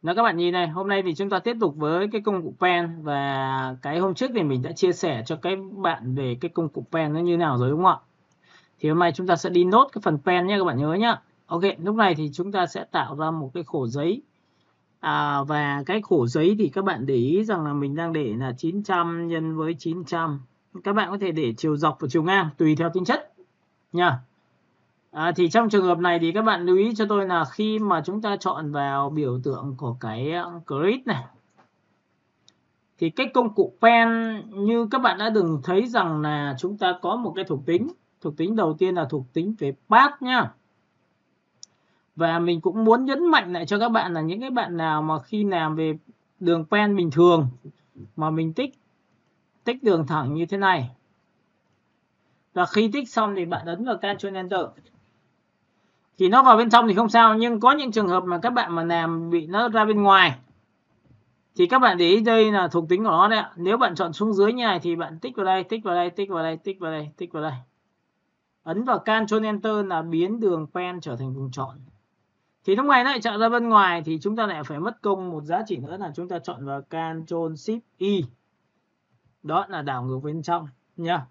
Đó các bạn nhìn này, hôm nay thì chúng ta tiếp tục với cái công cụ pen, và cái hôm trước thì mình đã chia sẻ cho các bạn về cái công cụ pen nó như nào rồi đúng không ạ? Thì hôm nay chúng ta sẽ đi nốt cái phần pen nhé, các bạn nhớ nhá. Ok, lúc này thì chúng ta sẽ tạo ra một cái khổ giấy. Và cái khổ giấy thì các bạn để ý rằng là mình đang để là 900 nhân với 900. Các bạn có thể để chiều dọc và chiều ngang tùy theo tính chất nha. Thì trong trường hợp này thì các bạn lưu ý cho tôi là khi mà chúng ta chọn vào biểu tượng của cái grid này, thì cái công cụ pen như các bạn đã từng thấy rằng là chúng ta có một cái thuộc tính. Thuộc tính đầu tiên là thuộc tính về path nhá. Và mình cũng muốn nhấn mạnh lại cho các bạn là những cái bạn nào mà khi làm về đường pen bình thường mà mình tích đường thẳng như thế này, và khi tích xong thì bạn ấn vào Ctrl Enter thì nó vào bên trong thì không sao, nhưng có những trường hợp mà các bạn mà làm bị nó ra bên ngoài thì các bạn để ý đây là thuộc tính của nó đấy ạ. Nếu bạn chọn xuống dưới như này thì bạn tích vào đây, tích vào đây, tích vào đây, tích vào đây, tích vào đây, ấn vào Ctrl Enter là biến đường pen trở thành vùng tròn. Thì lúc này nó lại chạy ra bên ngoài thì chúng ta lại phải mất công một giá trị nữa là chúng ta chọn vào Ctrl Shift Y, đó là đảo ngược bên trong nha.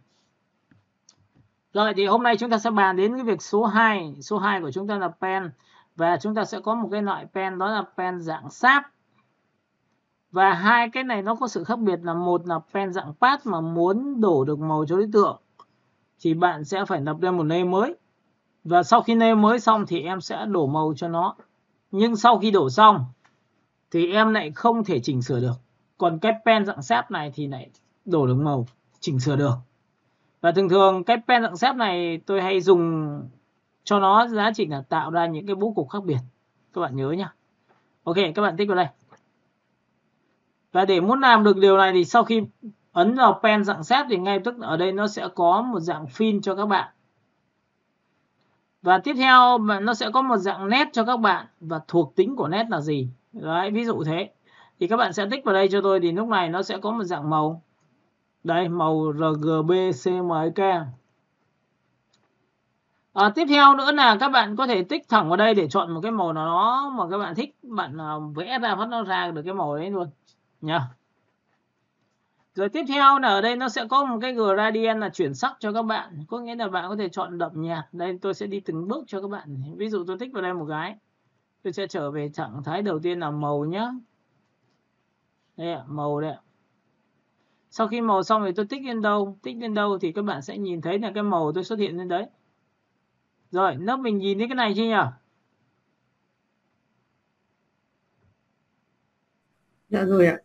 Rồi thì hôm nay chúng ta sẽ bàn đến cái việc số 2. Số 2 của chúng ta là pen, và chúng ta sẽ có một cái loại pen đó là pen dạng sáp. Và hai cái này nó có sự khác biệt là một là pen dạng path mà muốn đổ được màu cho đối tượng thì bạn sẽ phải lập ra một layer mới. Và sau khi layer mới xong thì em sẽ đổ màu cho nó. Nhưng sau khi đổ xong thì em lại không thể chỉnh sửa được. Còn cái pen dạng sáp này thì lại đổ được màu, chỉnh sửa được. Và thường thường cái pen dạng sáp này tôi hay dùng cho nó giá trị là tạo ra những cái bố cục khác biệt. Các bạn nhớ nhá. Ok, các bạn tích vào đây. Và để muốn làm được điều này thì sau khi ấn vào pen dạng sáp thì ngay tức ở đây nó sẽ có một dạng fill cho các bạn. Và tiếp theo nó sẽ có một dạng nét cho các bạn, và thuộc tính của nét là gì. Đấy, ví dụ thế. Thì các bạn sẽ tích vào đây cho tôi thì lúc này nó sẽ có một dạng màu. Đây, màu RGB CMYK. Tiếp theo nữa là các bạn có thể tích thẳng vào đây để chọn một cái màu nào đó mà các bạn thích, bạn vẽ ra phát nó ra được cái màu đấy luôn nha. Rồi tiếp theo là ở đây nó sẽ có một cái gradient là chuyển sắc cho các bạn, có nghĩa là bạn có thể chọn đậm nhạt. Đây tôi sẽ đi từng bước cho các bạn. Ví dụ tôi tích vào đây một cái, tôi sẽ trở về trạng thái đầu tiên là màu nhá. Đây ạ, màu đây ạ. Sau khi màu xong thì tôi tích lên đâu thì các bạn sẽ nhìn thấy là cái màu tôi xuất hiện lên đấy. Rồi, lớp mình nhìn thấy cái này chưa nhỉ? Dạ rồi ạ.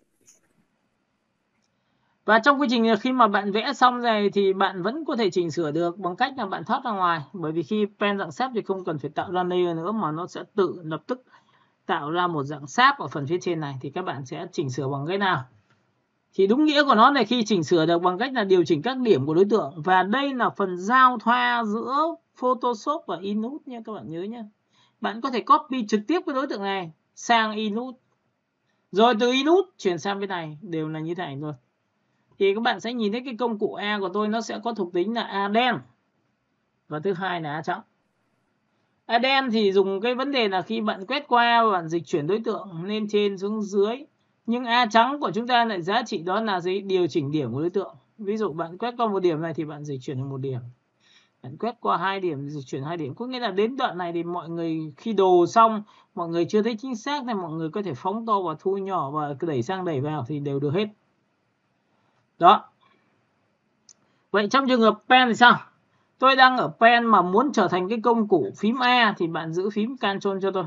Và trong quy trình khi mà bạn vẽ xong rồi thì bạn vẫn có thể chỉnh sửa được bằng cách là bạn thoát ra ngoài. Bởi vì khi pen dạng sáp thì không cần phải tạo ra layer nữa mà nó sẽ tự lập tức tạo ra một dạng sáp ở phần phía trên này. Thì các bạn sẽ chỉnh sửa bằng cách nào? Thì đúng nghĩa của nó là khi chỉnh sửa được bằng cách là điều chỉnh các điểm của đối tượng. Và đây là phần giao thoa giữa Photoshop và Inode nha, các bạn nhớ nhé. Bạn có thể copy trực tiếp cái đối tượng này sang Inode, rồi từ Inode chuyển sang bên này, đều là như thế này thôi. Thì các bạn sẽ nhìn thấy cái công cụ A của tôi nó sẽ có thuộc tính là A đen, và thứ hai là A trắng. A đen thì dùng cái vấn đề là khi bạn quét qua và bạn dịch chuyển đối tượng lên trên xuống dưới. Nhưng A trắng của chúng ta lại giá trị đó là gì? Điều chỉnh điểm của đối tượng. Ví dụ bạn quét qua một điểm này thì bạn dịch chuyển được một điểm. Bạn quét qua 2 điểm dịch chuyển 2 điểm. Có nghĩa là đến đoạn này thì mọi người khi đồ xong, mọi người chưa thấy chính xác thì mọi người có thể phóng to và thu nhỏ và đẩy sang đẩy vào thì đều được hết. Đó. Vậy trong trường hợp pen thì sao? Tôi đang ở pen mà muốn trở thành cái công cụ phím A thì bạn giữ phím Ctrl cho tôi.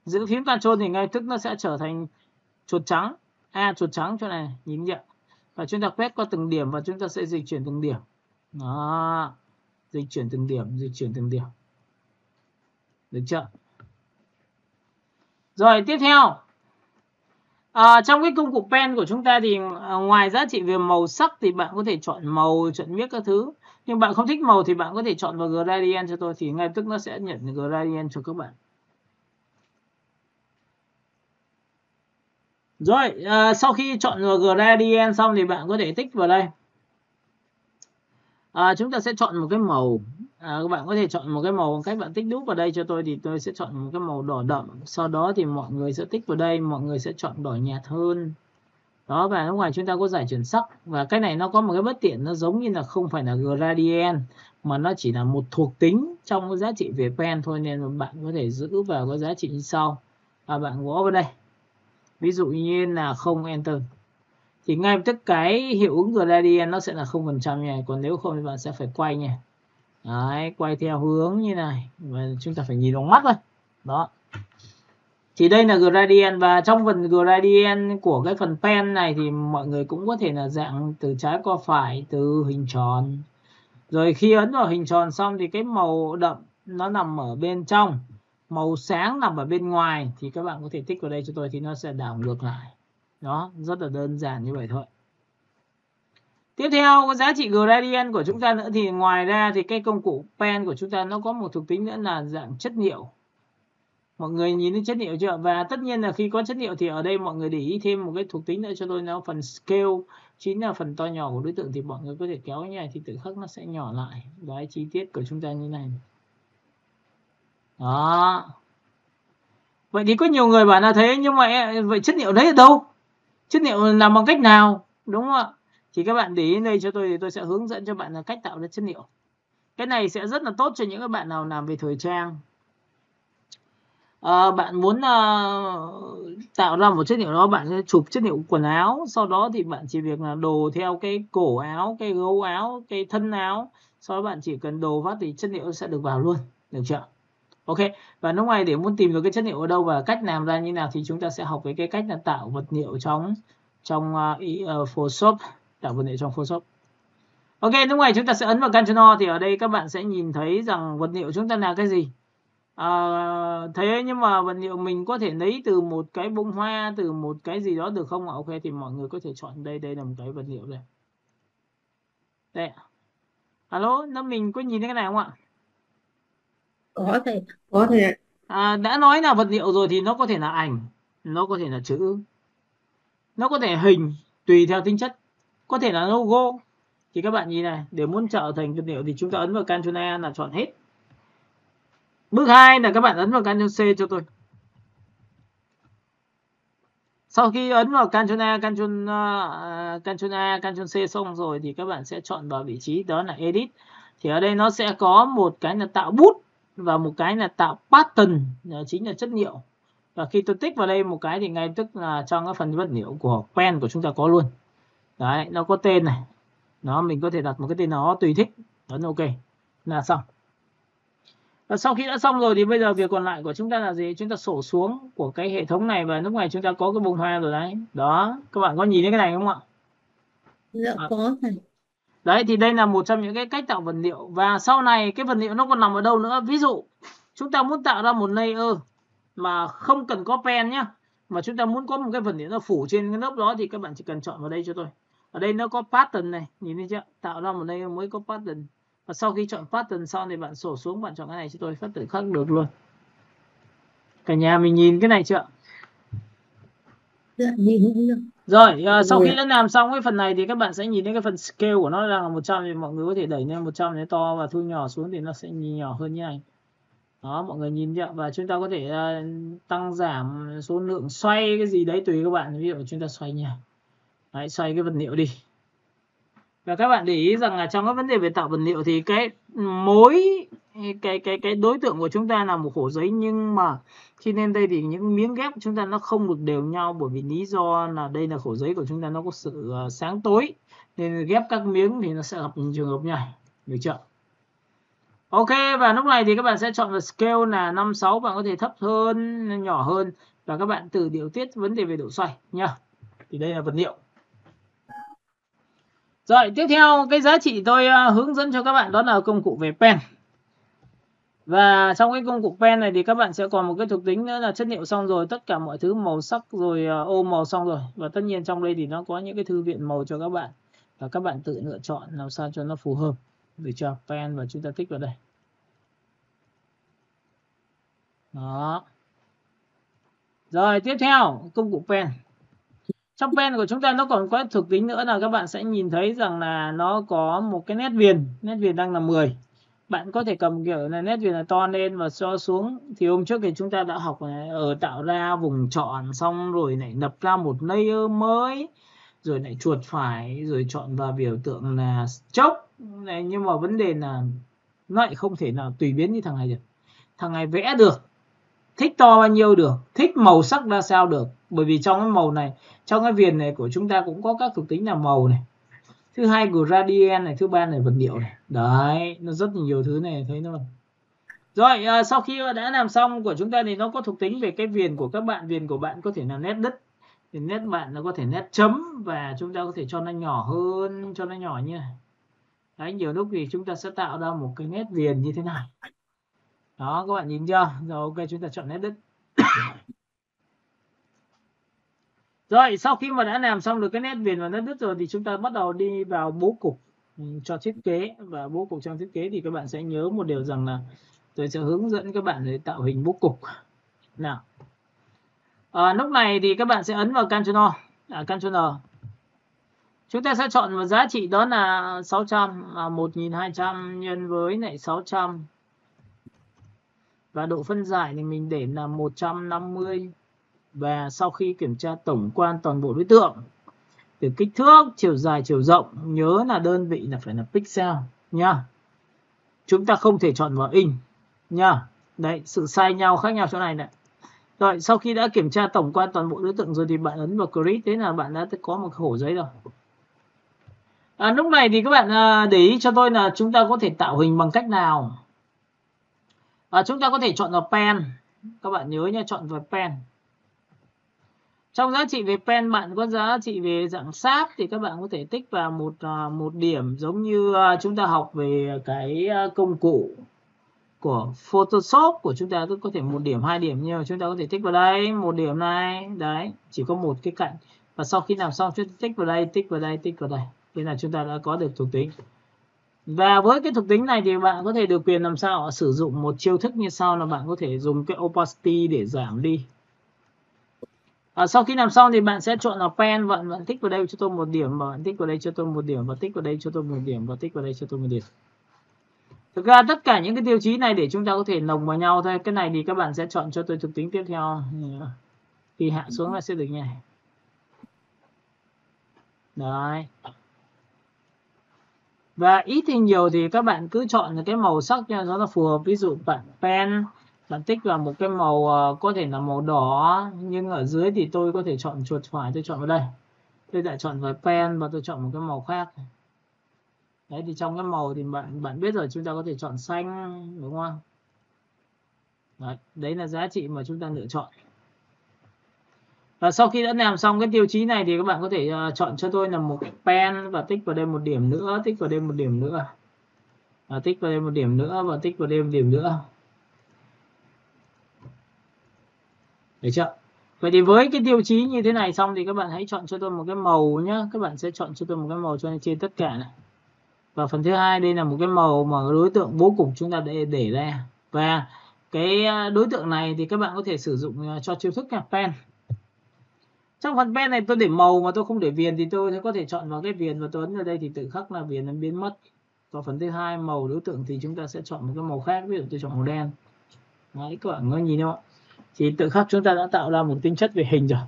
Giữ phím Ctrl thì ngay tức nó sẽ trở thành chuột trắng. A chuột trắng chỗ này, nhìn chưa? Và chúng ta quét qua từng điểm và chúng ta sẽ dịch chuyển từng điểm. Đó. Dịch chuyển từng điểm, dịch chuyển từng điểm. Được chưa? Rồi tiếp theo. Trong cái công cụ pen của chúng ta thì ngoài giá trị về màu sắc thì bạn có thể chọn màu, chọn viết các thứ. Nhưng bạn không thích màu thì bạn có thể chọn vào gradient cho tôi thì ngay tức nó sẽ nhận gradient cho các bạn. Rồi, sau khi chọn vào gradient xong thì bạn có thể tích vào đây. Chúng ta sẽ chọn một cái màu. các bạn có thể chọn một cái màu bằng cách bạn tích đúp vào đây cho tôi, thì tôi sẽ chọn một cái màu đỏ đậm. Sau đó thì mọi người sẽ tích vào đây, mọi người sẽ chọn đỏ nhạt hơn. Đó, và lúc ngoài chúng ta có giải chuyển sắc. Và cái này nó có một cái bất tiện, nó giống như là không phải là gradient mà nó chỉ là một thuộc tính trong cái giá trị về pen thôi, nên là bạn có thể giữ vào cái giá trị như sau. Bạn gõ vào đây, ví dụ như là 0 enter thì ngay lập tức cái hiệu ứng gradient nó sẽ là 0% nha. Còn nếu không thì bạn sẽ phải quay nha. Đấy, quay theo hướng như này và chúng ta phải nhìn bằng mắt thôi. Đó. Thì đây là gradient, và trong phần gradient của cái phần pen này thì mọi người cũng có thể là dạng từ trái qua phải, từ hình tròn. Rồi khi ấn vào hình tròn xong thì cái màu đậm nó nằm ở bên trong, màu sáng nằm ở bên ngoài, thì các bạn có thể tích vào đây cho tôi thì nó sẽ đảo ngược lại. Đó, rất là đơn giản như vậy thôi. Tiếp theo cái giá trị gradient của chúng ta nữa thì ngoài ra thì cái công cụ pen của chúng ta nó có một thuộc tính nữa là dạng chất liệu. Mọi người nhìn thấy chất liệu chưa? Và tất nhiên là khi có chất liệu thì ở đây mọi người để ý thêm một cái thuộc tính nữa cho tôi, nó phần scale, chính là phần to nhỏ của đối tượng, thì mọi người có thể kéo như này thì tự khắc nó sẽ nhỏ lại. Đấy, chi tiết của chúng ta như này. Đó. Vậy thì có nhiều người bảo là thế, nhưng mà vậy chất liệu đấy ở đâu? Chất liệu làm bằng cách nào? Đúng không ạ? Thì các bạn để ý đây cho tôi thì tôi sẽ hướng dẫn cho bạn là cách tạo ra chất liệu. Cái này sẽ rất là tốt cho những các bạn nào làm về thời trang. Bạn muốn tạo ra một chất liệu đó, bạn sẽ chụp chất liệu quần áo, sau đó thì bạn chỉ việc là đồ theo cái cổ áo, cái gấu áo, cái thân áo, sau đó bạn chỉ cần đồ phát thì chất liệu sẽ được vào luôn, được chưa? Ok, và lúc này để muốn tìm được cái chất liệu ở đâu và cách làm ra như nào thì chúng ta sẽ học với cái cách là tạo vật liệu trong Photoshop, tạo vật liệu trong Photoshop. Ok, lúc này chúng ta sẽ ấn vào Ctrl O thì ở đây các bạn sẽ nhìn thấy rằng vật liệu chúng ta là cái gì. Thế nhưng mà vật liệu mình có thể lấy từ một cái bông hoa, từ một cái gì đó được không ạ? Ok, thì mọi người có thể chọn đây, đây là một cái vật liệu đây. Đây. Alo, nó mình có nhìn thấy cái này không ạ? Có thầy. Có thầy ạ. Đã nói là vật liệu rồi thì nó có thể là ảnh, nó có thể là chữ, nó có thể hình, tùy theo tính chất, có thể là logo. Thì các bạn nhìn này, để muốn trở thành vật liệu thì chúng ta ấn vào Ctrl A là chọn hết. Bước 2 là các bạn ấn vào Ctrl C cho tôi. Sau khi ấn vào Ctrl A, Ctrl C xong rồi thì các bạn sẽ chọn vào vị trí đó là Edit. Thì ở đây nó sẽ có một cái là tạo bút và một cái là tạo pattern, chính là chất liệu. Và khi tôi tích vào đây một cái thì ngay tức là trong cái phần vật liệu của pen của chúng ta có luôn. Đấy, nó có tên này. Nó mình có thể đặt một cái tên nó tùy thích. Ấn OK là xong. Và sau khi đã xong rồi thì bây giờ việc còn lại của chúng ta là gì? Chúng ta sổ xuống của cái hệ thống này và lúc này chúng ta có cái bông hoa rồi đấy. Đó, các bạn có nhìn thấy cái này không ạ? Dạ có thầy. Đấy, thì đây là một trong những cái cách tạo vật liệu. Và sau này cái vật liệu nó còn nằm ở đâu nữa? Ví dụ chúng ta muốn tạo ra một layer mà không cần có pen nhá, mà chúng ta muốn có một cái vật liệu nó phủ trên cái lớp đó thì các bạn chỉ cần chọn vào đây cho tôi. Ở đây nó có pattern này, nhìn thấy chưa? Tạo ra một layer mới có pattern. Và sau khi chọn pattern xong thì bạn sổ xuống, bạn chọn cái này cho tôi, phát tự khắc được luôn. Cả nhà mình nhìn cái này chưa? Dạ nhìn thấy được. Rồi, sau khi đã làm xong cái phần này thì các bạn sẽ nhìn thấy cái phần scale của nó đang là 100 thì mọi người có thể đẩy lên 100 để to và thu nhỏ xuống thì nó sẽ nhìn nhỏ hơn như này. Đó, mọi người nhìn chưa? Và chúng ta có thể tăng giảm số lượng xoay cái gì đấy tùy các bạn. Ví dụ chúng ta xoay nha. Đấy, xoay cái vật liệu đi. Và các bạn để ý rằng là trong các vấn đề về tạo vật liệu thì cái đối tượng của chúng ta là một khổ giấy, nhưng mà khi lên đây thì những miếng ghép của chúng ta nó không được đều nhau, bởi vì lý do là đây là khổ giấy của chúng ta nó có sự sáng tối, nên ghép các miếng thì nó sẽ gặp những trường hợp như này, được chưa? Ok, và lúc này thì các bạn sẽ chọn vào scale là 56, bạn có thể thấp hơn, nhỏ hơn, và các bạn tự điều tiết vấn đề về độ xoay nha. Thì đây là vật liệu. Rồi, tiếp theo cái giá trị tôi hướng dẫn cho các bạn đó là công cụ về pen. Và trong cái công cụ pen này thì các bạn sẽ còn một cái thuộc tính nữa là chất liệu xong rồi, tất cả mọi thứ màu sắc rồi ô màu xong rồi. Và tất nhiên trong đây thì nó có những cái thư viện màu cho các bạn. Và các bạn tự lựa chọn làm sao cho nó phù hợp. Được chưa? Pen và chúng ta tích vào đây. Đó. Rồi, tiếp theo công cụ pen. Trong pen của chúng ta nó còn có thuộc tính nữa là các bạn sẽ nhìn thấy rằng là nó có một cái nét viền đang là 10. bạn có thể cầm kiểu là nét viền là to lên và cho xuống. Thì hôm trước thì chúng ta đã học này, ở tạo ra vùng chọn xong rồi lại lập ra một layer mới, rồi lại chuột phải rồi chọn vào biểu tượng là stroke này, nhưng mà vấn đề là nó lại không thể nào tùy biến như thằng này được. Thằng này vẽ được, thích to bao nhiêu được, thích màu sắc ra sao được, bởi vì trong cái màu này, trong cái viền này của chúng ta cũng có các thuộc tính là màu này, thứ hai gradient này, thứ ba này vật liệu này, đấy nó rất nhiều thứ này, thấy không? Rồi sau khi đã làm xong của chúng ta thì nó có thuộc tính về cái viền của các bạn. Viền của bạn có thể là nét đứt, thì nét bạn nó có thể nét chấm, và chúng ta có thể cho nó nhỏ hơn, cho nó nhỏ như này. Đấy, nhiều lúc thì chúng ta sẽ tạo ra một cái nét viền như thế này. Đó, các bạn nhìn chưa? Rồi ok, chúng ta chọn nét đứt. Rồi sau khi mà đã làm xong được cái nét viền và nét đứt rồi thì chúng ta bắt đầu đi vào bố cục cho thiết kế. Và bố cục trong thiết kế thì các bạn sẽ nhớ một điều rằng là tôi sẽ hướng dẫn các bạn để tạo hình bố cục. Nào, lúc này thì các bạn sẽ ấn vào Ctrl. Chúng ta sẽ chọn một giá trị đó là 600, 1200 nhân với lại 600. Và độ phân giải thì mình để là 150. Và sau khi kiểm tra tổng quan toàn bộ đối tượng từ kích thước, chiều dài, chiều rộng, nhớ là đơn vị là phải là pixel nha. Chúng ta không thể chọn vào inch nha. Đấy, sự sai nhau khác nhau chỗ này này. Rồi, sau khi đã kiểm tra tổng quan toàn bộ đối tượng rồi thì bạn ấn vào create, thế là bạn đã có một khổ giấy rồi. Lúc này thì các bạn để ý cho tôi là chúng ta có thể tạo hình bằng cách nào. Chúng ta có thể chọn vào pen. Các bạn nhớ nha, chọn vào pen. Trong giá trị về pen bạn có giá trị về dạng sáp thì các bạn có thể tích vào một điểm, giống như chúng ta học về cái công cụ của Photoshop của chúng ta, có thể 1 điểm, 2 điểm, nhưng mà chúng ta có thể tích vào đây 1 điểm này, đấy, chỉ có một cái cạnh. Và sau khi làm xong chúng ta tích vào đây, tích vào đây, tích vào đây. Thế là chúng ta đã có được thuộc tính. Và với cái thuộc tính này thì bạn có thể được quyền làm sao sử dụng một chiêu thức như sau, là bạn có thể dùng cái opacity để giảm đi. Sau khi làm xong thì bạn sẽ chọn là pen, bạn tích vào đây cho tôi 1 điểm, và bạn tích vào đây cho tôi 1 điểm, và tích vào đây cho tôi 1 điểm, và tích vào đây cho tôi 1 điểm. Thực ra tất cả những cái tiêu chí này để chúng ta có thể lồng vào nhau thôi. Cái này thì các bạn sẽ chọn cho tôi thuộc tính tiếp theo. Khi hạ xuống là sẽ được như này. Đấy. Và ít thì nhiều thì các bạn cứ chọn cái màu sắc cho nó phù hợp. Ví dụ bạn pen, bạn tích vào một cái màu có thể là màu đỏ, nhưng ở dưới thì tôi có thể chọn chuột phải, tôi chọn vào đây. Tôi lại chọn vào pen và tôi chọn một cái màu khác. Đấy, thì trong cái màu thì bạn biết rồi, chúng ta có thể chọn xanh, đúng không? Đấy là giá trị mà chúng ta lựa chọn. Và sau khi đã làm xong cái tiêu chí này thì các bạn có thể chọn cho tôi là một cái pen và tích vào đây 1 điểm nữa, tích vào đây 1 điểm nữa, tích vào đây 1 điểm nữa, và tích vào đây 1 điểm nữa. Được chưa? Vậy thì với cái tiêu chí như thế này xong thì các bạn hãy chọn cho tôi một cái màu nhé. Các bạn sẽ chọn cho tôi một cái màu cho trên tất cả này. Và phần thứ hai, đây là một cái màu mà đối tượng bố cục chúng ta để ra. Và cái đối tượng này thì các bạn có thể sử dụng cho chiêu thức là pen. Trong phần pen này tôi để màu mà tôi không để viền thì tôi có thể chọn vào cái viền và tôi ấn vào đây thì tự khắc là viền nó biến mất. Và phần thứ hai, màu đối tượng thì chúng ta sẽ chọn một cái màu khác, ví dụ tôi chọn màu đen. Đấy, các bạn có nhìn không ạ? Thì tự khắc chúng ta đã tạo ra một tính chất về hình rồi.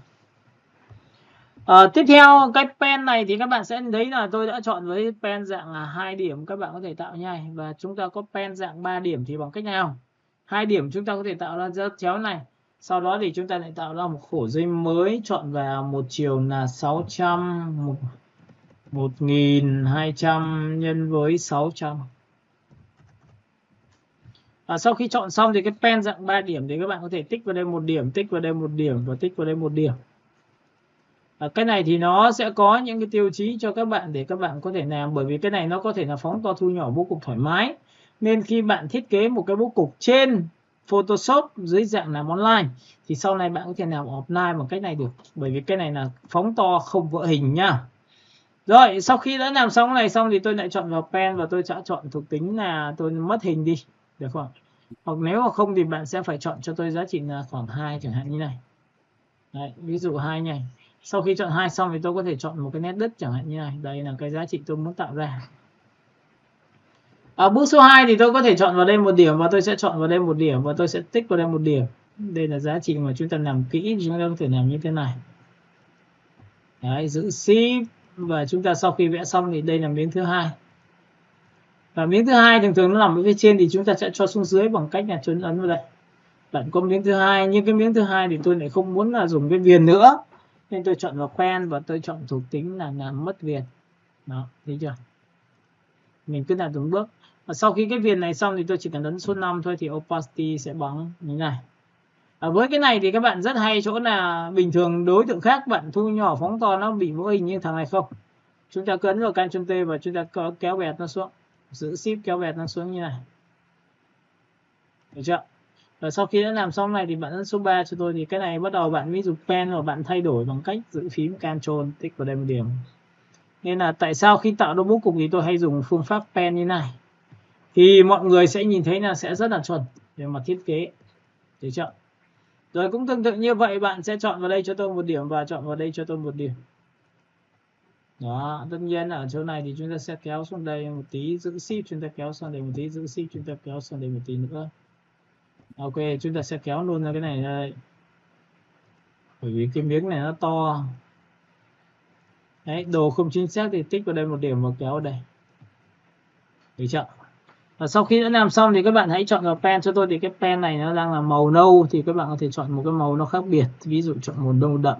Tiếp theo cái pen này thì các bạn sẽ thấy là tôi đã chọn với pen dạng là 2 điểm, các bạn có thể tạo nhai. Và chúng ta có pen dạng 3 điểm thì bằng cách nào? 2 điểm chúng ta có thể tạo ra dấu chéo này. Sau đó thì chúng ta lại tạo ra một khổ dây mới, chọn vào một chiều là 600, 1200 nhân với 600. Sau khi chọn xong thì cái pen dạng 3 điểm thì các bạn có thể tích vào đây 1 điểm, tích vào đây 1 điểm, và tích vào đây 1 điểm. Cái này thì nó sẽ có những cái tiêu chí cho các bạn để các bạn có thể làm, bởi vì cái này nó có thể là phóng to thu nhỏ bố cục thoải mái. Nên khi bạn thiết kế một cái bố cục trên Photoshop dưới dạng làm online thì sau này bạn có thể làm offline bằng cách này được, bởi vì cái này là phóng to không vỡ hình nhá. Rồi sau khi đã làm xong cái này xong thì tôi lại chọn vào pen và tôi sẽ chọn thuộc tính là tôi mất hình đi, được không? Hoặc nếu mà không thì bạn sẽ phải chọn cho tôi giá trị là khoảng 2 chẳng hạn như này. Đấy, ví dụ 2 này. Sau khi chọn 2 xong thì tôi có thể chọn một cái nét đứt chẳng hạn như này. Đây là cái giá trị tôi muốn tạo ra. Ở bước số 2 thì tôi có thể chọn vào đây 1 điểm và tôi sẽ chọn vào đây 1 điểm và tôi sẽ tích vào đây 1 điểm. Đây là giá trị mà chúng ta làm kỹ, chúng ta có thể làm như thế này. Đấy, giữ shift và chúng ta sau khi vẽ xong thì đây là miếng thứ hai. Và miếng thứ hai thường thường nó nằm ở phía trên thì chúng ta sẽ cho xuống dưới bằng cách là ấn vào đây. Bạn có miếng thứ hai, nhưng cái miếng thứ hai thì tôi lại không muốn là dùng cái viền nữa, nên tôi chọn vào pen và tôi chọn thuộc tính là làm mất viền. Đó, thấy chưa? Mình cứ làm từng bước. Và sau khi cái viền này xong thì tôi chỉ cần ấn số 5 thôi thì opacity sẽ bằng như này. Với cái này thì các bạn rất hay chỗ là bình thường đối tượng khác bạn thu nhỏ phóng to nó bị vỡ hình như thằng này không. Chúng ta cứ ấn vào Ctrl T và chúng ta kéo bẹt nó xuống, giữ Shift kéo bẹt nó xuống như này. Được chưa? Và sau khi đã làm xong này thì bạn ấn số 3 cho tôi, thì cái này bắt đầu bạn mới dùng pen và bạn thay đổi bằng cách giữ phím Ctrl tích vào đây 1 điểm. Nên là tại sao khi tạo ra bố cục thì tôi hay dùng phương pháp pen như này, thì mọi người sẽ nhìn thấy là sẽ rất là chuẩn về mặt thiết kế. Được chưa? Rồi cũng tương tự như vậy, bạn sẽ chọn vào đây cho tôi 1 điểm và chọn vào đây cho tôi 1 điểm. Đó, tất nhiên ở chỗ này thì chúng ta sẽ kéo xuống đây một tí, giữ Shift chúng ta kéo sang đây một tí, giữ Shift chúng ta kéo sang đây một tí nữa. Ok, chúng ta sẽ kéo luôn ra cái này đây. Bởi vì cái miếng này nó to. Đấy, đồ không chính xác thì tích vào đây 1 điểm và kéo vào đây. Được chưa? Và sau khi đã làm xong thì các bạn hãy chọn vào pen cho tôi, thì cái pen này nó đang là màu nâu thì các bạn có thể chọn một cái màu nó khác biệt, ví dụ chọn màu nâu đậm.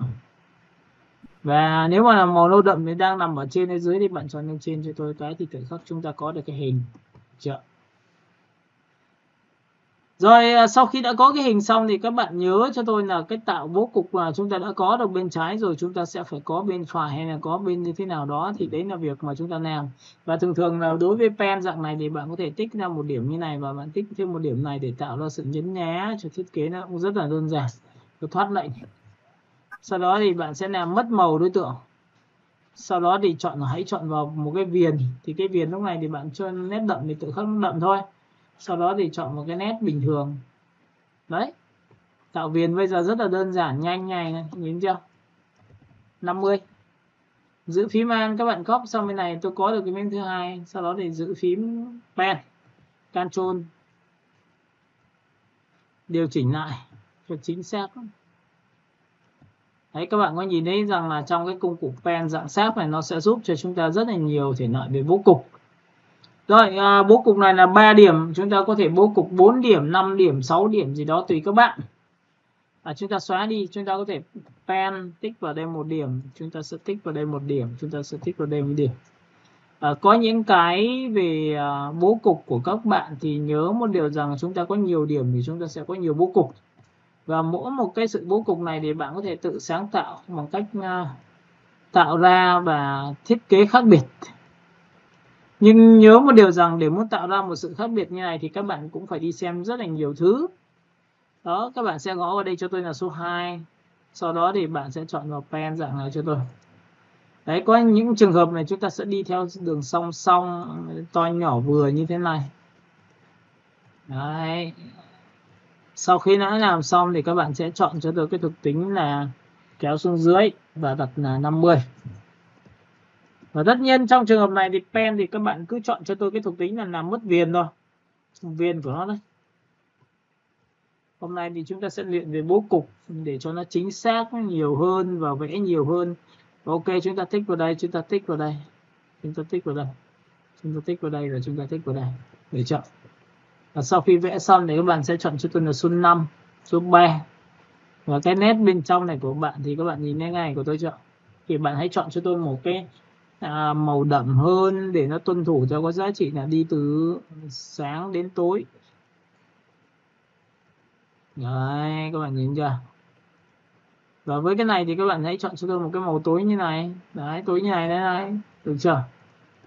Và nếu mà là màu nâu đậm thì đang nằm ở trên hay dưới thì bạn chọn lên trên cho tôi cái, thì tự khắc chúng ta có được cái hình. Chưa? Rồi sau khi đã có cái hình xong thì các bạn nhớ cho tôi là cái tạo bố cục là chúng ta đã có được bên trái rồi, chúng ta sẽ phải có bên phải hay là có bên như thế nào đó, thì đấy là việc mà chúng ta làm. Và thường thường là đối với pen dạng này thì bạn có thể tích ra 1 điểm như này và bạn tích thêm 1 điểm này để tạo ra sự nhấn nhá cho thiết kế, nó cũng rất là đơn giản. Tôi thoát lệnh. Sau đó thì bạn sẽ làm mất màu đối tượng. Sau đó thì hãy chọn vào một cái viền, thì cái viền lúc này thì bạn cho nét đậm thì tự khắc nó đậm thôi. Sau đó thì chọn một cái nét bình thường. Đấy, tạo viền bây giờ rất là đơn giản, nhanh này, nhìn chưa? 50. Giữ phím Alt, các bạn copy xong bên này tôi có được cái miếng thứ hai, sau đó thì giữ phím pen, Ctrl, điều chỉnh lại cho chính xác. Đấy, các bạn có nhìn thấy rằng là trong cái công cụ pen dạng sáp này nó sẽ giúp cho chúng ta rất là nhiều thể loại về bố cục. Rồi, bố cục này là 3 điểm, chúng ta có thể bố cục 4 điểm, 5 điểm, 6 điểm gì đó tùy các bạn. Chúng ta xóa đi, chúng ta có thể pen tích vào đây 1 điểm, chúng ta sẽ tích vào đây 1 điểm, chúng ta sẽ tích vào đây 1 điểm. Có những cái về bố cục của các bạn thì nhớ một điều rằng chúng ta có nhiều điểm thì chúng ta sẽ có nhiều bố cục. Và mỗi một cái sự bố cục này thì bạn có thể tự sáng tạo bằng cách tạo ra và thiết kế khác biệt. Nhưng nhớ một điều rằng để muốn tạo ra một sự khác biệt như này thì các bạn cũng phải đi xem rất là nhiều thứ. Đó, các bạn sẽ gõ vào đây cho tôi là số 2. Sau đó thì bạn sẽ chọn vào pen dạng này cho tôi. Đấy, có những trường hợp này chúng ta sẽ đi theo đường song song, to nhỏ vừa như thế này. Đấy. Sau khi đã làm xong thì các bạn sẽ chọn cho tôi cái thuộc tính là kéo xuống dưới và đặt là 50. Và tất nhiên trong trường hợp này thì pen thì các bạn cứ chọn cho tôi cái thuộc tính là làm mất viền thôi. Viền của nó đấy. Hôm nay thì chúng ta sẽ luyện về bố cục để cho nó chính xác nhiều hơn và vẽ nhiều hơn. Ok, chúng ta tích vào đây, chúng ta tích vào đây, chúng ta tích vào đây, chúng ta tích vào đây và chúng ta tích vào đây. Để chọn. Và sau khi vẽ xong thì các bạn sẽ chọn cho tôi là số 5, số 3. Và cái nét bên trong này của bạn thì các bạn nhìn thấy ngay của tôi chọn. Thì bạn hãy chọn cho tôi một cái màu đậm hơn để nó tuân thủ cho có giá trị là đi từ sáng đến tối. Đấy, các bạn nhìn chưa? Và với cái này thì các bạn hãy chọn cho tôi một cái màu tối như này. Đấy, tối như này đấy, được chưa?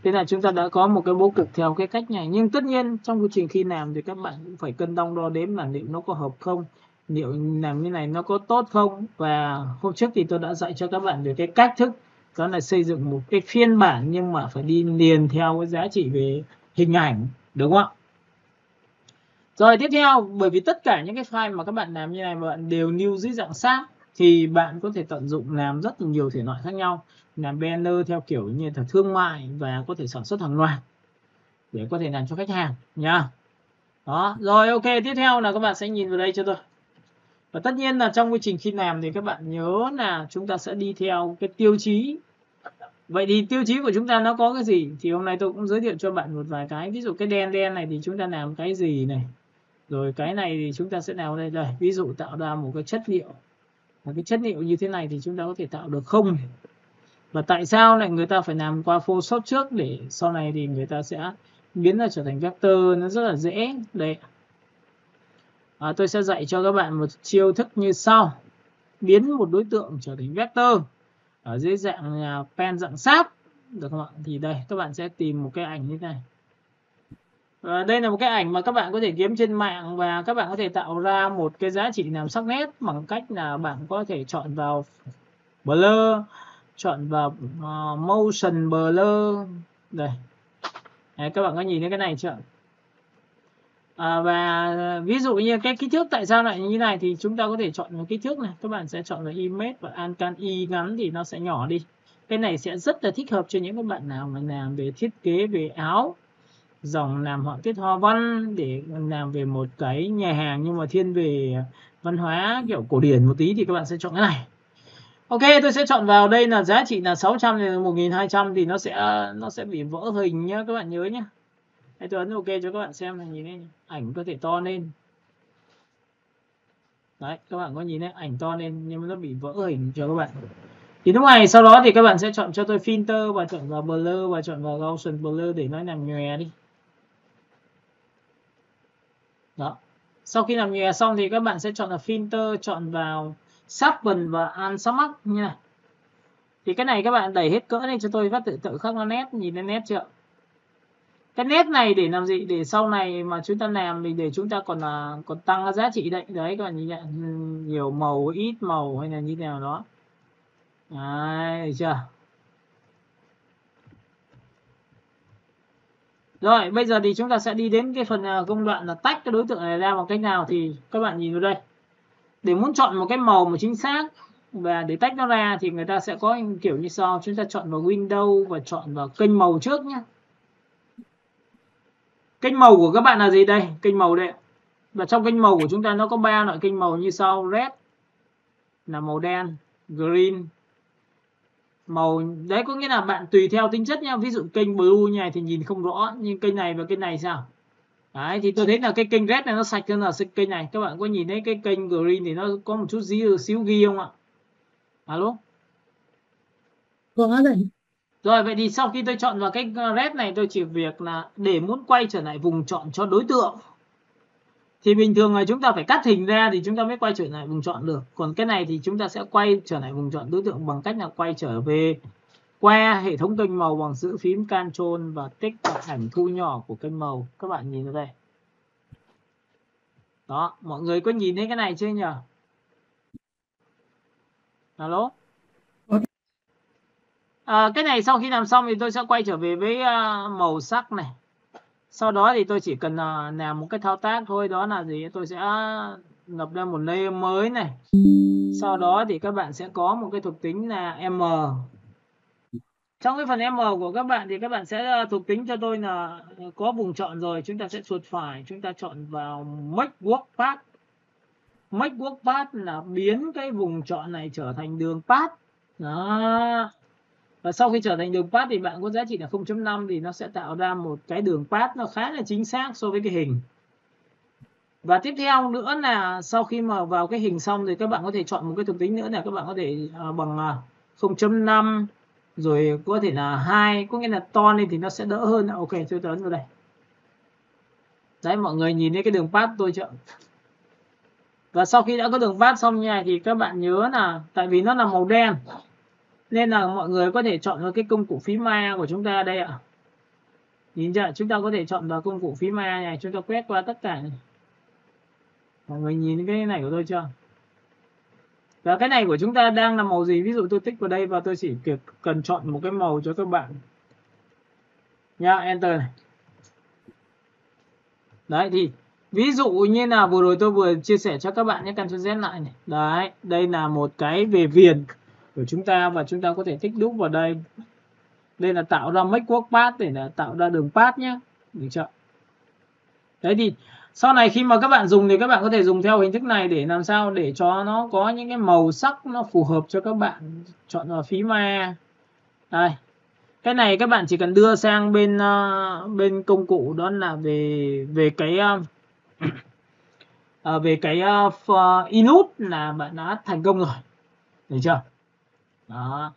Thế là chúng ta đã có một cái bố cục theo cái cách này. Nhưng tất nhiên trong quá trình khi làm thì các bạn cũng phải cân đong đo đếm là liệu nó có hợp không, liệu làm như này nó có tốt không. Và hôm trước thì tôi đã dạy cho các bạn về cái cách thức, đó là xây dựng một cái phiên bản nhưng mà phải đi liền theo cái giá trị về hình ảnh, đúng không ạ? Rồi tiếp theo, bởi vì tất cả những cái file mà các bạn làm như này mà bạn đều lưu dưới dạng sáp thì bạn có thể tận dụng làm rất là nhiều thể loại khác nhau. Làm banner theo kiểu như là thương mại và có thể sản xuất hàng loạt. để có thể làm cho khách hàng nha. Đó, rồi ok, tiếp theo là các bạn sẽ nhìn vào đây cho tôi. Và tất nhiên là trong quy trình khi làm thì các bạn nhớ là chúng ta sẽ đi theo cái tiêu chí. Vậy thì tiêu chí của chúng ta nó có cái gì? Thì hôm nay tôi cũng giới thiệu cho bạn một vài cái. Ví dụ cái đen đen này thì chúng ta làm cái gì này. Rồi cái này thì chúng ta sẽ làm đây. Đây, ví dụ tạo ra một cái chất liệu. Và cái chất liệu như thế này thì chúng ta có thể tạo được không? Và tại sao lại người ta phải làm qua Photoshop trước để sau này thì người ta sẽ biến nó trở thành vector, nó rất là dễ. Đây. Tôi sẽ dạy cho các bạn một chiêu thức như sau. Biến một đối tượng trở thành vector ở dưới dạng pen dạng sáp, được không ạ? Thì đây các bạn sẽ tìm một cái ảnh như thế này. Đây là một cái ảnh mà các bạn có thể kiếm trên mạng, và các bạn có thể tạo ra một cái giá trị làm sắc nét bằng cách là bạn có thể chọn vào blur, chọn vào motion blur. Đây. Đấy, các bạn có nhìn thấy cái này chưa? Và ví dụ như cái kích thước tại sao lại như này thì chúng ta có thể chọn một kích thước này, các bạn sẽ chọn vào image và Alt Y ngắn thì nó sẽ nhỏ đi. Cái này sẽ rất là thích hợp cho những các bạn nào mà làm về thiết kế về áo, dòng làm họa tiết hoa văn, để làm về một cái nhà hàng nhưng mà thiên về văn hóa kiểu cổ điển một tí thì các bạn sẽ chọn cái này. Ok, tôi sẽ chọn vào đây là giá trị là 600 đến 1200 thì nó sẽ bị vỡ hình nhá, các bạn nhớ nhé. Hãy tôi ấn ok cho các bạn xem này, nhìn thấy ảnh có thể to lên. Đấy, các bạn có nhìn thấy ảnh to lên nhưng mà nó bị vỡ hình cho các bạn. Thì lúc này sau đó thì các bạn sẽ chọn cho tôi filter và chọn vào blur và chọn vào Gaussian blur để nó làm nhòe đi. Đó. Sau khi làm nhòe xong thì các bạn sẽ chọn vào filter, chọn vào sharpen và unsharpen như này. Thì cái này các bạn đẩy hết cỡ lên cho tôi, phát tự khắc nó nét, nhìn thấy nét chưa? Cái nét này để làm gì? Để sau này mà chúng ta làm thì để chúng ta còn tăng cái giá trị đấy. Đấy các bạn nhìn nhận nhiều màu, ít màu hay là như thế nào đó. Đấy, được chưa? Rồi, bây giờ thì chúng ta sẽ đi đến cái phần công đoạn là tách cái đối tượng này ra bằng cách nào thì các bạn nhìn vào đây. Để muốn chọn một cái màu mà chính xác và để tách nó ra thì người ta sẽ có kiểu như sau. Chúng ta chọn vào Windows và chọn vào kênh màu trước nhé. Kênh màu của các bạn là gì đây? Kênh màu đây. Và trong kênh màu của chúng ta nó có 3 loại kênh màu như sau. Red là màu đen, green màu đấy, có nghĩa là bạn tùy theo tính chất nha. Ví dụ kênh blue như này thì nhìn không rõ, nhưng kênh này và kênh này sao? Đấy, thì tôi thấy là cái kênh red này nó sạch hơn là kênh này. Các bạn có nhìn thấy cái kênh green thì nó có một chút xíu ghi không ạ? Alo? Có rồi. Rồi, vậy thì sau khi tôi chọn vào cái red này, tôi chỉ việc là để muốn quay trở lại vùng chọn cho đối tượng thì bình thường là chúng ta phải cắt hình ra thì chúng ta mới quay trở lại vùng chọn được. Còn cái này thì chúng ta sẽ quay trở lại vùng chọn đối tượng bằng cách là quay trở về qua hệ thống kênh màu bằng giữ phím Ctrl và tích vào ảnh thu nhỏ của kênh màu. Các bạn nhìn vào đây. Đó, mọi người có nhìn thấy cái này chưa nhỉ? Alo? Cái này sau khi làm xong thì tôi sẽ quay trở về với màu sắc này. Sau đó thì tôi chỉ cần làm một cái thao tác thôi, đó là gì? Tôi sẽ lập ra một layer mới này. Sau đó thì các bạn sẽ có một cái thuộc tính là M. Trong cái phần M của các bạn thì các bạn sẽ thuộc tính cho tôi là có vùng chọn rồi. Chúng ta sẽ chuột phải, chúng ta chọn vào Make Work Path. Make Work Path là biến cái vùng chọn này trở thành đường path. Đó. Và sau khi trở thành đường path thì bạn có giá trị là 0.5 thì nó sẽ tạo ra một cái đường path nó khá là chính xác so với cái hình. Và tiếp theo nữa là sau khi mà vào cái hình xong thì các bạn có thể chọn một cái thuộc tính nữa là các bạn có thể bằng 0.5 rồi có thể là 2, có nghĩa là to lên thì nó sẽ đỡ hơn. Ok, tôi ấn vào đây. Đấy, mọi người nhìn thấy cái đường path tôi chưa? Và sau khi đã có đường path xong như này thì các bạn nhớ là tại vì nó là màu đen nên là mọi người có thể chọn vào cái công cụ phím A của chúng ta đây ạ. Nhìn chưa? Chúng ta có thể chọn vào công cụ phím A này, chúng ta quét qua tất cả này. Mọi người nhìn cái này của tôi chưa? Và cái này của chúng ta đang là màu gì? Ví dụ tôi tích vào đây và tôi chỉ cần chọn một cái màu cho các bạn. Nha, enter này. Đấy thì ví dụ như là vừa rồi tôi vừa chia sẻ cho các bạn nhé, Ctrl Z lại này. Đấy, đây là một cái về viền của chúng ta và chúng ta có thể tích đúc vào đây. Đây là tạo ra Make Work Path để là tạo ra đường path nhé. Được chưa? Đấy thì sau này khi mà các bạn dùng thì các bạn có thể dùng theo hình thức này để làm sao để cho nó có những cái màu sắc nó phù hợp cho các bạn chọn vào Figma. Đây. Cái này các bạn chỉ cần đưa sang bên công cụ, đó là về cái Inut là bạn đã thành công rồi. Được chưa? Đó.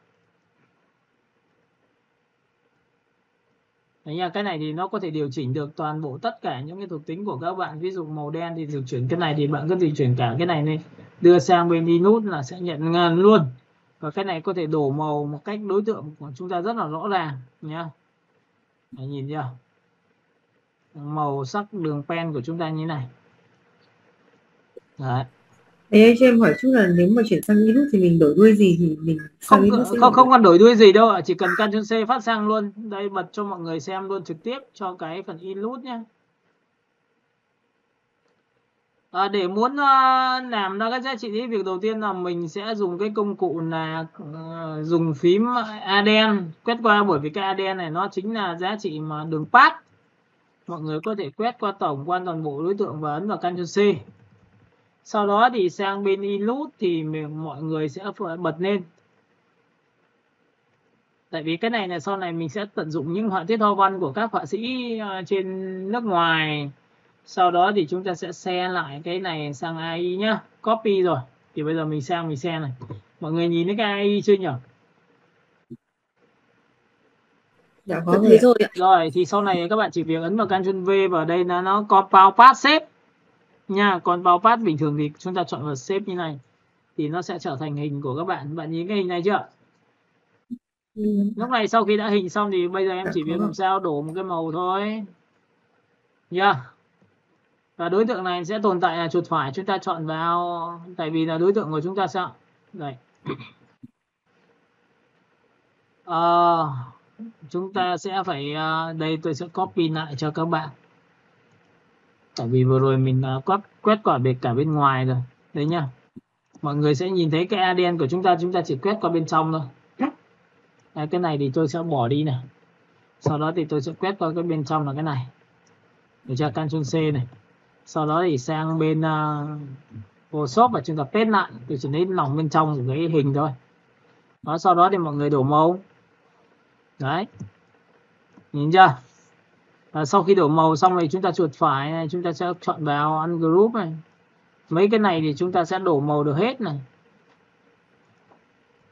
Đấy nha, cái này thì nó có thể điều chỉnh được toàn bộ tất cả những cái thuộc tính của các bạn. Ví dụ màu đen thì điều chuyển cái này thì bạn cứ điều chuyển cả cái này lên, đưa sang bên Inut là sẽ nhận ngàn luôn. Và cái này có thể đổ màu một cách đối tượng của chúng ta rất là rõ ràng nhá. Đấy, nhìn chưa? Màu sắc đường pen của chúng ta như này. Đấy. Thế cho em hỏi chút là nếu mà chuyển sang Linux thì mình đổi đuôi gì thì mình sang Linux không còn đổi đuôi gì đâu ạ, chỉ cần Ctrl C phát sang luôn. Đây bật cho mọi người xem luôn trực tiếp cho cái phần Inut nhé. Để muốn làm ra các giá trị ấy, việc đầu tiên là mình sẽ dùng cái công cụ là dùng phím ADN quét qua, bởi vì cái ADN này nó chính là giá trị mà đường path. Mọi người có thể quét qua tổng quan toàn bộ đối tượng và ấn vào Ctrl C. Sau đó thì sang bên Inut thì mọi người sẽ bật lên. Tại vì cái này là sau này mình sẽ tận dụng những họa tiết hoa văn của các họa sĩ trên nước ngoài. Sau đó thì chúng ta sẽ share lại cái này sang AI nhá. Copy rồi. Thì bây giờ mình sang mình share này. Mọi người nhìn thấy cái AI chưa nhỉ? Dạ có thấy rồi ạ. Rồi thì sau này các bạn chỉ việc ấn vào Ctrl V và đây là nó compound path shape nha. Còn compound path bình thường thì chúng ta chọn vào shape như này thì nó sẽ trở thành hình của các bạn. Bạn nhìn cái hình này chưa? Lúc này sau khi đã hình xong thì bây giờ em chỉ việc làm sao đổ một cái màu thôi nha. Và đối tượng này sẽ tồn tại là chuột phải chúng ta chọn vào, tại vì là đối tượng của chúng ta sao đây. Chúng ta sẽ phải đây tôi sẽ copy lại cho các bạn, tại vì vừa rồi mình quét qua cả bên ngoài rồi đấy nhá. Mọi người sẽ nhìn thấy cái ADN của chúng ta chỉ quét qua bên trong thôi. Đấy, cái này thì tôi sẽ bỏ đi này, sau đó thì tôi sẽ quét qua cái bên trong là cái này, được chưa? Ctrl C này, sau đó thì sang bên Photoshop và chúng ta paste lại, tôi chỉ lấy lòng bên trong của cái hình thôi. Đó, sau đó thì mọi người đổ màu. Đấy, nhìn chưa? Và sau khi đổ màu xong thì chúng ta chuột phải này, chúng ta sẽ chọn vào Ungroup này. Mấy cái này thì chúng ta sẽ đổ màu được hết này.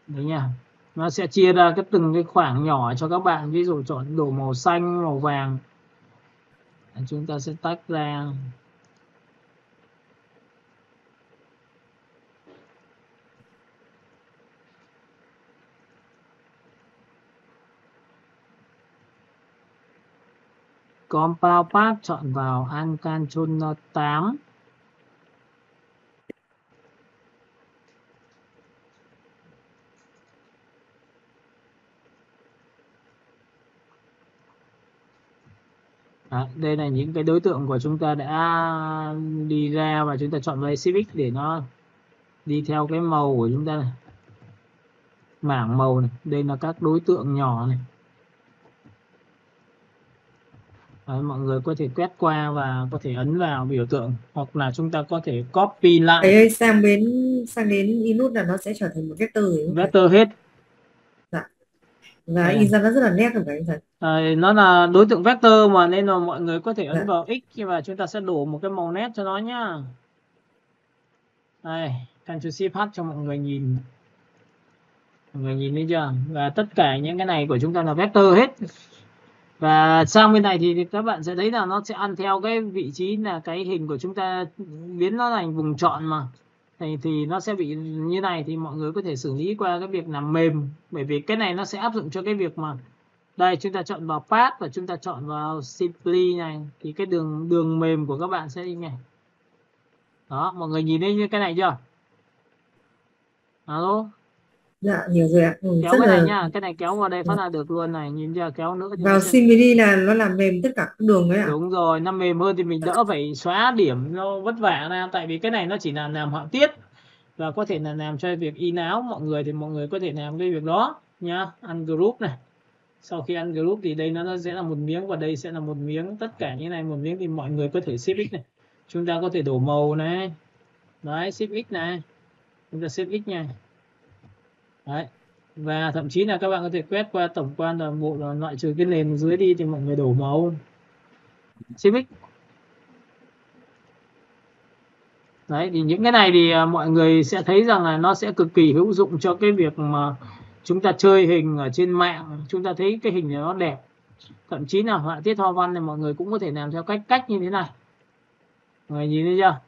Đấy nha. Nó sẽ chia ra từng cái khoảng nhỏ cho các bạn. Ví dụ chọn đổ màu xanh, màu vàng. Chúng ta sẽ tách ra. Compound path chọn vào Ctrl 8. Đấy, đây là những cái đối tượng của chúng ta đã đi ra và chúng ta chọn vào Civic để nó đi theo cái màu của chúng ta này. Mảng màu này, đây là các đối tượng nhỏ này. Đấy, mọi người có thể quét qua và có thể ấn vào biểu tượng, hoặc là chúng ta có thể copy lại. Đấy, sang đến Inut là nó sẽ trở thành một vector rồi. Vector hết. Dạ. Và in ra nó rất là nét rồi phải không thầy? Nó là đối tượng vector mà, nên là mọi người có thể ấn vào X và chúng ta sẽ đổ một cái màu nét cho nó nhá. Đây, Ctrl Shift H cho mọi người nhìn. Mọi người nhìn thấy chưa? Và tất cả những cái này của chúng ta là vector hết. Và sang bên này thì các bạn sẽ thấy là nó sẽ ăn theo cái vị trí là cái hình của chúng ta biến nó thành vùng chọn mà. Thì nó sẽ bị như này, thì mọi người có thể xử lý qua cái việc làm mềm. Bởi vì cái này nó sẽ áp dụng cho cái việc mà đây chúng ta chọn vào path và chúng ta chọn vào simply này, thì cái đường mềm của các bạn sẽ đi này. Đó, mọi người nhìn thấy như cái này chưa? Alo. Dạ, hiểu rồi ạ. Kéo cái này nha, cái này kéo vào đây phát là được luôn này, nhìn chưa? Kéo nữa vào Simili là nó làm mềm tất cả các đường ấy ạ. Đúng rồi, nó mềm hơn thì mình đỡ phải xóa điểm nó vất vả ra, tại vì cái này nó chỉ là làm họa tiết và có thể là làm cho việc in áo mọi người, thì mọi người có thể làm cái việc đó nhá. Ungroup này, Sau khi ăn group thì đây nó sẽ là một miếng và đây sẽ là một miếng, tất cả như này một miếng thì mọi người có thể xếp x này, chúng ta có thể đổ màu này, đấy xếp x này, chúng ta xếp x nha, đấy, và thậm chí là các bạn có thể quét qua tổng quan toàn bộ là loại trừ cái nền dưới đi thì mọi người đổ màu xếp x. Đấy thì những cái này thì mọi người sẽ thấy rằng là nó sẽ cực kỳ hữu dụng cho cái việc mà chúng ta chơi hình ở trên mạng, chúng ta thấy cái hình này nó đẹp, thậm chí là họa tiết hoa văn này mọi người cũng có thể làm theo cách như thế này, mọi người nhìn thấy chưa?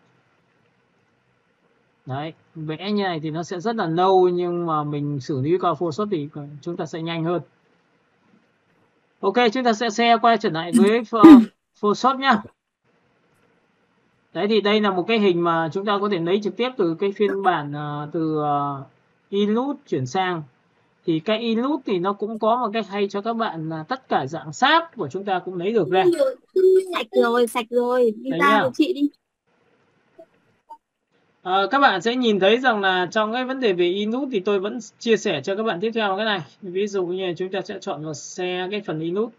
Đấy, vẽ như này thì nó sẽ rất là lâu nhưng mà mình xử lý qua Photoshop thì chúng ta sẽ nhanh hơn. Ok, chúng ta sẽ share quay trở lại với Photoshop nhá. Đấy thì đây là một cái hình mà chúng ta có thể lấy trực tiếp từ cái phiên bản từ Illustrator chuyển sang. Thì cái Illustrator thì nó cũng có một cách hay cho các bạn là tất cả dạng sáp của chúng ta cũng lấy được ra. Sạch rồi, đi ra của chị đi. Các bạn sẽ nhìn thấy rằng là trong cái vấn đề về Illustrator thì tôi vẫn chia sẻ cho các bạn tiếp theo cái này. Ví dụ như chúng ta sẽ chọn vào share cái phần Illustrator.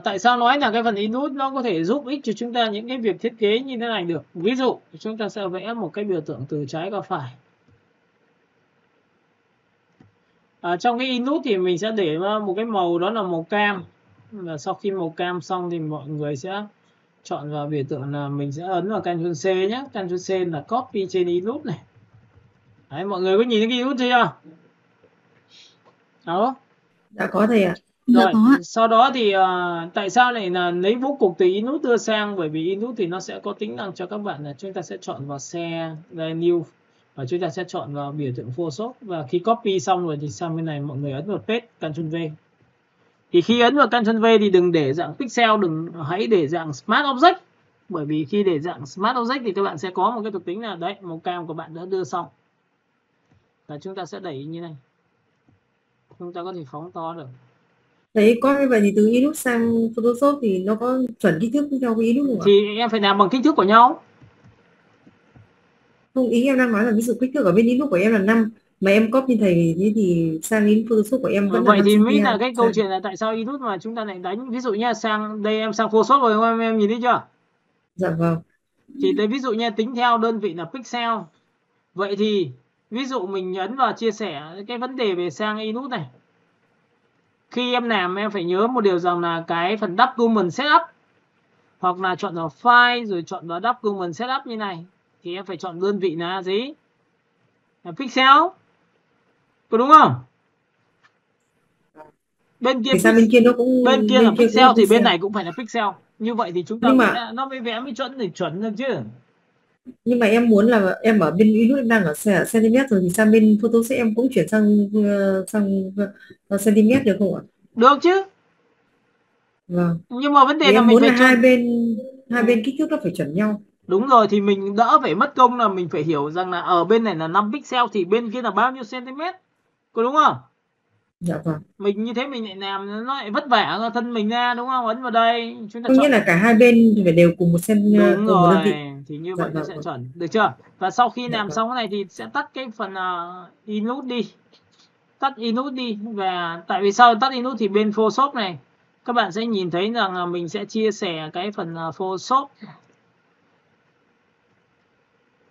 Tại sao nói là cái phần Illustrator nó có thể giúp ích cho chúng ta những cái việc thiết kế như thế này được. Ví dụ chúng ta sẽ vẽ một cái biểu tượng từ trái qua phải. Trong cái Illustrator thì mình sẽ để một cái màu đó là màu cam. Và sau khi màu cam xong thì mọi người sẽ chọn vào biểu tượng là mình sẽ ấn vào Ctrl C nhé. Ctrl C là copy trên Illustrator này. Đấy, mọi người có nhìn thấy cái Illustrator chưa? Đó. Đã có thầy ạ. Rồi, sau đó thì tại sao lại là lấy bố cục từ Illustrator đưa sang? Bởi vì Illustrator thì nó sẽ có tính năng cho các bạn là chúng ta sẽ chọn vào share, new và chúng ta sẽ chọn vào biểu tượng Photoshop, và khi copy xong rồi thì sang bên này mọi người ấn vào paste Ctrl V. Thì khi ấn vào Ctrl V thì đừng để dạng pixel, hãy để dạng Smart Object, bởi vì khi để dạng Smart Object thì các bạn sẽ có một cái thuộc tính là đấy, màu cam của bạn đã đưa xong và chúng ta sẽ đẩy như này, chúng ta có thể phóng to được. Đấy, có như vậy thì từ Illustrator sang Photoshop thì nó có chuẩn kích thước theo cái Illustrator không ạ? Thì em phải làm bằng kích thước của nhau. Không, ý em đang nói là ví dụ kích thước ở bên Illustrator của em là 5 mà em copy thầy thế thì sang đến Photoshop của em vẫn vậy là thì 5 mới là cm. cái câu chuyện là tại sao Illustrator mà chúng ta lại đánh, ví dụ như sang đây em sang Photoshop rồi không em nhìn thấy chưa? Dạ vâng. Thì đây ví dụ như tính theo đơn vị là pixel. Vậy thì ví dụ mình nhấn vào chia sẻ cái vấn đề về sang Illustrator này. Khi em làm em phải nhớ một điều rằng là cái phần Document Setup hoặc là chọn vào File rồi chọn vào Document Setup như này thì em phải chọn đơn vị là gì? Là pixel. Có đúng không? Bên kia bên kia nó cũng bên kia là pixel thì bên này cũng phải là pixel. Như vậy thì chúng ta nó mới vẽ mới chuẩn được chứ. Nhưng mà em muốn là em ở bên Illustrator đang ở cm rồi thì sang bên Photoshop em cũng chuyển sang cm được không ạ? Được chứ. Vâng. Nhưng mà vấn đề thì là em mình muốn phải là hai bên kích thước nó phải chuẩn nhau. Đúng rồi, thì mình đỡ phải mất công là mình phải hiểu rằng là ở bên này là 5 pixel thì bên kia là bao nhiêu cm. Có đúng không? Dạ vâng. Mình như thế mình lại làm nó lại vất vả thân mình ra đúng không? Ấn vào đây chúng ta chọn. Nghĩa là cả hai bên phải đều cùng một đúng rồi, một đơn vị. thì như vậy nó sẽ chuẩn, được chưa? Và sau khi làm xong cái này thì sẽ tắt cái phần Illustrator đi. Tắt Illustrator đi, và tại vì sao tắt Illustrator thì bên Photoshop này các bạn sẽ nhìn thấy rằng là mình sẽ chia sẻ cái phần Photoshop.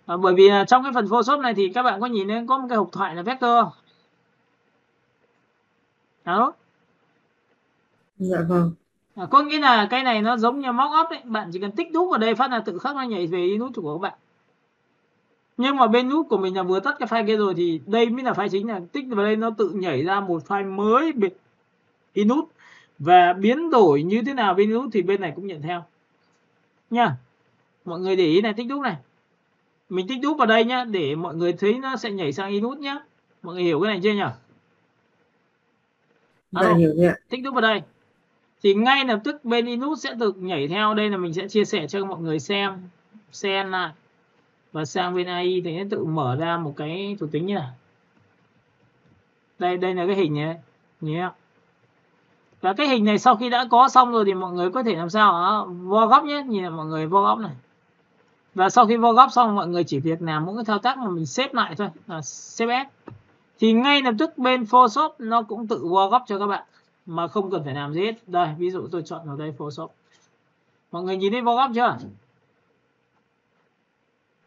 Bởi vì trong cái phần Photoshop này thì các bạn có nhìn thấy có một cái hộp thoại là vector. Đó. Dạ vâng. Có nghĩa là cái này nó giống như mockup đấy, bạn chỉ cần tích đúp vào đây phát là tự khắc nó nhảy về Illustrator của các bạn. Nhưng mà bên nút của mình là vừa tắt cái file kia rồi thì đây mới là file chính, là tích vào đây nó tự nhảy ra một file mới bên Illustrator, và biến đổi như thế nào bên Illustrator thì bên này cũng nhận theo nha. Mọi người để ý này, tích đúp này, mình tích đúp vào đây nhá để mọi người thấy nó sẽ nhảy sang Illustrator nhá. Mọi người hiểu cái này chưa nhỉ? Dạ hiểu rồi ạ. Tích đúp vào đây thì ngay lập tức bên Illustrator sẽ tự nhảy theo. Đây là mình sẽ chia sẻ cho mọi người xem lại, và sang bên AI thì nó tự mở ra một cái thuộc tính như này. Đây là cái hình này nhé. Và cái hình này sau khi đã có xong rồi thì mọi người có thể làm sao vo góc nhé, nhìn là mọi người vo góc này. Và sau khi vo góc xong mọi người chỉ việc làm mỗi cái thao tác mà mình xếp lại thôi, là xếp S. thì ngay lập tức bên Photoshop nó cũng tự vo góc cho các bạn mà không cần phải làm gì hết. Đây, ví dụ tôi chọn vào đây Photoshop. Mọi người nhìn thấy vo góc chưa?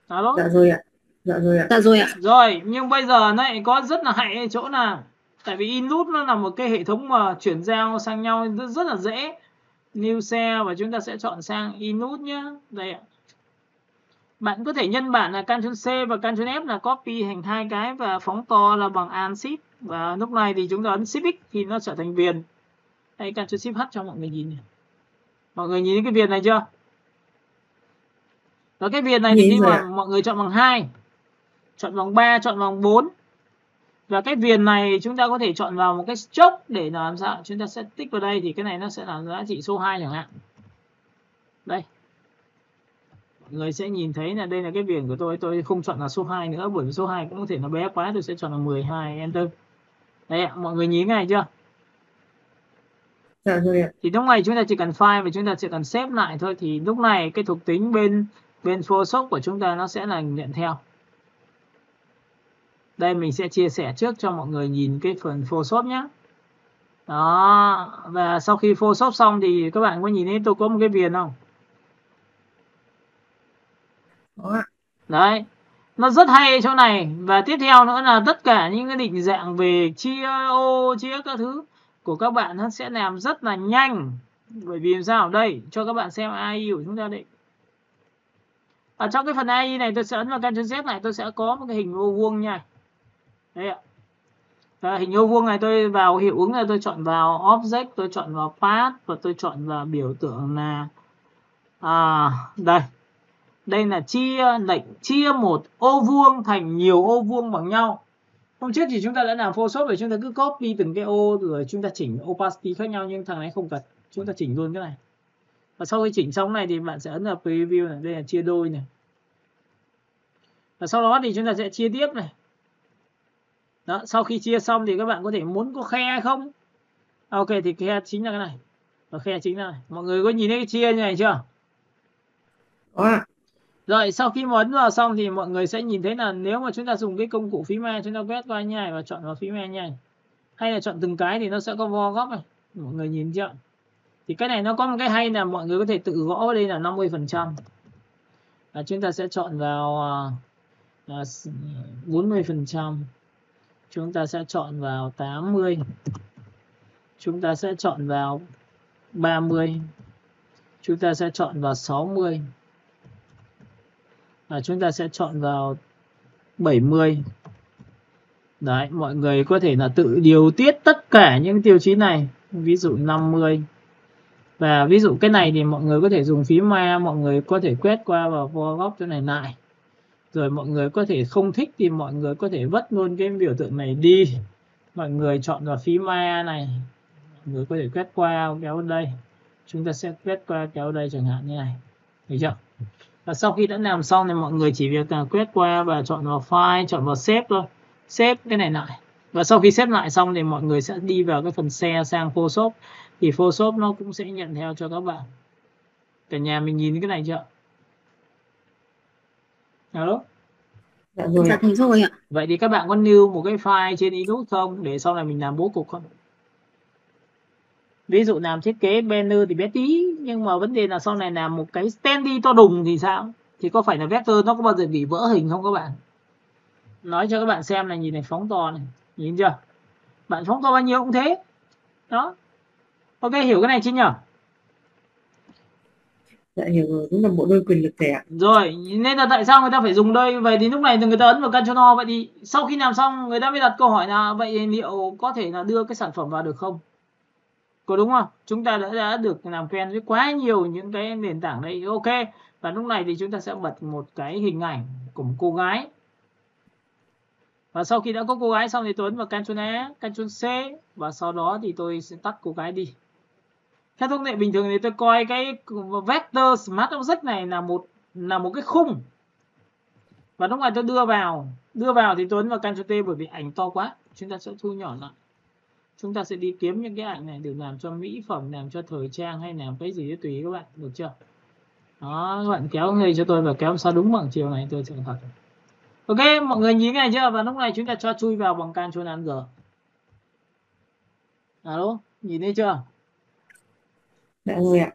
Alo? Dạ rồi ạ. Dạ rồi ạ. Dạ rồi ạ. Rồi, nhưng bây giờ nó lại có rất là hay ở chỗ là tại vì Inloot nó là một cái hệ thống mà chuyển giao sang nhau rất là dễ. New Cell và chúng ta sẽ chọn sang Inloot nhé. Đây ạ. Bạn có thể nhân bản là Ctrl C và Ctrl F là copy thành hai cái và phóng to là bằng Alt Shift, và lúc này thì chúng ta ấn Shift X thì nó trở thành viền. Đây, Ctrl Shift H cho mọi người nhìn này. Mọi người nhìn thấy cái viền này chưa? Và cái viền này thì khi mà mọi người chọn bằng 2, chọn bằng 3, chọn bằng 4. Và cái viền này chúng ta có thể chọn vào một cái stroke để làm sao chúng ta sẽ tích vào đây thì cái này nó sẽ là giá trị số 2 chẳng hạn. Đây. Mọi người sẽ nhìn thấy là đây là cái viền của tôi không chọn là số 2 nữa bởi vì số 2 cũng có thể nó bé quá, tôi sẽ chọn là 12 enter. Đấy ạ, mọi người nhìn cái này chưa? Dạ rồi ạ. Thì lúc này chúng ta chỉ cần file và chúng ta chỉ cần xếp lại thôi thì lúc này cái thuộc tính bên Photoshop của chúng ta nó sẽ là nhận theo. Đây mình sẽ chia sẻ trước cho mọi người nhìn cái phần Photoshop nhé. Đó, và sau khi Photoshop xong thì các bạn có nhìn thấy tôi có một cái viền không? Đó ạ. Đấy, nó rất hay chỗ này. Và tiếp theo nữa là tất cả những cái định dạng về chia ô, chia các thứ của các bạn nó sẽ làm rất là nhanh. Bởi vì làm sao? Đây, cho các bạn xem AI của chúng ta đây. Ở trong cái phần AI này tôi sẽ ấn vào Ctrl Z này, tôi sẽ có một cái hình ô vuông nha. Đây ạ. Và hình ô vuông này tôi vào hiệu ứng này tôi chọn vào Object, tôi chọn vào Path và tôi chọn vào biểu tượng là đây. Đây là lệnh chia một ô vuông thành nhiều ô vuông bằng nhau. Hôm trước thì chúng ta đã làm Photoshop để chúng ta cứ copy từng cái ô rồi chúng ta chỉnh opacity khác nhau, nhưng thằng này không cần. Chúng ta chỉnh luôn cái này. Và sau khi chỉnh xong này thì bạn sẽ ấn vào preview này, đây là chia đôi này. Và sau đó thì chúng ta sẽ chia tiếp này. Đó, sau khi chia xong thì các bạn có thể muốn có khe hay không? Ok thì khe chính là cái này. Và khe chính là này. Mọi người có nhìn thấy cái chia như này chưa? Đó ạ. Rồi sau khi ấn vào xong thì mọi người sẽ nhìn thấy là nếu mà chúng ta dùng cái công cụ phím A, chúng ta quét qua như này và chọn vào phím A như này, hay là chọn từng cái thì nó sẽ có vo góc này. Mọi người nhìn chưa? Thì cái này nó có một cái hay là mọi người có thể tự gõ ở đây là 50%. Và chúng ta sẽ chọn vào 40%. Chúng ta sẽ chọn vào 80. Chúng ta sẽ chọn vào 30. Chúng ta sẽ chọn vào 60. Và chúng ta sẽ chọn vào 70. Đấy, mọi người có thể là tự điều tiết tất cả những tiêu chí này. Ví dụ 50. Và ví dụ cái này thì mọi người có thể dùng phím A, mọi người có thể quét qua vào vo góc chỗ này lại. Rồi mọi người có thể không thích thì mọi người có thể vứt luôn cái biểu tượng này đi. Mọi người chọn vào phím A này. Mọi người có thể quét qua kéo đây. Chúng ta sẽ quét qua kéo đây chẳng hạn như này. Thấy chưa? Và sau khi đã làm xong thì mọi người chỉ việc là quét qua và chọn vào file, chọn vào save thôi. Save cái này lại. Và sau khi xếp lại xong thì mọi người sẽ đi vào cái phần share sang Photoshop. Thì Photoshop nó cũng sẽ nhận theo cho các bạn. Cả nhà mình nhìn cái này chưa? Alo? Dạ rồi. Dạ thấy rồi ạ. Vậy thì các bạn có lưu một cái file trên Inloot không? Để sau này mình làm bố cục không? Ví dụ làm thiết kế banner thì bé tí, nhưng mà vấn đề là sau này làm một cái standee to đùng thì sao? Thì có phải là vector nó có bao giờ bị vỡ hình không các bạn? Nói cho các bạn xem này, nhìn này, phóng to này, nhìn chưa? Bạn phóng to bao nhiêu cũng thế. Đó. Ok, hiểu cái này chứ nhỉ? Dạ hiểu rồi, đúng là bộ đôi quyền lực thể ạ. Rồi, nên là tại sao người ta phải dùng đôi? Vậy thì lúc này người ta ấn vào Ctrl O. Vậy thì sau khi làm xong người ta mới đặt câu hỏi là vậy liệu có thể là đưa cái sản phẩm vào được không? Có đúng không? Chúng ta đã được làm quen với quá nhiều những cái nền tảng đây. Ok. Và lúc này thì chúng ta sẽ bật một cái hình ảnh của một cô gái. Và sau khi đã có cô gái xong thì tôi ấn vào Ctrl A, Ctrl C. Và sau đó thì tôi sẽ tắt cô gái đi. Theo thông lệ bình thường thì tôi coi cái vector Smart Object này là một cái khung. Và lúc này tôi đưa vào thì tôi ấn vào Ctrl T bởi vì ảnh to quá. Chúng ta sẽ thu nhỏ lại. Chúng ta sẽ đi kiếm những cái ảnh này để làm cho mỹ phẩm, làm cho thời trang hay làm cái gì đó tùy các bạn, được chưa? Đó, các bạn kéo ngay cho tôi và kéo sao đúng bằng chiều này tôi chẳng thật. Ok, mọi người nhìn cái này chưa? Và lúc này chúng ta cho chui vào bằng Ctrl Alt G. Alo, nhìn thấy chưa? Dạ rồi ạ.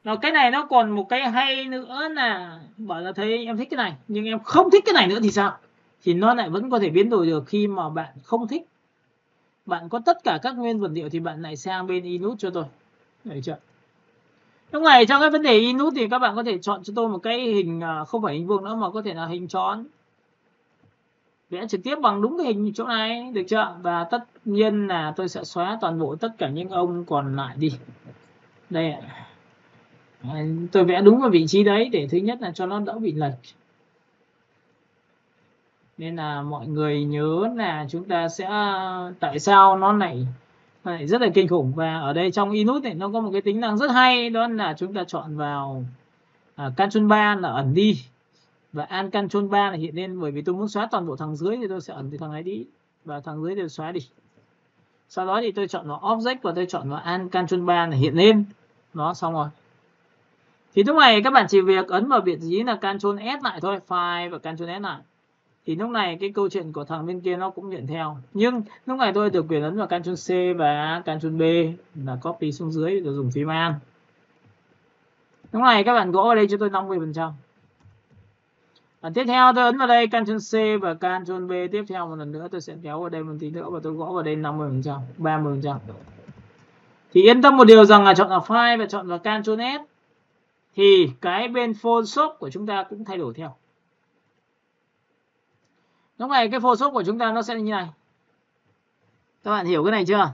Nó cái này nó còn một cái hay nữa là bảo là thấy em thích cái này nhưng em không thích cái này nữa thì sao? Thì nó lại vẫn có thể biến đổi được khi mà bạn không thích. Bạn có tất cả các nguyên vật liệu thì bạn lại sang bên Inut cho tôi. Được chưa? Lúc này trong cái vấn đề Inut thì các bạn có thể chọn cho tôi một cái hình không phải hình vuông nữa mà có thể là hình tròn. Vẽ trực tiếp bằng đúng cái hình chỗ này, được chưa? Và tất nhiên là tôi sẽ xóa toàn bộ tất cả những ông còn lại đi. Đây ạ. Tôi vẽ đúng vào vị trí đấy để thứ nhất là cho nó đỡ bị lệch. Nên là mọi người nhớ là chúng ta sẽ tại sao nó lại rất là kinh khủng. Và ở đây trong Inut này nó có một cái tính năng rất hay, đó là chúng ta chọn vào Ctrl 3 là ẩn đi và Alt Ctrl 3 là hiện lên, bởi vì tôi muốn xóa toàn bộ thằng dưới thì tôi sẽ ẩn từ thằng này đi và thằng dưới đều xóa đi. Sau đó thì tôi chọn vào Object và tôi chọn vào Alt Ctrl 3 là hiện lên. Nó xong rồi. Thì lúc này các bạn chỉ việc ấn vào vị trí là Ctrl S lại thôi, File và Ctrl S lại. Thì lúc này cái câu chuyện của thằng bên kia nó cũng hiện theo. Nhưng lúc này tôi được quyền ấn vào Ctrl C và Ctrl B là copy xuống dưới rồi dùng phím Alt. Lúc này các bạn gõ vào đây cho tôi 50%. Tiếp theo tôi ấn vào đây Ctrl C và Ctrl B, tiếp theo một lần nữa tôi sẽ kéo vào đây một tí nữa và tôi gõ vào đây 50%, 30%. Thì yên tâm một điều rằng là chọn vào File và chọn vào Ctrl S thì cái bên Photoshop của chúng ta cũng thay đổi theo. Lúc này cái Photoshop của chúng ta nó sẽ như này. Các bạn hiểu cái này chưa?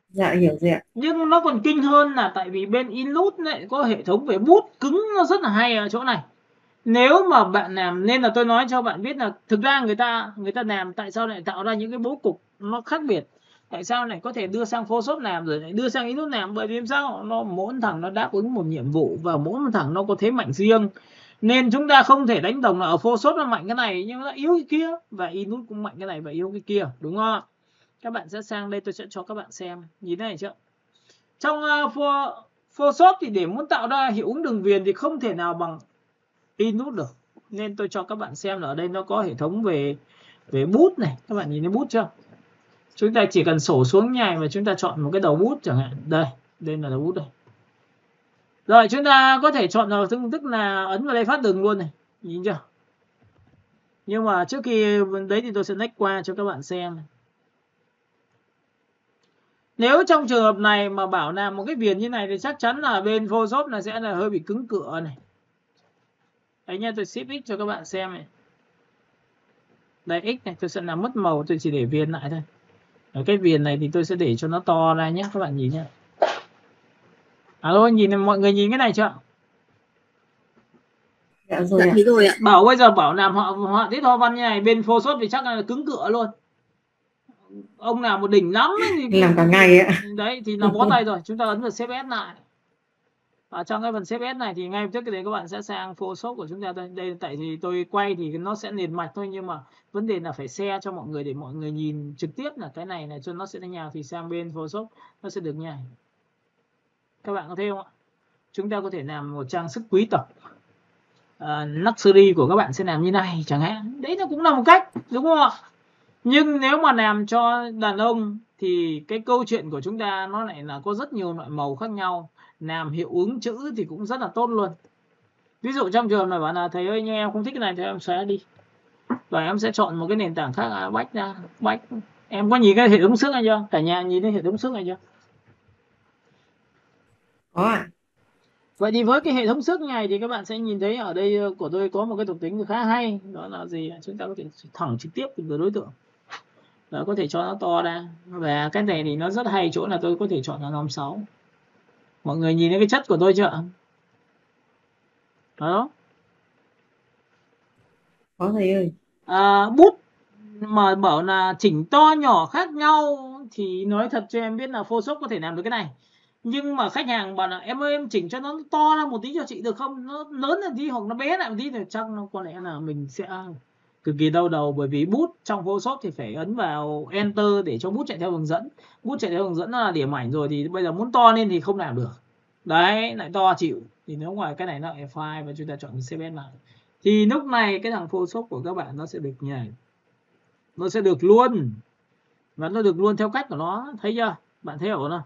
Dạ hiểu rồi ạ. Nhưng nó còn kinh hơn là tại vì bên Inut lại có hệ thống về bút cứng, nó rất là hay ở chỗ này. Nếu mà bạn làm, nên là tôi nói cho bạn biết là thực ra người ta làm tại sao lại tạo ra những cái bố cục nó khác biệt. Tại sao lại có thể đưa sang Photoshop làm rồi lại đưa sang Inut làm? Bởi vì sao? Nó mỗi thằng nó đáp ứng một nhiệm vụ và mỗi một thằng nó có thế mạnh riêng. Nên chúng ta không thể đánh đồng là ở Photoshop nó mạnh cái này nhưng nó yếu cái kia, và Inut cũng mạnh cái này và yếu cái kia, đúng không? Các bạn sẽ sang đây, tôi sẽ cho các bạn xem. Nhìn này chưa? Trong Photoshop thì để muốn tạo ra hiệu ứng đường viền thì không thể nào bằng Inut được. Nên tôi cho các bạn xem là ở đây nó có hệ thống về bút này. Các bạn nhìn thấy bút chưa? Chúng ta chỉ cần sổ xuống nhảy và chúng ta chọn một cái đầu bút chẳng hạn. Đây là đầu bút đây. Rồi chúng ta có thể chọn vào tức là ấn vào đây phát đường luôn này. Nhìn chưa? Nhưng mà trước khi đấy thì tôi sẽ next qua cho các bạn xem. Nếu trong trường hợp này mà bảo làm một cái viền như này thì chắc chắn là bên Photoshop là sẽ là hơi bị cứng cựa này. Đấy nha, tôi shift X cho các bạn xem này. Đây X này, tôi sẽ làm mất màu, tôi chỉ để viền lại thôi. Ở cái viền này thì tôi sẽ để cho nó to ra nhé, các bạn nhìn nhé. Alo, mọi người nhìn cái này chưa? Dạ rồi ạ. Rồi ạ. Bảo bây giờ bảo làm họa tiết hoa văn như này bên Photoshop thì chắc là cứng cựa luôn. Ông nào một đỉnh lắm ấy thì Làm cả ngày ạ. đấy thì là bó tay rồi. Chúng ta ấn vào Save As lại. Và trong cái phần Save As này thì ngay trước cái đấy các bạn sẽ sang Photoshop của chúng ta đây. Đây tại vì tôi quay thì nó sẽ liền mạch thôi, nhưng mà vấn đề là phải share cho mọi người để mọi người nhìn trực tiếp là cái này cho nó sẽ như nào, thì sang bên Photoshop nó sẽ được như này. Các bạn có thấy không ạ? Chúng ta có thể làm một trang sức quý tộc. Luxury của các bạn sẽ làm như này chẳng hạn. Đấy nó cũng là một cách, đúng không ạ? Nhưng nếu mà làm cho đàn ông thì cái câu chuyện của chúng ta nó lại là có rất nhiều loại màu khác nhau. Làm hiệu ứng chữ thì cũng rất là tốt luôn. Ví dụ trong trường này bạn là thầy ơi, em không thích cái này thì em xóa đi. Và em sẽ chọn một cái nền tảng khác, bách ra. Em có nhìn cái hệ thống sức này chưa? Cả nhà nhìn thấy hệ thống sức này chưa? Có ạ. Vậy thì với cái hệ thống sức này thì các bạn sẽ nhìn thấy ở đây của tôi có một cái thuộc tính khá hay. Đó là gì? Chúng ta có thể thẳng trực tiếp từ đối tượng. Đó, có thể cho nó to ra. Và cái này thì nó rất hay chỗ là tôi có thể chọn là 56. Mọi người nhìn thấy cái chất của tôi chưa? Đó. Có thầy ơi. Bút mà bảo là chỉnh to nhỏ khác nhau thì nói thật cho em biết là Photoshop có thể làm được cái này. Nhưng mà khách hàng bảo là em ơi, em chỉnh cho nó to ra một tí cho chị được không? Nó lớn hơn tí hoặc nó bé lại một tí thì chắc nó có lẽ là mình sẽ cực kỳ đau đầu, bởi vì bút trong Photoshop thì phải ấn vào Enter để cho bút chạy theo hướng dẫn. Bút chạy theo hướng dẫn là điểm ảnh rồi thì bây giờ muốn to lên thì không làm được. Đấy, lại to chịu. Thì nếu ngoài cái này nó F5 và chúng ta chọn CSS lại thì lúc này cái thằng Photoshop của các bạn nó sẽ được như này, nó sẽ được luôn, và nó được luôn theo cách của nó, thấy chưa? Bạn thấy ổn không?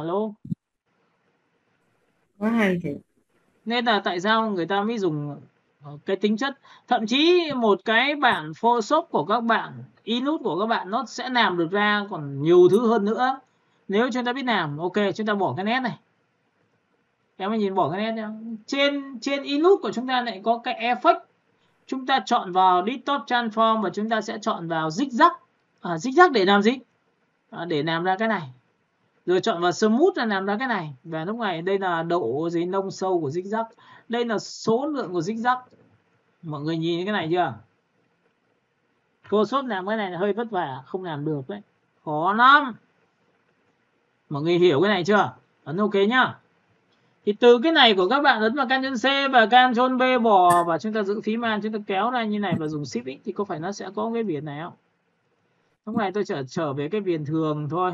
Alo. Quá hay thế. Nên là tại sao người ta mới dùng cái tính chất, thậm chí một cái bản Photoshop của các bạn, Inút của các bạn nó sẽ làm được ra còn nhiều thứ hơn nữa nếu chúng ta biết làm. Ok, chúng ta bỏ cái nét này, em nhìn bỏ cái nét nhá. Trên Inút của chúng ta lại có cái effect, chúng ta chọn vào Distort Transform và chúng ta sẽ chọn vào zigzag. Zigzag để làm gì? Để làm ra cái này. Rồi chọn vào Smooth là làm ra cái này. Và lúc này đây là độ gì nông sâu của zigzag. Đây là số lượng của zigzag. Mọi người nhìn cái này chưa? Photoshop làm cái này là hơi vất vả, không làm được đấy, khó lắm. Mọi người hiểu cái này chưa? Ấn ok nhá. Thì từ cái này của các bạn ấn vào Ctrl C và Ctrl V bỏ, và chúng ta giữ phím Alt, chúng ta kéo ra như này và dùng Shift X thì có phải nó sẽ có cái viền này không? Lúc này tôi trở về cái viền thường thôi,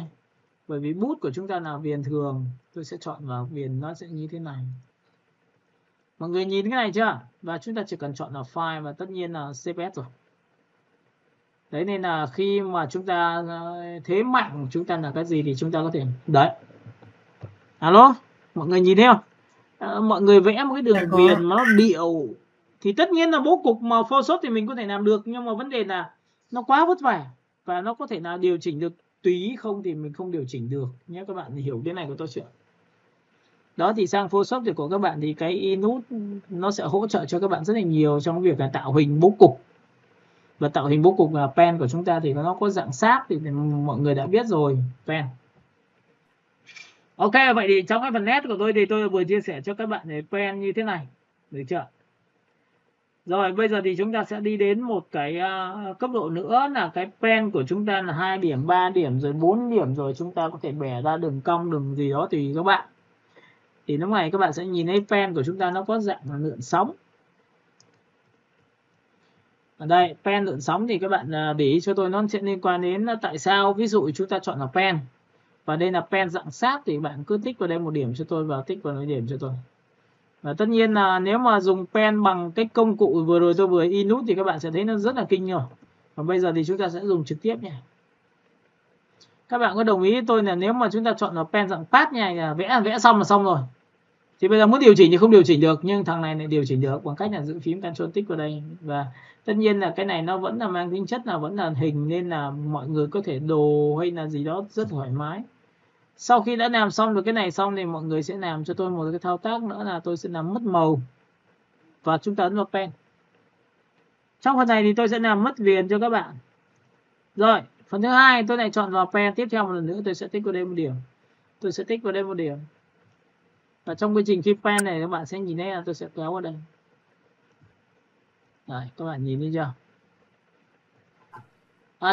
bởi vì bút của chúng ta là viền thường, tôi sẽ chọn vào viền nó sẽ như thế này. Mọi người nhìn cái này chưa? Và chúng ta chỉ cần chọn vào file và tất nhiên là CSS rồi. Đấy, nên là khi mà chúng ta thế mạnh của chúng ta là cái gì thì chúng ta có thể đấy. Alo, mọi người nhìn thấy không? Mọi người vẽ một cái đường viền mà nó điệu thì tất nhiên là bố cục mà Photoshop thì mình có thể làm được, nhưng mà vấn đề là nó quá vất vả và nó có thể là điều chỉnh được tùy không thì mình không điều chỉnh được nhé. Các bạn hiểu cái này của tôi chưa? Đó, thì sang Photoshop thì của các bạn thì cái Inút nó sẽ hỗ trợ cho các bạn rất là nhiều trong việc là tạo hình bố cục. Và tạo hình bố cục là pen của chúng ta thì nó có dạng sáp thì mọi người đã biết rồi, pen. Ok, vậy thì trong cái phần nét của tôi thì tôi vừa chia sẻ cho các bạn về pen như thế này, được chưa? Rồi bây giờ thì chúng ta sẽ đi đến một cái cấp độ nữa là cái pen của chúng ta là 2 điểm, 3 điểm rồi 4 điểm, rồi chúng ta có thể bẻ ra đường cong đường gì đó tùy các bạn. Thì lúc này các bạn sẽ nhìn thấy pen của chúng ta nó có dạng là lượn sóng. Ở đây pen lượn sóng thì các bạn để ý cho tôi, nó sẽ liên quan đến tại sao ví dụ chúng ta chọn là pen và đây là pen dạng sáp thì bạn cứ tích vào đây một điểm cho tôi và tích vào đây điểm cho tôi. Và tất nhiên là nếu mà dùng pen bằng cái công cụ vừa rồi tôi vừa Inút thì các bạn sẽ thấy nó rất là kinh rồi. Và bây giờ thì chúng ta sẽ dùng trực tiếp nhé. Các bạn có đồng ý với tôi là nếu mà chúng ta chọn là pen dạng pad như này là vẽ xong là xong rồi. Thì bây giờ muốn điều chỉnh thì không điều chỉnh được, nhưng thằng này lại điều chỉnh được bằng cách là giữ phím Ctrl tích vào đây. Và tất nhiên là cái này nó vẫn là mang tính chất là vẫn là hình, nên là mọi người có thể đồ hay là gì đó rất thoải mái. Sau khi đã làm xong được cái này xong thì mọi người sẽ làm cho tôi một cái thao tác nữa là tôi sẽ làm mất màu và chúng ta ấn vào pen. Trong phần này thì tôi sẽ làm mất viền cho các bạn. Rồi phần thứ hai tôi lại chọn vào pen, tiếp theo một lần nữa tôi sẽ tích vào đây một điểm, tôi sẽ tích vào đây một điểm. Và trong quy trình khi pen này các bạn sẽ nhìn thấy là tôi sẽ kéo vào đây. Đấy, các bạn nhìn thấy chưa?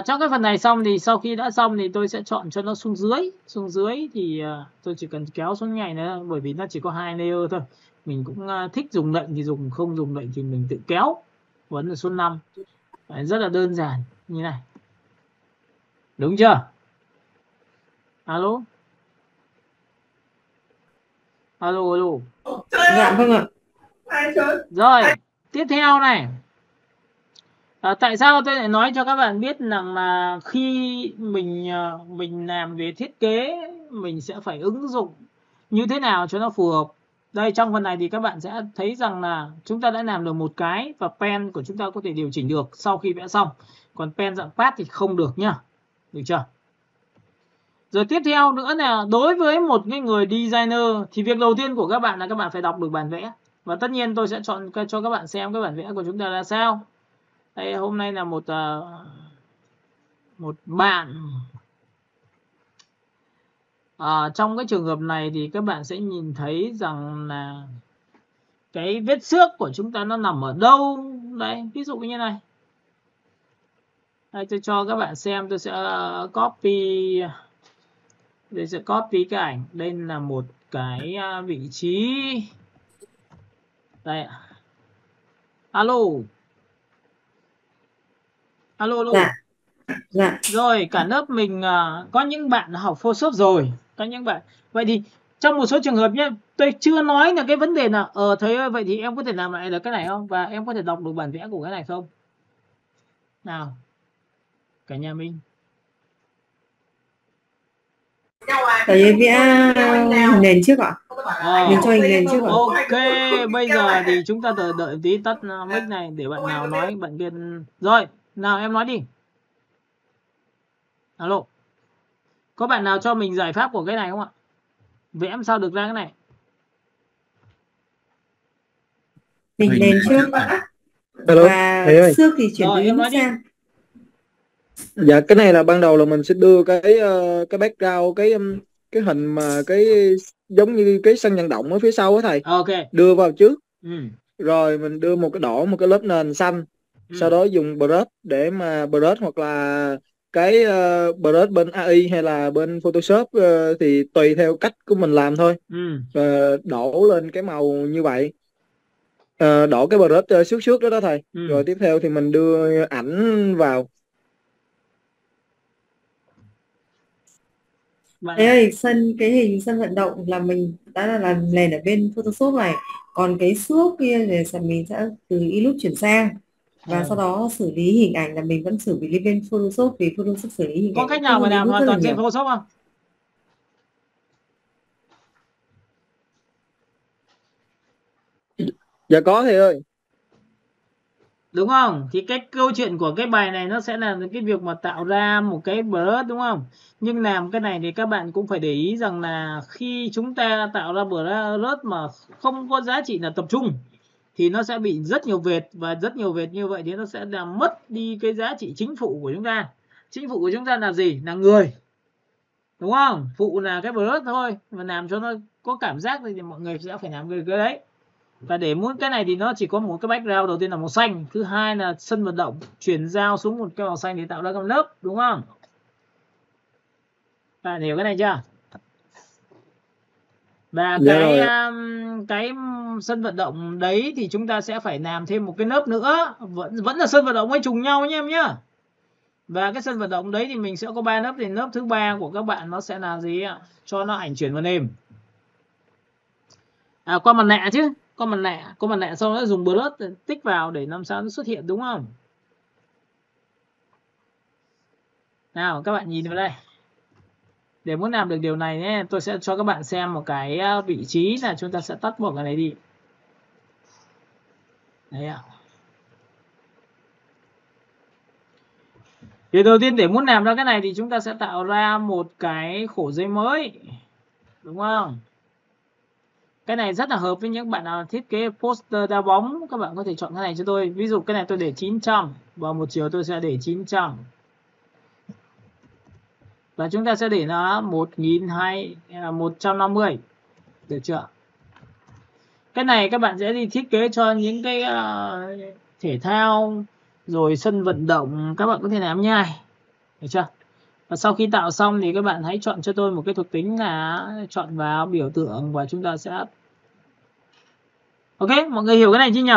Trong cái phần này xong thì sau khi đã xong thì tôi sẽ chọn cho nó xuống dưới. Xuống dưới thì tôi chỉ cần kéo xuống như này nữa, bởi vì nó chỉ có 2 layer thôi. Mình cũng thích dùng lệnh thì dùng, không dùng lệnh thì mình tự kéo. Vẫn là số 5. Đấy, rất là đơn giản như này. Đúng chưa? Alo? Alo, alo. Dạ vâng ạ. Rồi, tiếp theo này. Tại sao tôi lại nói cho các bạn biết rằng là khi mình làm về thiết kế mình sẽ phải ứng dụng như thế nào cho nó phù hợp. Đây, trong phần này thì các bạn sẽ thấy rằng là chúng ta đã làm được một cái và pen của chúng ta có thể điều chỉnh được sau khi vẽ xong. Còn pen dạng pad thì không được nhá. Được chưa? Rồi tiếp theo nữa là đối với một cái người designer thì việc đầu tiên của các bạn là các bạn phải đọc được bản vẽ. Và tất nhiên tôi sẽ chọn cho các bạn xem cái bản vẽ của chúng ta là sao. Đây, hôm nay là một bạn trong cái trường hợp này thì các bạn sẽ nhìn thấy rằng là cái vết xước của chúng ta nó nằm ở đâu. Đấy, ví dụ như này. Đây, tôi cho các bạn xem, tôi sẽ copy cái ảnh. Đây là một cái vị trí. Đây. Alo. Alo, alo. Dạ. Rồi, cả lớp mình có những bạn học Photoshop rồi, có những bạn. Vậy thì trong một số trường hợp nhé, tôi chưa nói là cái vấn đề là thầy ơi vậy thì em có thể làm lại được cái này không, và em có thể đọc được bản vẽ của cái này không? Nào cả nhà mình. Thầy vẽ nền trước ạ? Mình cho hình nền trước ạ? Ok, bây giờ thì chúng ta đợi tí tắt mic này để bạn nào nói, bạn kia. Rồi, nào em nói đi. Alo. Có bạn nào cho mình giải pháp của cái này không ạ? Vẽ làm sao được ra cái này? Hình nền trước Hello, và thầy ơi. xước thì chuyển Rồi, từ em nói Linux đi. sang. Dạ cái này là ban đầu là mình sẽ đưa cái background, cái hình mà cái giống như cái sân vận động ở phía sau á thầy. Ok. Đưa vào trước. Ừ. Rồi mình đưa một cái lớp nền xanh. Sau đó dùng brush để mà brush, hoặc là cái brush bên AI hay là bên Photoshop thì tùy theo cách của mình làm thôi. Đổ lên cái màu như vậy. Đổ cái brush xước đó thầy. Rồi tiếp theo thì mình đưa ảnh vào. Thế ơi, cái hình sân vận động là mình đã là làm nền ở bên Photoshop này, còn cái xước kia thì mình sẽ từ Illustrator chuyển sang, và sau đó xử lý hình ảnh là mình vẫn xử lý bên Photoshop, vì Photoshop xử lý hình có ảnh cách nào mà làm hoàn toàn trên Photoshop không? Dạ có thầy ơi. Đúng không? Thì cái câu chuyện của cái bài này nó sẽ là cái việc mà tạo ra một cái brush, đúng không? Nhưng làm cái này thì các bạn cũng phải để ý rằng là khi chúng ta tạo ra brush mà không có giá trị là tập trung thì nó sẽ bị rất nhiều vệt, và rất nhiều vệt như vậy thì nó sẽ làm mất đi cái giá trị chính phụ của chúng ta. Chính phụ của chúng ta là gì? Là người. Đúng không? Phụ là cái brush thôi, và làm cho nó có cảm giác thì mọi người sẽ phải làm cái đấy. Và để muốn cái này thì nó chỉ có một cái background, đầu tiên là màu xanh, thứ hai là sân vận động, chuyển giao xuống một cái màu xanh để tạo ra cái lớp, đúng không? Bạn hiểu cái này chưa? Và cái sân vận động đấy thì chúng ta sẽ phải làm thêm một cái lớp nữa, vẫn là sân vận động ấy, trùng nhau nhé em nhá. Và cái sân vận động đấy thì mình sẽ có 3 lớp, thì lớp thứ 3 của các bạn nó sẽ là gì ạ? Cho nó ảnh chuyển vào nền. Qua mặt nạ chứ. Có mặt nạ sau đó dùng brush tích vào để làm sao nó xuất hiện, đúng không? Nào các bạn nhìn vào đây. Để muốn làm được điều này nhé, tôi sẽ cho các bạn xem một cái vị trí là chúng ta sẽ tắt bỏ cái này đi. Đấy ạ. Thì đầu tiên để muốn làm ra cái này thì chúng ta sẽ tạo ra một cái khổ giấy mới, đúng không? Cái này rất là hợp với những bạn nào thiết kế poster đá bóng. Các bạn có thể chọn cái này cho tôi. Ví dụ cái này tôi để 900, và một chiều tôi sẽ để 900. Và chúng ta sẽ để nó 150. Được chưa? Cái này các bạn sẽ đi thiết kế cho những cái thể thao, rồi sân vận động, các bạn có thể làm nha. Được chưa? Và sau khi tạo xong thì các bạn hãy chọn cho tôi một cái thuộc tính là chọn vào biểu tượng, và chúng ta sẽ... Ok, mọi người hiểu cái này chứ nhỉ?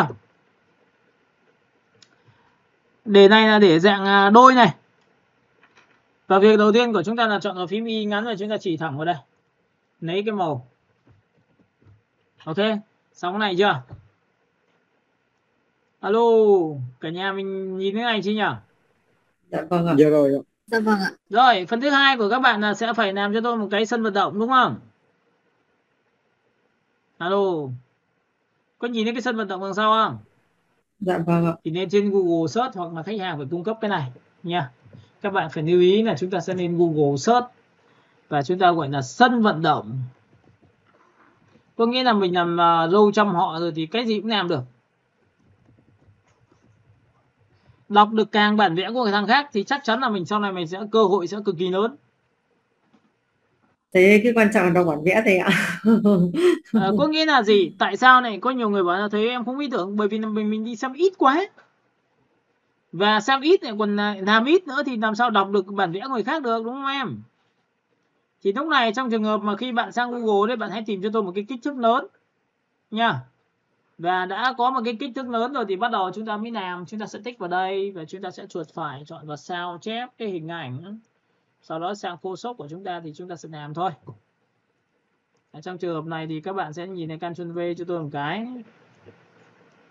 Để này là để dạng đôi này. Và việc đầu tiên của chúng ta là chọn vào phím Y ngắn và chúng ta chỉ thẳng vào đây. Lấy cái màu. Ok, xong cái này chưa? Alo, cả nhà mình nhìn cái này chứ nhỉ? Dạ vâng ạ. Dạ rồi ạ. Dạ vâng ạ. Rồi, phần thứ hai của các bạn là sẽ phải làm cho tôi một cái sân vận động, đúng không? Alo, có nhìn thấy cái sân vận động đằng sau không? Dạ vâng ạ. Thì nên trên Google search, hoặc là khách hàng phải cung cấp cái này nha. Các bạn phải lưu ý là chúng ta sẽ lên Google search và chúng ta gọi là sân vận động. Có nghĩa là mình làm râu trăm họ rồi thì cái gì cũng làm được. Đọc được càng bản vẽ của người thằng khác thì chắc chắn là mình sau này mình sẽ cơ hội sẽ cực kỳ lớn. Thế cái quan trọng là đọc bản vẽ thầy ạ. Có nghĩa là gì? Tại sao này? Có nhiều người bảo là thấy em không ý tưởng, bởi vì mình đi xem ít quá. Và xem ít lại còn làm ít nữa thì làm sao đọc được bản vẽ của người khác được, đúng không em? Thì lúc này trong trường hợp mà khi bạn sang Google đấy, bạn hãy tìm cho tôi một cái kích thước lớn nha. Và đã có một cái kích thước lớn rồi thì bắt đầu chúng ta mới làm. Chúng ta sẽ tích vào đây và chúng ta sẽ chuột phải chọn vào sao chép cái hình ảnh. Sau đó sang Photoshop của chúng ta thì chúng ta sẽ làm thôi. Trong trường hợp này thì các bạn sẽ nhìn thấy Ctrl V cho tôi một cái.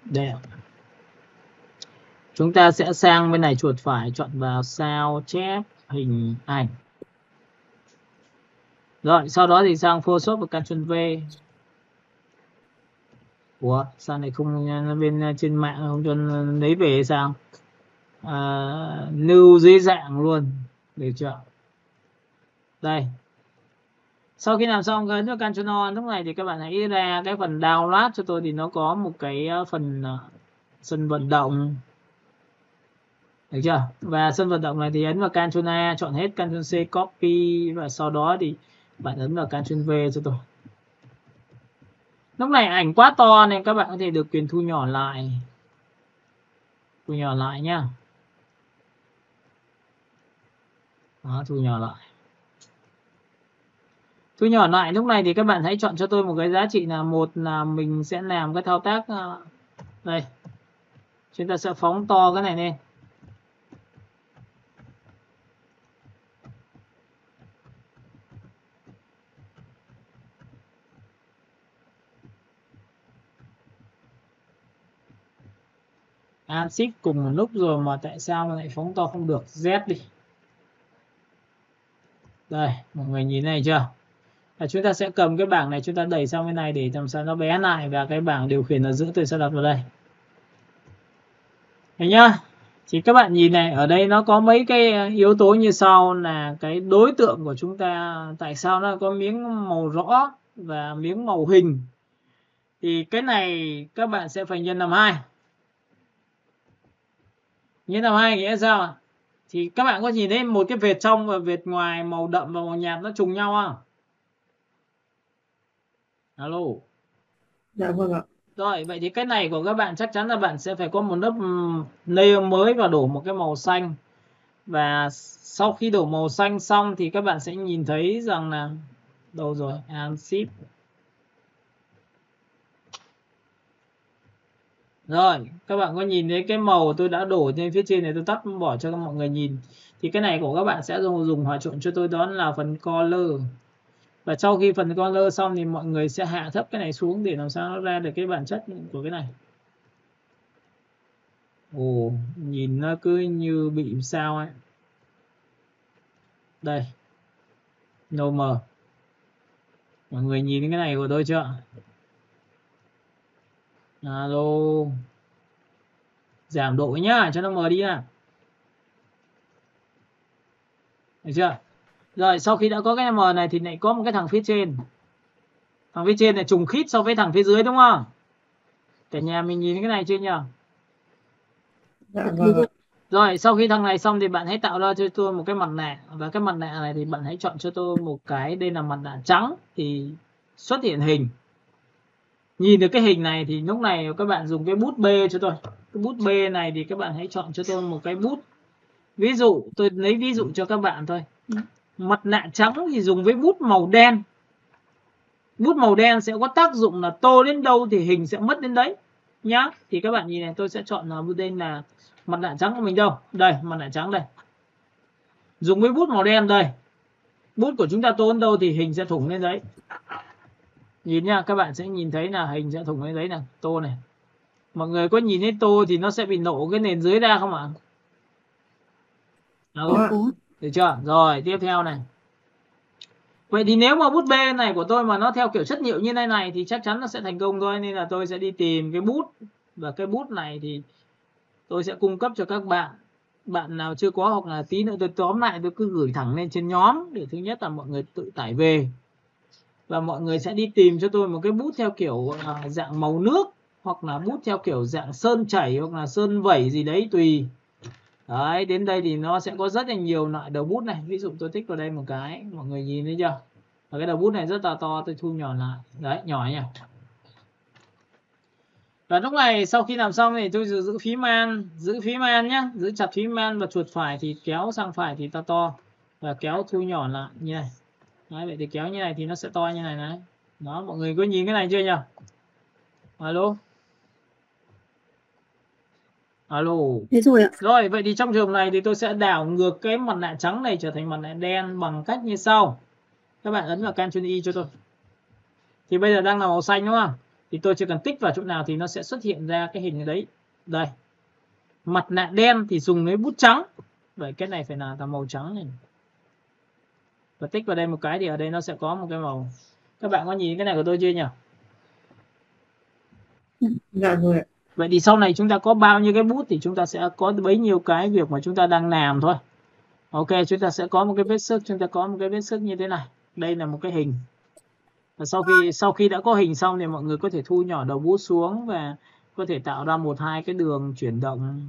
Để chúng ta sẽ sang bên này, chuột phải chọn vào sao chép hình ảnh. Rồi sau đó thì sang Photoshop và Ctrl V. Ủa sao này không, bên trên mạng không cho lấy về sao? Lưu dưới dạng luôn, được chưa? Đây, sau khi làm xong ấn vào Ctrl On, lúc này thì các bạn hãy ra cái phần download cho tôi, thì nó có một cái phần sân vận động, được chưa? Và sân vận động này thì ấn vào Ctrl A, chọn hết, Ctrl C copy, và sau đó thì bạn ấn vào Ctrl V cho tôi. Lúc này ảnh quá to nên các bạn có thể được quyền thu nhỏ lại. Thu nhỏ lại nhá. Đó, thu nhỏ lại. Thu nhỏ lại, lúc này thì các bạn hãy chọn cho tôi một cái giá trị là một, là mình sẽ làm cái thao tác đây. Chúng ta sẽ phóng to cái này lên. Alt Shift cùng một lúc rồi mà tại sao mà lại phóng to không được? Z đi. Đây, mọi người nhìn này chưa? Chúng ta sẽ cầm cái bảng này, chúng ta đẩy sang bên này để làm sao nó bé lại, và cái bảng điều khiển ở giữa tôi sẽ đặt vào đây. Thấy nhá? Thì các bạn nhìn này, ở đây nó có mấy cái yếu tố như sau, là cái đối tượng của chúng ta, tại sao nó có miếng màu rõ và miếng màu hình. Thì cái này các bạn sẽ phải nhân làm 2. Nhân làm 2 nghĩa sao? Thì các bạn có nhìn thấy một cái vệt trong và vệt ngoài, màu đậm và màu nhạt nó trùng nhau không? Alo. Dạ vâng ạ. Rồi, vậy thì cái này của các bạn chắc chắn là bạn sẽ phải có một lớp layer mới và đổ một cái màu xanh. Và sau khi đổ màu xanh xong thì các bạn sẽ nhìn thấy rằng là đâu rồi? Alt Shift. Rồi, các bạn có nhìn thấy cái màu tôi đã đổ trên phía trên này, tôi tắt bỏ cho mọi người nhìn. Thì cái này của các bạn sẽ dùng hòa trộn cho tôi, đó là phần color. Và sau khi phần color xong thì mọi người sẽ hạ thấp cái này xuống để làm sao nó ra được cái bản chất của cái này. Ồ, nhìn nó cứ như bị sao ấy. Đây. No mờ. Mọi người nhìn cái này của tôi chưa? Alo. Giảm độ nhá, cho nó mờ đi nha. Được chưa? Rồi, sau khi đã có cái mờ này thì lại có một cái thằng phía trên. Thằng phía trên này trùng khít so với thằng phía dưới đúng không? Cả nhà mình nhìn cái này chưa nhỉ? Dạ vâng ạ. Rồi, sau khi thằng này xong thì bạn hãy tạo ra cho tôi một cái mặt nạ. Và cái mặt nạ này thì bạn hãy chọn cho tôi một cái, đây là mặt nạ trắng, thì xuất hiện hình. Nhìn được cái hình này thì lúc này các bạn dùng cái bút B cho tôi. Cái bút B này thì các bạn hãy chọn cho tôi một cái bút. Ví dụ, tôi lấy ví dụ cho các bạn thôi. Mặt nạ trắng thì dùng với bút màu đen. Bút màu đen sẽ có tác dụng là tô đến đâu thì hình sẽ mất đến đấy nhá. Thì các bạn nhìn này, tôi sẽ chọn là bút đen, là mặt nạ trắng của mình đâu. Đây, mặt nạ trắng đây. Dùng với bút màu đen đây. Bút của chúng ta tô đến đâu thì hình sẽ thủng lên đấy. Nhìn nha, các bạn sẽ nhìn thấy là hình sẽ thủng lên đấy nè, tô này. Mọi người có nhìn thấy tô thì nó sẽ bị nổ cái nền dưới ra không ạ? Được chưa? Rồi, tiếp theo này. Vậy thì nếu mà bút B này của tôi mà nó theo kiểu chất liệu như thế này thì chắc chắn nó sẽ thành công thôi. Nên là tôi sẽ đi tìm cái bút. Và cái bút này thì tôi sẽ cung cấp cho các bạn. Bạn nào chưa có, hoặc là tí nữa tôi tóm lại tôi cứ gửi thẳng lên trên nhóm. Để thứ nhất là mọi người tự tải về. Và mọi người sẽ đi tìm cho tôi một cái bút theo kiểu dạng màu nước. Hoặc là bút theo kiểu dạng sơn chảy, hoặc là sơn vẩy gì đấy tùy. Đấy, đến đây thì nó sẽ có rất là nhiều loại đầu bút này. Ví dụ tôi tích vào đây một cái, mọi người nhìn thấy chưa? Và cái đầu bút này rất là to, tôi thu nhỏ lại. Đấy, nhỏ nhỉ. Và lúc này sau khi làm xong thì tôi giữ phím Alt nhá, giữ chặt phím Alt và chuột phải thì kéo sang phải thì to và kéo thu nhỏ lại như này. Đấy, vậy thì kéo như này thì nó sẽ to như này đấy. Đó, mọi người có nhìn cái này chưa nhỉ? Alo. Alo. Thế rồi ạ. Rồi, vậy thì trong trường này thì tôi sẽ đảo ngược cái mặt nạ trắng này trở thành mặt nạ đen bằng cách như sau. Các bạn ấn vào Ctrl Y cho tôi. Thì bây giờ đang là màu xanh đúng không? Thì tôi chỉ cần tích vào chỗ nào thì nó sẽ xuất hiện ra cái hình đấy. Đây. Mặt nạ đen thì dùng lấy bút trắng. Vậy cái này phải là màu trắng này. Và tích vào đây một cái thì ở đây nó sẽ có một cái màu. Các bạn có nhìn cái này của tôi chưa nhỉ? Dạ rồi. Vậy thì sau này chúng ta có bao nhiêu cái bút thì chúng ta sẽ có bấy nhiêu cái việc mà chúng ta đang làm thôi. Ok, chúng ta sẽ có một cái vết xước, chúng ta có một cái vết xước như thế này. Đây là một cái hình. Và sau khi đã có hình xong thì mọi người có thể thu nhỏ đầu bút xuống và có thể tạo ra 1-2 cái đường chuyển động.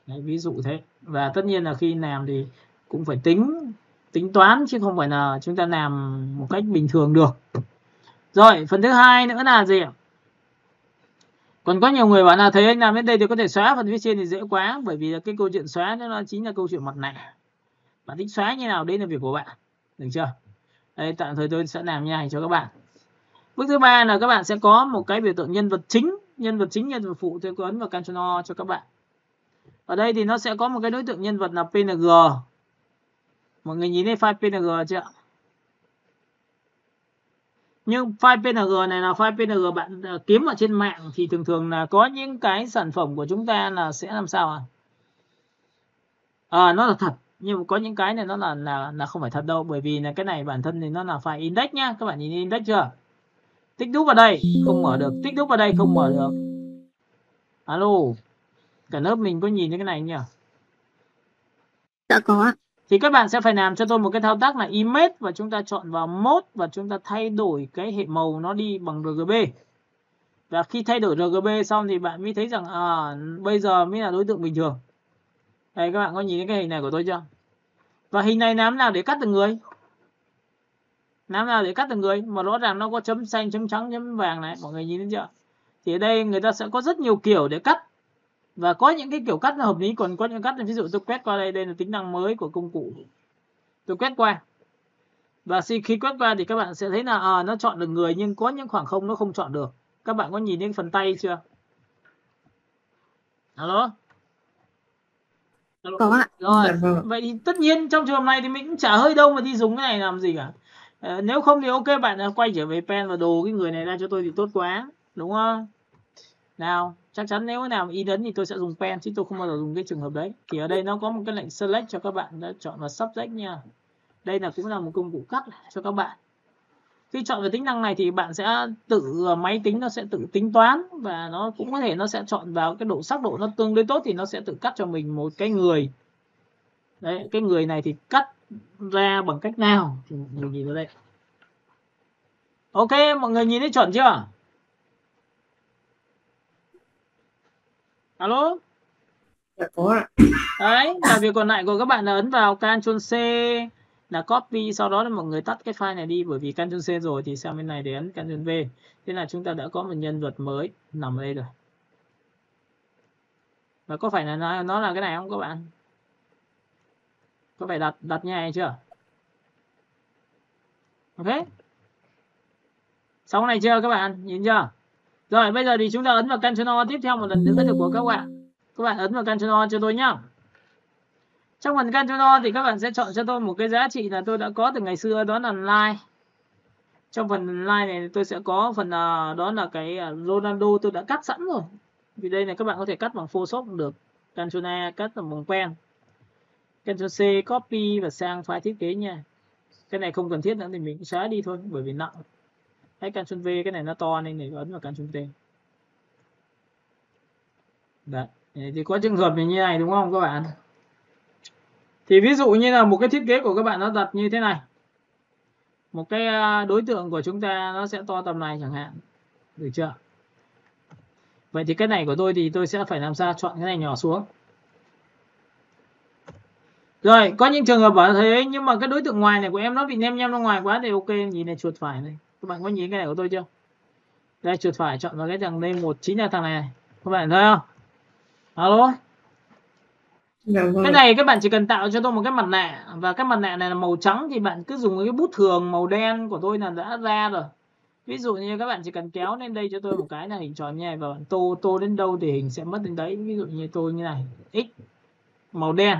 Đấy, ví dụ thế. Và tất nhiên là khi làm thì cũng phải tính toán chứ không phải là chúng ta làm một cách bình thường được. Rồi, phần thứ hai nữa là gì ạ? Còn có nhiều người bảo là thấy anh làm đến đây thì có thể xóa phần phía trên thì dễ quá, bởi vì là cái câu chuyện xóa nó chính là câu chuyện mặt nạ. Bạn thích xóa như nào đấy là việc của bạn, được chưa? Đây, tạm thời tôi sẽ làm như này cho các bạn. Bước thứ ba là các bạn sẽ có một cái biểu tượng nhân vật chính, nhân vật phụ. Tôi có ấn vào Ctrl O cho các bạn. Ở đây thì nó sẽ có một cái đối tượng nhân vật là PNG. Mọi người nhìn thấy file PNG chưa ạ? Nhưng file PNG này là file PNG bạn kiếm ở trên mạng thì thường là có những cái sản phẩm của chúng ta là sẽ làm sao nó là thật, nhưng mà có những cái này nó là không phải thật đâu, bởi vì là cái này bản thân thì nó là file index nhá. Các bạn nhìn index chưa? Tích đúp vào đây không mở được, tích đúp vào đây không mở được. Alo, cả lớp mình có nhìn thấy cái này nhỉ? Dạ có ạ. Thì các bạn sẽ phải làm cho tôi một cái thao tác là image và chúng ta chọn vào mode và chúng ta thay đổi cái hệ màu nó đi bằng RGB. Và khi thay đổi RGB xong thì bạn mới thấy rằng bây giờ mới là đối tượng bình thường. Đây, các bạn có nhìn thấy cái hình này của tôi chưa? Và hình này làm nào để cắt từng người? Làm nào để cắt từng người? Mà rõ ràng nó có chấm xanh, chấm trắng, chấm vàng này, mọi người nhìn thấy chưa? Thì ở đây người ta sẽ có rất nhiều kiểu để cắt. Và có những cái kiểu cắt là hợp lý, còn có những cắt ví dụ tôi quét qua đây là tính năng mới của công cụ. Tôi quét qua. Và khi quét qua thì các bạn sẽ thấy là nó chọn được người, nhưng có những khoảng không nó không chọn được. Các bạn có nhìn thấy phần tay chưa? Alo? Có ạ. Rồi, Dạ vâng. vậy thì tất nhiên trong trường hợp này thì mình cũng chả hơi đâu mà đi dùng cái này làm gì cả. Nếu không thì ok, bạn quay trở về pen và đồ cái người này ra cho tôi thì tốt quá, đúng không? Nào, chắc chắn nếu nào in ấn thì tôi sẽ dùng pen chứ tôi không bao giờ dùng cái trường hợp đấy. Thì ở đây nó có một cái lệnh select cho các bạn đã chọn vào subject nha. Đây cũng là một công cụ cắt cho các bạn. Khi chọn về tính năng này thì bạn sẽ máy tính nó sẽ tự tính toán, và nó cũng có thể nó sẽ chọn vào cái sắc độ nó tương đối tốt thì nó sẽ tự cắt cho mình một cái người. Đấy, cái người này thì cắt ra bằng cách nào thì mình nhìn ở đây. Ok, mọi người nhìn thấy chuẩn chưa? Alo? Dạ có ạ. Đấy, và việc còn lại của các bạn là ấn vào Ctrl C là copy, sau đó là mọi người tắt cái file này đi, bởi vì Ctrl C rồi thì sang bên này để ấn Ctrl V. Thế là chúng ta đã có một nhân vật mới nằm ở đây rồi. Và có phải là nó là cái này không các bạn? Có phải đặt như này chưa? Ok. Xong này chưa các bạn? Nhìn chưa? Rồi, bây giờ thì chúng ta ấn vào Ctrl O tiếp theo một lần nữa được của các bạn. Các bạn ấn vào Ctrl O cho tôi nhá. Trong phần Ctrl O thì các bạn sẽ chọn cho tôi một cái giá trị là tôi đã có từ ngày xưa, đó là line. Trong phần line này tôi sẽ có phần đó là cái Ronaldo tôi đã cắt sẵn rồi. Vì đây này các bạn có thể cắt bằng Photoshop cũng được. Ctrl A cắt bằng pen. Ctrl C copy và sang file thiết kế nha. Cái này không cần thiết nữa thì mình xóa đi thôi, bởi vì nặng. Hãy Ctrl V, cái này nó to nên để ấn vào Ctrl T. Đấy, thì có trường hợp như này đúng không các bạn? Thì ví dụ như là một cái thiết kế của các bạn nó đặt như thế này. Một cái đối tượng của chúng ta nó sẽ to tầm này chẳng hạn. Được chưa? Vậy thì cái này của tôi thì tôi sẽ phải làm sao chọn cái này nhỏ xuống. Rồi, có những trường hợp bảo thế nhưng mà cái đối tượng ngoài này của em nó bị nhem nhem ra ngoài quá thì ok, nhìn này chuột phải này. Các bạn có nhìn cái này của tôi chưa? Đây, chuột phải chọn vào cái thằng đây, chính là thằng này. Các bạn thấy không? Alo? Dạ vâng. Cái này các bạn chỉ cần tạo cho tôi một cái mặt nạ, và cái mặt nạ này là màu trắng thì bạn cứ dùng cái bút thường màu đen của tôi là đã ra rồi. Ví dụ như các bạn chỉ cần kéo lên đây cho tôi một cái là hình tròn như này, và bạn tô đến đâu thì hình sẽ mất đến đấy. Ví dụ như tôi như này, x màu đen.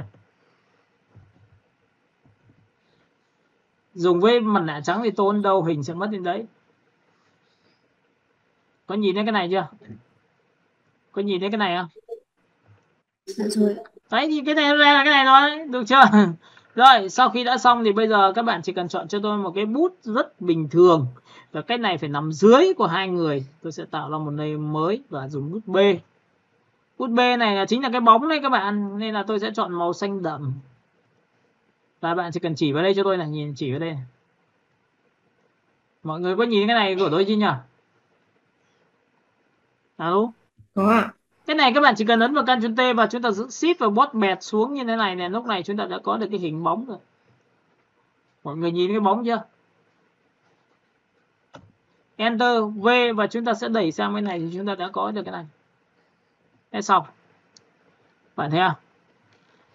Dùng với mặt nạ trắng thì tôn đâu hình sẽ mất đến đấy. Có nhìn thấy cái này chưa? Có nhìn thấy cái này không? Dạ rồi. Đấy thì cái này là cái này thôi, được chưa? Rồi, sau khi đã xong thì bây giờ các bạn chỉ cần chọn cho tôi một cái bút rất bình thường. Và cái này phải nằm dưới của hai người. Tôi sẽ tạo ra một layer mới và dùng bút B. Bút B này là chính là cái bóng đấy các bạn, nên là tôi sẽ chọn màu xanh đậm. Và bạn chỉ cần chỉ vào đây cho tôi là nhìn chỉ vào đây. Mọi người có nhìn cái này của tôi chưa nhỉ? Alo? Có ạ. Cái này các bạn chỉ cần ấn vào Ctrl T và chúng ta giữ Shift và bot bẹt xuống như thế này nè, lúc này chúng ta đã có được cái hình bóng rồi. Mọi người nhìn cái bóng chưa? Enter V và chúng ta sẽ đẩy sang bên này thì chúng ta đã có được cái này. Thế xong. Bạn thấy không?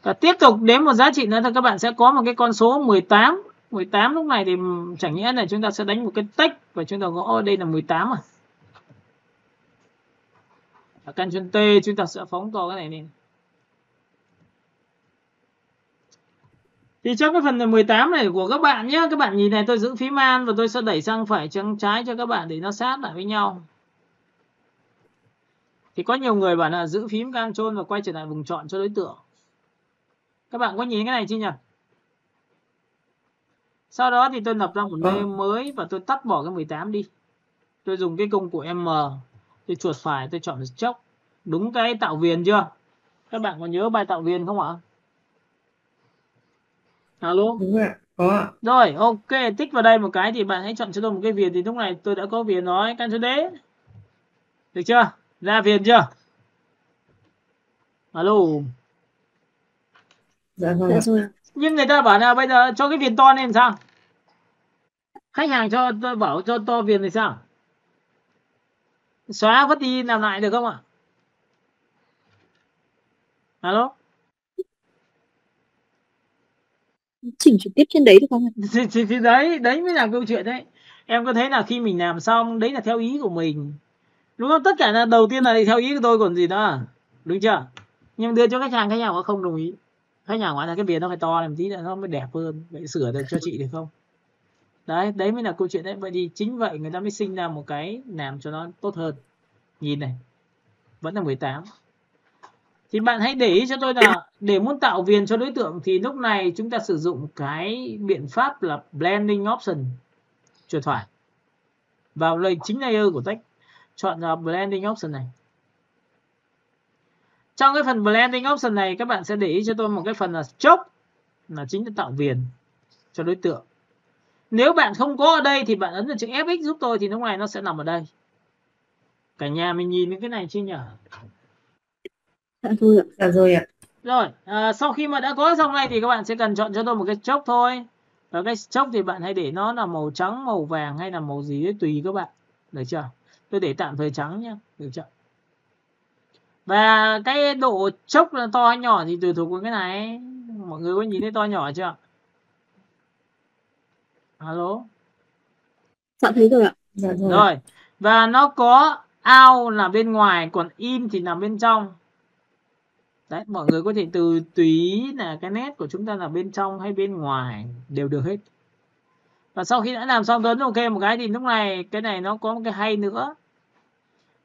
Và tiếp tục đến một giá trị nữa thì các bạn sẽ có một cái con số 18. 18 lúc này thì chẳng nhẽ là chúng ta sẽ đánh một cái text và chúng ta gõ đây là 18 à. Ở Ctrl T chúng ta sẽ phóng to cái này lên. Thì trong cái phần 18 này của các bạn nhé, các bạn nhìn này, tôi giữ phím Alt và tôi sẽ đẩy sang phải sang trái cho các bạn để nó sát lại với nhau. Thì có nhiều người bảo là giữ phím Ctrl và quay trở lại vùng chọn cho đối tượng. Các bạn có nhìn cái này chưa nhỉ? Sau đó thì tôi lập ra một layer mới và tôi tắt bỏ cái 18 đi. Tôi dùng cái công cụ M, tôi chuột phải, tôi chọn stroke. Đúng cái tạo viền chưa? Các bạn có nhớ bài tạo viền không ạ? Alo? Đúng rồi ạ. Có ạ. Rồi, ok, tích vào đây một cái thì bạn hãy chọn cho tôi một cái viền, thì lúc này tôi đã có viền rồi, Ctrl D. Được chưa? Ra viền chưa? Alo? Dạ vâng Dạ ạ. rồi ạ. Nhưng người ta bảo là bây giờ cho cái viền to lên sao? Khách hàng cho tôi bảo cho to viền thì sao? Xóa vứt đi làm lại được không ạ? Alo? Chỉnh trực tiếp trên đấy được không ạ? Thì đấy mới là câu chuyện đấy. Em có thấy là khi mình làm xong đấy là theo ý của mình, đúng không? Tất cả là đầu tiên là theo ý của tôi còn gì nữa, đúng chưa? Nhưng đưa cho khách hàng có không đồng ý, khách hàng nói là cái viền nó phải to làm tí nữa nó mới đẹp hơn, vậy sửa được cho chị được không? Đấy mới là câu chuyện đấy. Vậy thì chính vậy người ta mới sinh ra một cái làm cho nó tốt hơn. Nhìn này, vẫn là 18. Thì bạn hãy để ý cho tôi là để muốn tạo viền cho đối tượng thì lúc này chúng ta sử dụng cái biện pháp là blending option, chuột phải vào chính layer của text, chọn là blending option này. Trong cái phần blending option này các bạn sẽ để ý cho tôi một cái phần là stroke, là chính là tạo viền cho đối tượng. Nếu bạn không có ở đây thì bạn ấn vào chữ Fx giúp tôi thì lúc này nó sẽ nằm ở đây. Cả nhà mình nhìn đến cái này chưa nhỉ? Dạ rồi ạ. Dạ rồi ạ. Rồi, sau khi mà đã có xong này thì các bạn sẽ cần chọn cho tôi một cái stroke thôi. Và cái stroke thì bạn hãy để nó là màu trắng, màu vàng hay là màu gì đấy tùy các bạn. Được chưa? Tôi để tạm thời trắng nhé. Được chưa? Và cái độ stroke là to hay nhỏ thì tùy thuộc vào cái này. Mọi người có nhìn thấy to nhỏ chưa? Alo? Dạ thấy rồi ạ. Dạ rồi. Rồi, và nó có out là bên ngoài, còn in thì nằm bên trong. Đấy, mọi người có thể tùy ý là cái nét của chúng ta là bên trong hay bên ngoài đều được hết. Và sau khi đã làm xong tôi ấn ok một cái thì lúc này cái này nó có một cái hay nữa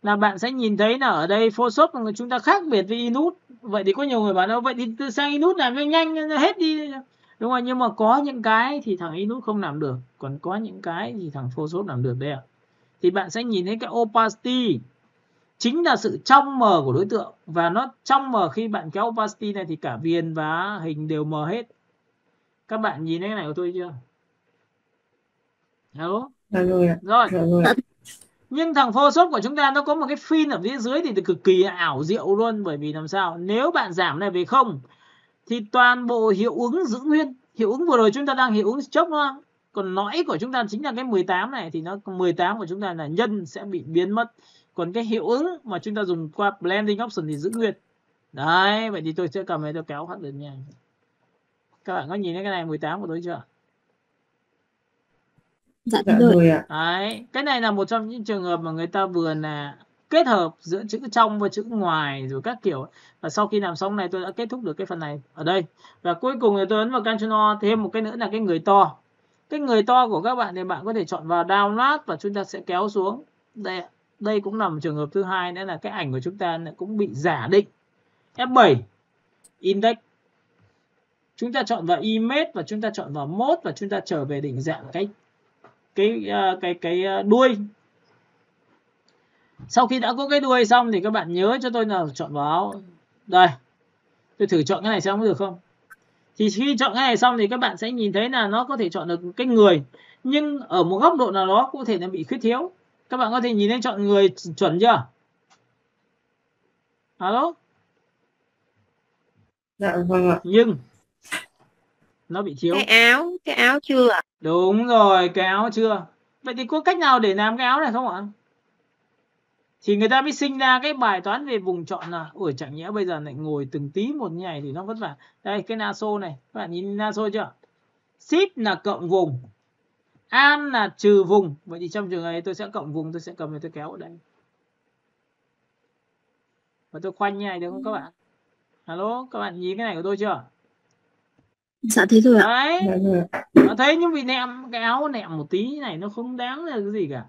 là bạn sẽ nhìn thấy là ở đây Photoshop chúng ta khác biệt với Inut. Vậy thì có nhiều người bảo nó vậy thì từ sang Inut làm cho nhanh hết đi, đúng không? Nhưng mà có những cái thì thằng Inut không làm được, còn có những cái thì thằng Photoshop làm được đây ạ. Thì bạn sẽ nhìn thấy cái opacity chính là sự trong mờ của đối tượng, và nó trong mờ khi bạn kéo opacity này thì cả viền và hình đều mờ hết. Các bạn nhìn thấy cái này của tôi chưa? Hello? Dạ rồi ạ. Rồi. Dạ rồi ạ. Nhưng thằng Photoshop của chúng ta nó có một cái fill ở phía dưới thì cực kỳ ảo diệu luôn. Bởi vì làm sao? Nếu bạn giảm này về 0 thì toàn bộ hiệu ứng giữ nguyên. Hiệu ứng vừa rồi chúng ta đang hiệu ứng stroke đúng không? Còn lõi của chúng ta chính là cái 18 này, thì nó 18 của chúng ta là nhân sẽ bị biến mất. Còn cái hiệu ứng mà chúng ta dùng qua blending option thì giữ nguyên. Đấy, vậy thì tôi sẽ cầm này tôi kéo phát lên nha. Các bạn có nhìn thấy cái này 18 của tôi chưa? Dạ Dạ rồi. rồi ạ. Đấy, cái này là một trong những trường hợp mà người ta vừa là kết hợp giữa chữ trong và chữ ngoài rồi các kiểu. Và sau khi làm xong này tôi đã kết thúc được cái phần này ở đây. Và cuối cùng thì tôi ấn vào Ctrl O, thêm một cái nữa là cái người to. cái người to của các bạn thì bạn có thể chọn vào download và chúng ta sẽ kéo xuống. Đây cũng là một trường hợp thứ hai, nữa là cái ảnh của chúng ta cũng bị giả định. F7 index, chúng ta chọn vào image và chúng ta chọn vào mode và chúng ta trở về định dạng cái đuôi. Sau khi đã có cái đuôi xong thì các bạn nhớ cho tôi là chọn vào đây. Tôi thử chọn cái này xem có được không. Thì khi chọn cái này xong thì các bạn sẽ nhìn thấy là nó có thể chọn được cái người, nhưng ở một góc độ nào đó có thể là bị khuyết thiếu. Các bạn có thể nhìn thấy chọn người chuẩn chưa? Alo? Dạ vâng ạ. Nhưng nó bị thiếu. Cái áo chưa ạ? Đúng rồi, cái áo chưa. Vậy thì có cách nào để làm cái áo này không ạ? Thì người ta mới sinh ra cái bài toán về vùng chọn là ủa chẳng nhẽ bây giờ lại ngồi từng tí một như này thì nó vất vả. Đây cái naso này, các bạn nhìn naso chưa? Shift là cộng vùng, An là trừ vùng. Vậy thì trong trường này tôi sẽ cộng vùng, tôi sẽ cầm tôi kéo ở đây. Và tôi khoanh như này được không các bạn? Alo, các bạn nhìn cái này của tôi chưa? Dạ thế rồi ạ. Đấy, nó thấy nhưng vì nẹm cái áo nẹm một tí này nó không đáng là cái gì cả.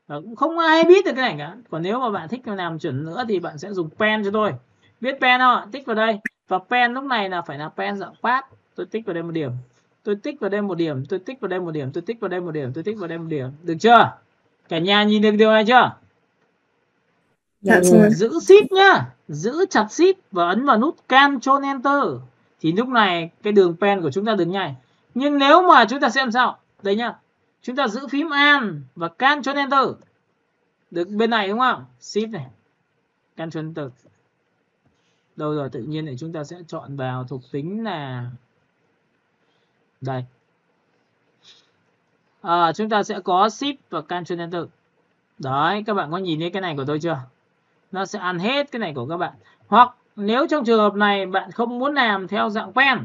Và cũng không ai biết được cái này cả. Còn nếu mà bạn thích làm chuẩn nữa thì bạn sẽ dùng pen cho tôi. Biết pen không ạ? Tích vào đây. Và pen lúc này là phải là pen dạng path. Tôi tích vào đây một điểm. Tôi tích vào đây một điểm. Tôi tích vào đây một điểm. Tôi tích vào đây một điểm. Tôi tích vào đây một điểm. Được chưa? Cả nhà nhìn được điều này chưa? Dạ rồi. Giữ shift nhá. Giữ chặt shift và ấn vào nút Ctrl Enter. Thì lúc này cái đường pen của chúng ta được nhảy. Nhưng nếu mà chúng ta xem sao? Đây nhá. Chúng ta giữ phím Alt và Ctrl Enter. Được bên này đúng không? Shift này. Ctrl Enter. Đâu rồi, tự nhiên này chúng ta sẽ chọn vào thuộc tính là đây. Chúng ta sẽ có Shift và Ctrl Enter. Đấy, các bạn có nhìn thấy cái này của tôi chưa? Nó sẽ ăn hết cái này của các bạn. Hoặc nếu trong trường hợp này bạn không muốn làm theo dạng pen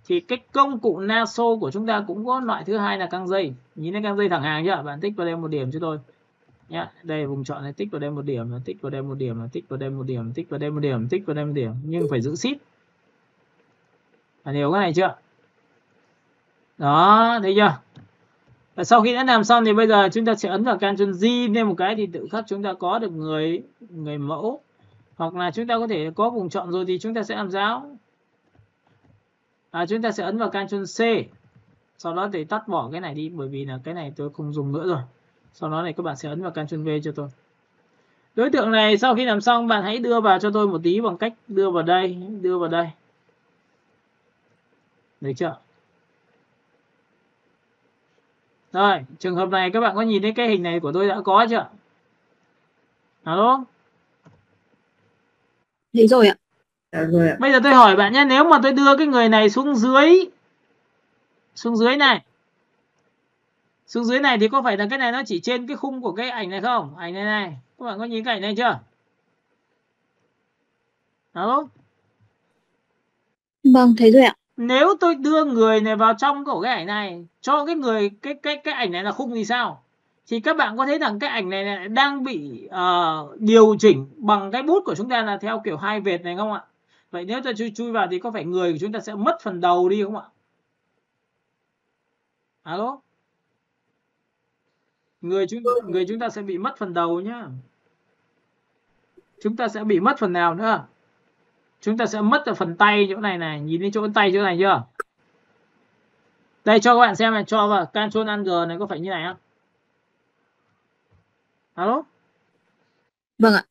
thì cái công cụ naso của chúng ta cũng có loại thứ hai là căng dây. Nhìn thấy căng dây thẳng hàng chưa? Bạn tích vào đây một điểm cho tôi. Nhá, đây vùng chọn này, tích vào đây một điểm, tích vào đây một điểm, tích vào đây một điểm, tích vào đây một điểm, tích vào đây một điểm, nhưng phải giữ shift. Bạn hiểu cái này chưa? Đó, thấy chưa? Và sau khi đã làm xong thì bây giờ chúng ta sẽ ấn vào Ctrl G lên một cái thì tự khắc chúng ta có được người mẫu. Hoặc là chúng ta có thể có vùng chọn rồi thì chúng ta sẽ làm giáo. Chúng ta sẽ ấn vào Ctrl C. Sau đó thì tắt bỏ cái này đi bởi vì là cái này tôi không dùng nữa rồi. Sau đó này các bạn sẽ ấn vào Ctrl V cho tôi. Đối tượng này sau khi làm xong bạn hãy đưa vào cho tôi một tí bằng cách đưa vào đây, đưa vào đây. Được chưa? Rồi, trường hợp này các bạn có nhìn thấy cái hình này của tôi đã có chưa? Alo? Thấy rồi ạ. Dạ rồi ạ. Bây giờ tôi hỏi bạn nhé, nếu mà tôi đưa cái người này xuống dưới này. Xuống dưới này thì có phải là cái này nó chỉ trên cái khung của cái ảnh này không? Ảnh này này. Các bạn có nhìn cái ảnh này chưa? Alo? Vâng, thấy rồi ạ. Nếu tôi đưa người này vào trong của cái ảnh này, cho cái người cái ảnh này là khung thì sao? Thì các bạn có thấy rằng cái ảnh này đang bị điều chỉnh bằng cái bút của chúng ta là theo kiểu hai vệt này không ạ? Vậy nếu tôi chui vào thì có phải người của chúng ta sẽ mất phần đầu đi không ạ? Alo? Người chúng ta sẽ bị mất phần đầu nhá. Chúng ta sẽ bị mất phần nào nữa? Chúng ta sẽ mất ở phần tay chỗ này này, nhìn thấy chỗ tay chỗ này chưa? Đây cho các bạn xem này, cho vào Ctrl Alt G này có phải như này không? Alo? Vâng ạ.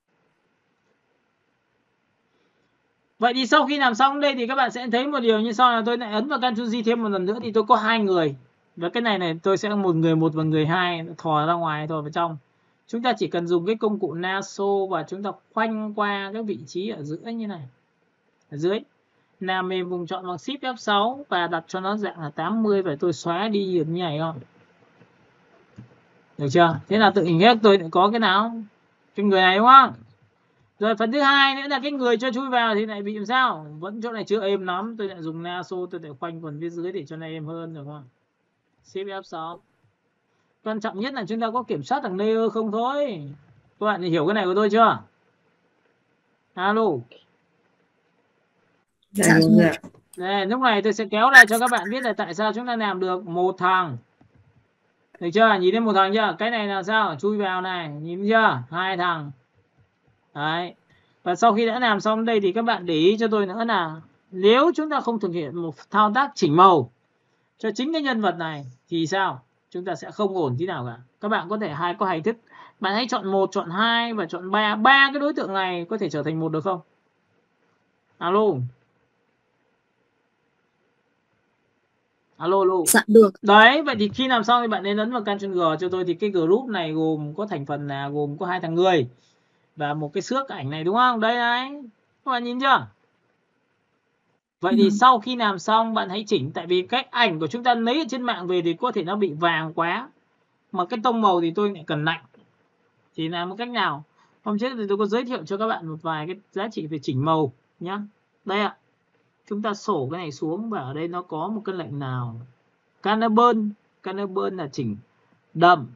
Vậy thì sau khi làm xong đây thì các bạn sẽ thấy một điều như sau là tôi lại ấn vào Ctrl G thêm một lần nữa thì tôi có hai người. Và cái này tôi sẽ một người một và người hai thò ra ngoài thò vào trong. Chúng ta chỉ cần dùng cái công cụ naso và chúng ta khoanh qua các vị trí ở giữa như này. Ở dưới. Làm mềm vùng chọn bằng Shift F6 và đặt cho nó dạng là 80 và tôi xóa đi được như này không? Được chưa? Thế là tự hình hết tôi lại có cái nào? Cái người này đúng không? Rồi phần thứ hai nữa là cái người cho chui vào thì lại bị làm sao? Vẫn chỗ này chưa êm lắm, tôi lại dùng naso tôi lại khoanh phần phía dưới để cho nó êm hơn được không? Shift F6. Quan trọng nhất là chúng ta có kiểm soát thằng layer không thôi. Các bạn hiểu cái này của tôi chưa? Alo. Dạ rồi ạ. Đây, lúc này tôi sẽ kéo lại cho các bạn biết là tại sao chúng ta làm được một thằng Được chưa? Nhìn thấy một thằng chưa? Cái này là sao? Chui vào này, nhìn chưa? Hai thằng. Đấy. Và sau khi đã làm xong đây thì các bạn để ý cho tôi nữa là nếu chúng ta không thực hiện một thao tác chỉnh màu cho chính cái nhân vật này thì sao? Chúng ta sẽ không ổn tí nào cả. Các bạn có thể có hai thức. Bạn hãy chọn 1, chọn 2 và chọn 3. 3 cái đối tượng này có thể trở thành một được không? Alo. Alo. Dạ được. Đấy, vậy thì khi làm xong thì bạn nên ấn vào Ctrl G cho tôi. Thì cái group này gồm có thành phần là gồm có 2 thằng người và một cái xước ảnh này, đúng không? Đây này, các bạn nhìn chưa? Vậy thì sau khi làm xong bạn hãy chỉnh. Tại vì cái ảnh của chúng ta lấy ở trên mạng về thì có thể nó bị vàng quá, mà cái tông màu thì tôi lại cần lạnh. Thì làm một cách nào? Hôm trước thì tôi có giới thiệu cho các bạn một vài cái giá trị về chỉnh màu nhá. Đây ạ. Chúng ta sổ cái này xuống và ở đây nó có một cái lệnh nào. Canberburn là chỉnh đậm,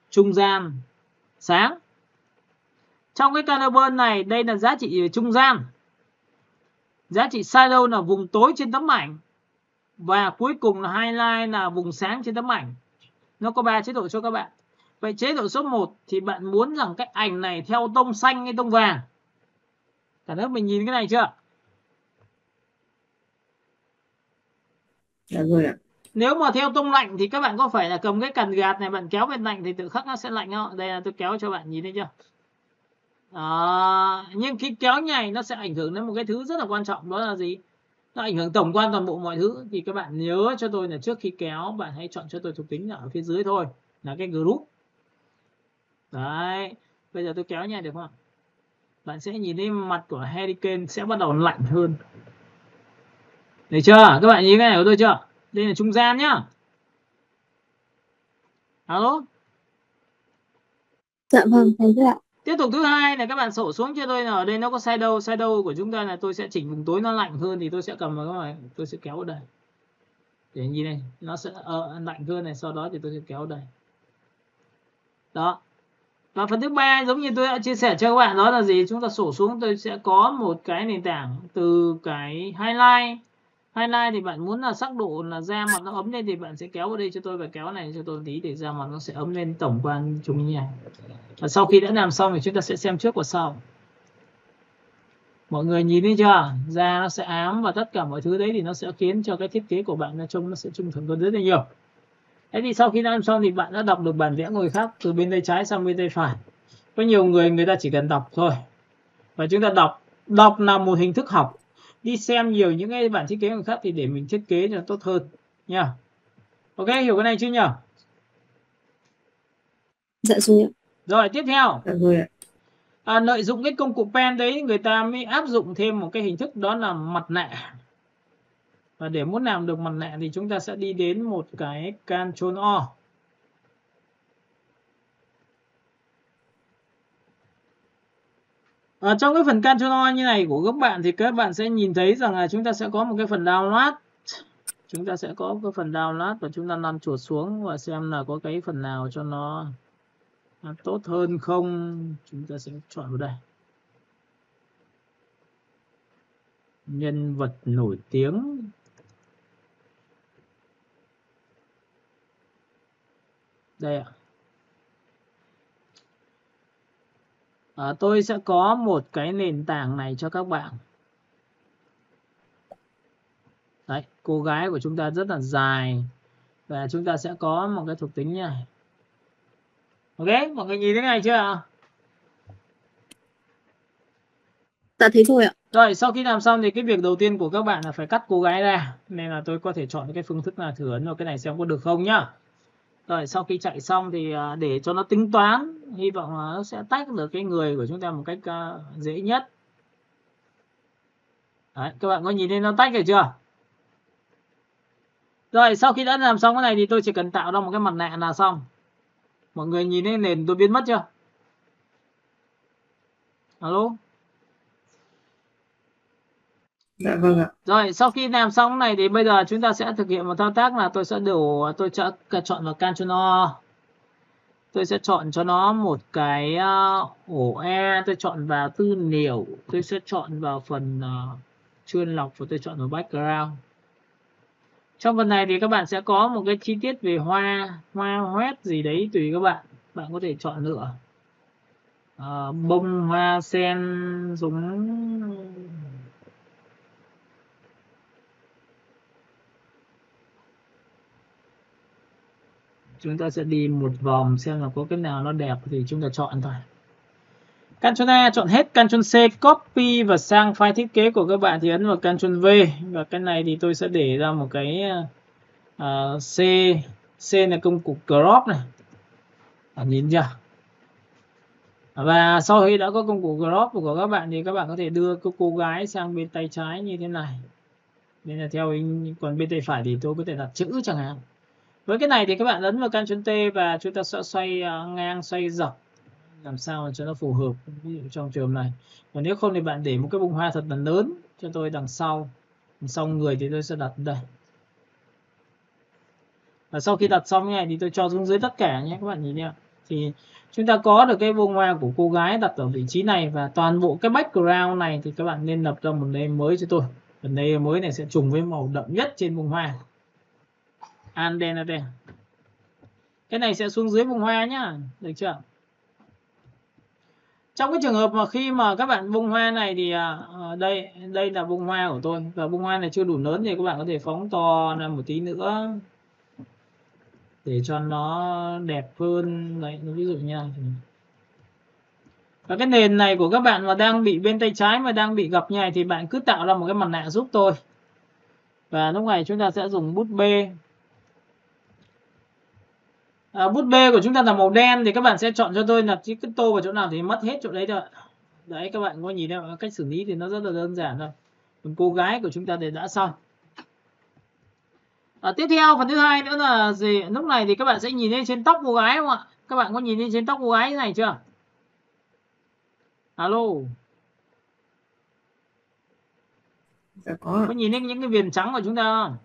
trung gian, sáng. Trong cái Canberburn này, đây là giá trị về trung gian. Giá trị shadow là vùng tối trên tấm ảnh. Và cuối cùng là highlight là vùng sáng trên tấm ảnh. Nó có 3 chế độ cho các bạn. Vậy chế độ số 1 thì bạn muốn rằng cái ảnh này theo tông xanh hay tông vàng? Cả lớp mình nhìn cái này chưa? Dạ rồi ạ. Nếu mà theo tông lạnh thì các bạn có phải là cầm cái cần gạt này bạn kéo bên lạnh thì tự khắc nó sẽ lạnh không? Đây là tôi kéo cho bạn nhìn thấy chưa? Nhưng cái kéo này nó sẽ ảnh hưởng đến một cái thứ rất là quan trọng, đó là gì? Nó ảnh hưởng tổng quan toàn bộ mọi thứ. Thì các bạn nhớ cho tôi là trước khi kéo bạn hãy chọn cho tôi thuộc tính ở phía dưới thôi, là cái group. Đấy, bây giờ tôi kéo nhẹ được không? Bạn sẽ nhìn thấy mặt của Hurricane sẽ bắt đầu lạnh hơn. Được chưa? Các bạn nhìn cái này của tôi chưa? Đây là trung gian nhá. Alo? Dạ vâng, thấy rồi ạ. Tiếp tục thứ hai là các bạn sổ xuống cho tôi là ở đây nó có shadow. Shadow của chúng ta là tôi sẽ chỉnh vùng tối nó lạnh hơn thì tôi sẽ cầm vào các bạn, tôi sẽ kéo ở đây. Để nhìn này, nó sẽ lạnh hơn này, sau đó thì tôi sẽ kéo ở đây. Đó. Và phần thứ ba giống như tôi đã chia sẻ cho các bạn, đó là gì? Chúng ta sổ xuống tôi sẽ có một cái nền tảng từ cái highlight. Highlight thì bạn muốn là sắc độ là da mặt nó ấm lên thì bạn sẽ kéo vào đây cho tôi và kéo này cho tôi tí để da mặt nó sẽ ấm lên tổng quan chung như này. Và sau khi đã làm xong thì chúng ta sẽ xem trước và sau. Mọi người nhìn thấy chưa? Da nó sẽ ám và tất cả mọi thứ đấy thì nó sẽ khiến cho cái thiết kế của bạn nó trông nó sẽ trung thực hơn rất là nhiều. Thế thì sau khi làm xong thì bạn đã đọc được bản vẽ người khác từ bên tay trái sang bên tay phải. Có nhiều người ta chỉ cần đọc thôi. Và chúng ta đọc là một hình thức học. Đi xem nhiều những cái bản thiết kế người khác thì để mình thiết kế cho tốt hơn nha. Ok, hiểu cái này chưa nhỉ? Dạ rồi ạ. Rồi tiếp theo. Dạ rồi ạ. Lợi dụng cái công cụ pen đấy người ta mới áp dụng thêm một cái hình thức đó là mặt nạ. Và để muốn làm được mặt nạ thì chúng ta sẽ đi đến một cái Ctrl O. Ở trong cái phần Ctrl O như này của các bạn thì các bạn sẽ nhìn thấy rằng là chúng ta sẽ có một cái phần download. Chúng ta sẽ có cái phần download và chúng ta nằm chuột xuống và xem là có cái phần nào cho nó tốt hơn không. Chúng ta sẽ chọn vào đây. Nhân vật nổi tiếng. Đây ạ. Tôi sẽ có một cái nền tảng này cho các bạn. Đấy, cô gái của chúng ta rất là dài. Và chúng ta sẽ có một cái thuộc tính như này. Ok, mọi người nhìn thấy này chưa ạ? Dạ thấy rồi ạ. Rồi, sau khi làm xong thì cái việc đầu tiên của các bạn là phải cắt cô gái ra. Nên là tôi có thể chọn cái phương thức là thử ấn vào cái này xem có được không nhá. Rồi, sau khi chạy xong thì để cho nó tính toán, hy vọng là nó sẽ tách được cái người của chúng ta một cách dễ nhất. Đấy, các bạn có nhìn thấy nó tách rồi chưa? Rồi, sau khi đã làm xong cái này thì tôi chỉ cần tạo ra một cái mặt nạ là xong. Mọi người nhìn thấy nền tôi biến mất chưa? Alo? Dạ vâng ạ. Rồi, sau khi làm xong cái này thì bây giờ chúng ta sẽ thực hiện một thao tác là tôi sẽ chọn vào Ctrl O. Tôi sẽ chọn cho nó một cái ổ E, tôi chọn vào tư liệu, tôi sẽ chọn vào phần chuyên lọc và tôi chọn vào background. Trong phần này thì các bạn sẽ có một cái chi tiết về hoa hoét gì đấy tùy các bạn. Bạn có thể chọn lựa. Bông hoa sen giống chúng ta sẽ đi một vòng xem là có cái nào nó đẹp thì chúng ta chọn thôi. Ctrl A chọn hết, Ctrl C copy và sang file thiết kế của các bạn thì ấn vào Ctrl V, và cái này thì tôi sẽ để ra một cái C là công cụ crop này. Nhìn chưa? Và sau khi đã có công cụ crop của các bạn thì các bạn có thể đưa cô gái sang bên tay trái như thế này. Nên là theo còn bên tay phải thì tôi có thể đặt chữ chẳng hạn. Với cái này thì các bạn ấn vào Ctrl T và chúng ta sẽ xoay ngang xoay dọc làm sao cho nó phù hợp, ví dụ trong trường này. Còn nếu không thì bạn để một cái bông hoa thật là lớn cho tôi đằng sau người thì tôi sẽ đặt đây. Và sau khi đặt xong như này thì tôi cho xuống dưới tất cả nhé các bạn nhìn nhé. Thì chúng ta có được cái bông hoa của cô gái đặt ở vị trí này, và toàn bộ cái background này thì các bạn nên lập ra một layer mới cho tôi. Và layer mới này sẽ trùng với màu đậm nhất trên bông hoa. Andena. Cái này sẽ xuống dưới bông hoa nhá, được chưa? Trong cái trường hợp mà khi mà các bạn bông hoa này thì đây là bông hoa của tôi, và bông hoa này chưa đủ lớn thì các bạn có thể phóng to ra một tí nữa để cho nó đẹp hơn. Đấy, ví dụ như này. Và cái nền này của các bạn mà đang bị bên tay trái mà đang bị gập như này thì bạn cứ tạo ra một cái mặt nạ giúp tôi. Và lúc này chúng ta sẽ dùng bút B. Bút B của chúng ta là màu đen thì các bạn sẽ chọn cho tôi là cái tô vào chỗ nào thì mất hết chỗ đấy thôi. Đấy, các bạn có nhìn thấy cách xử lý thì nó rất là đơn giản thôi. Còn cô gái của chúng ta thì đã xong. Tiếp theo phần thứ hai nữa là gì? Lúc này thì các bạn sẽ nhìn lên trên tóc cô gái không ạ? Các bạn có nhìn lên trên tóc cô gái này chưa? Alo. Dạ có. Có nhìn lên những cái viền trắng của chúng ta không?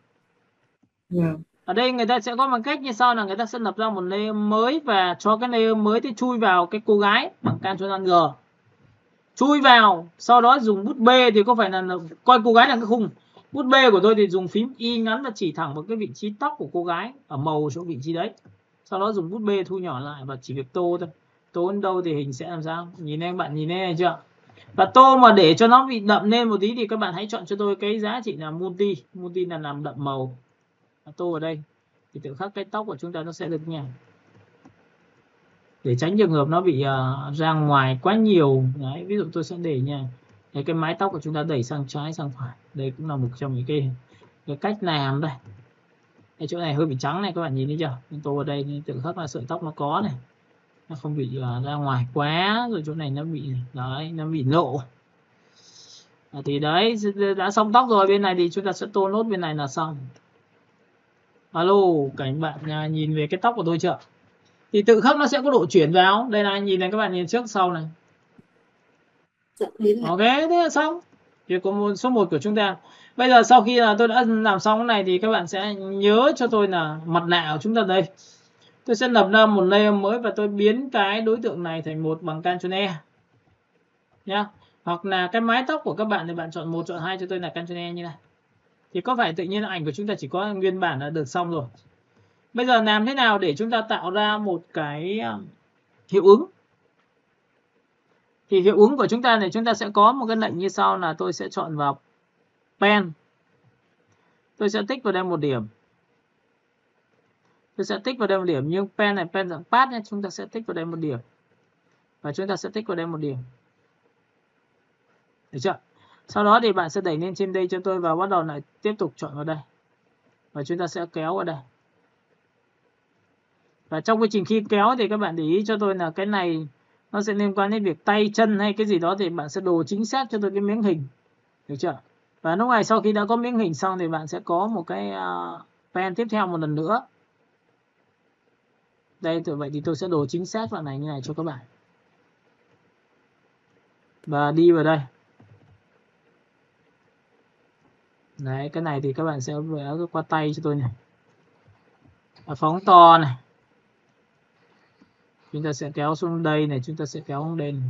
Dạ. Ở đây người ta sẽ có một cách như sau là người ta sẽ lập ra một layer mới và cho cái layer mới thì chui vào cái cô gái bằng Ctrl G. Chui vào, sau đó dùng bút B thì có phải là coi cô gái là cái khung. Bút B của tôi thì dùng phím Y ngắn và chỉ thẳng vào cái vị trí tóc của cô gái ở màu chỗ vị trí đấy. Sau đó dùng bút B thu nhỏ lại và chỉ việc tô thôi. Tô đến đâu thì hình sẽ làm sao? Nhìn em bạn nhìn này chưa? Và tô mà để cho nó bị đậm lên một tí thì các bạn hãy chọn cho tôi cái giá trị là multi. Multi là làm đậm màu. Tô ở đây thì tự khắc cái tóc của chúng ta nó sẽ được nhẹ. Để tránh trường hợp nó bị ra ngoài quá nhiều. Đấy, ví dụ tôi sẽ để nha. Đấy, cái mái tóc của chúng ta đẩy sang trái sang phải. Đây cũng là một trong những cái cách làm đây. Cái chỗ này hơi bị trắng này các bạn nhìn thấy chưa? Tô ở đây tự khắc là sợi tóc nó có này. Nó không bị ra ngoài quá, rồi chỗ này nó bị đấy, nó bị lộ. Thì đấy, đã xong tóc rồi, bên này thì chúng ta sẽ tô nốt bên này là xong. Alo, cảnh bạn nhìn về cái tóc của tôi chưa? Thì tự khắc nó sẽ có độ chuyển vào. Đây là nhìn này, các bạn nhìn trước sau này. Ok, thế là xong. Việc của số 1 của chúng ta. Bây giờ sau khi là tôi đã làm xong cái này thì các bạn sẽ nhớ cho tôi là mặt nạ của chúng ta đây. Tôi sẽ lập ra một layer mới và tôi biến cái đối tượng này thành một bằng Ctrl E. Nhá. Hoặc là cái mái tóc của các bạn thì bạn chọn 1, chọn 2 cho tôi là Ctrl E như này. Thì có phải tự nhiên ảnh của chúng ta chỉ có nguyên bản là được xong rồi. Bây giờ làm thế nào để chúng ta tạo ra một cái hiệu ứng? Thì hiệu ứng của chúng ta này, chúng ta sẽ có một cái lệnh như sau là tôi sẽ chọn vào pen. Tôi sẽ tích vào đây một điểm. Tôi sẽ tích vào đây một điểm, nhưng pen này pen dạng path nhé, chúng ta sẽ tích vào đây một điểm. Và chúng ta sẽ tích vào đây một điểm. Được chưa? Sau đó thì bạn sẽ đẩy lên trên đây cho tôi và bắt đầu lại tiếp tục chọn vào đây. Và chúng ta sẽ kéo vào đây. Và trong quá trình khi kéo thì các bạn để ý cho tôi là cái này nó sẽ liên quan đến việc tay chân hay cái gì đó thì bạn sẽ đồ chính xác cho tôi cái miếng hình. Được chưa? Và lúc này sau khi đã có miếng hình xong thì bạn sẽ có một cái pen tiếp theo một lần nữa. Đây, vậy thì tôi sẽ đồ chính xác đoạn này như này cho các bạn. Và đi vào đây. Đấy, cái này thì các bạn sẽ vẽ qua tay cho tôi này. Và phóng to này. Chúng ta sẽ kéo xuống đây này, chúng ta sẽ kéo xuống đây này.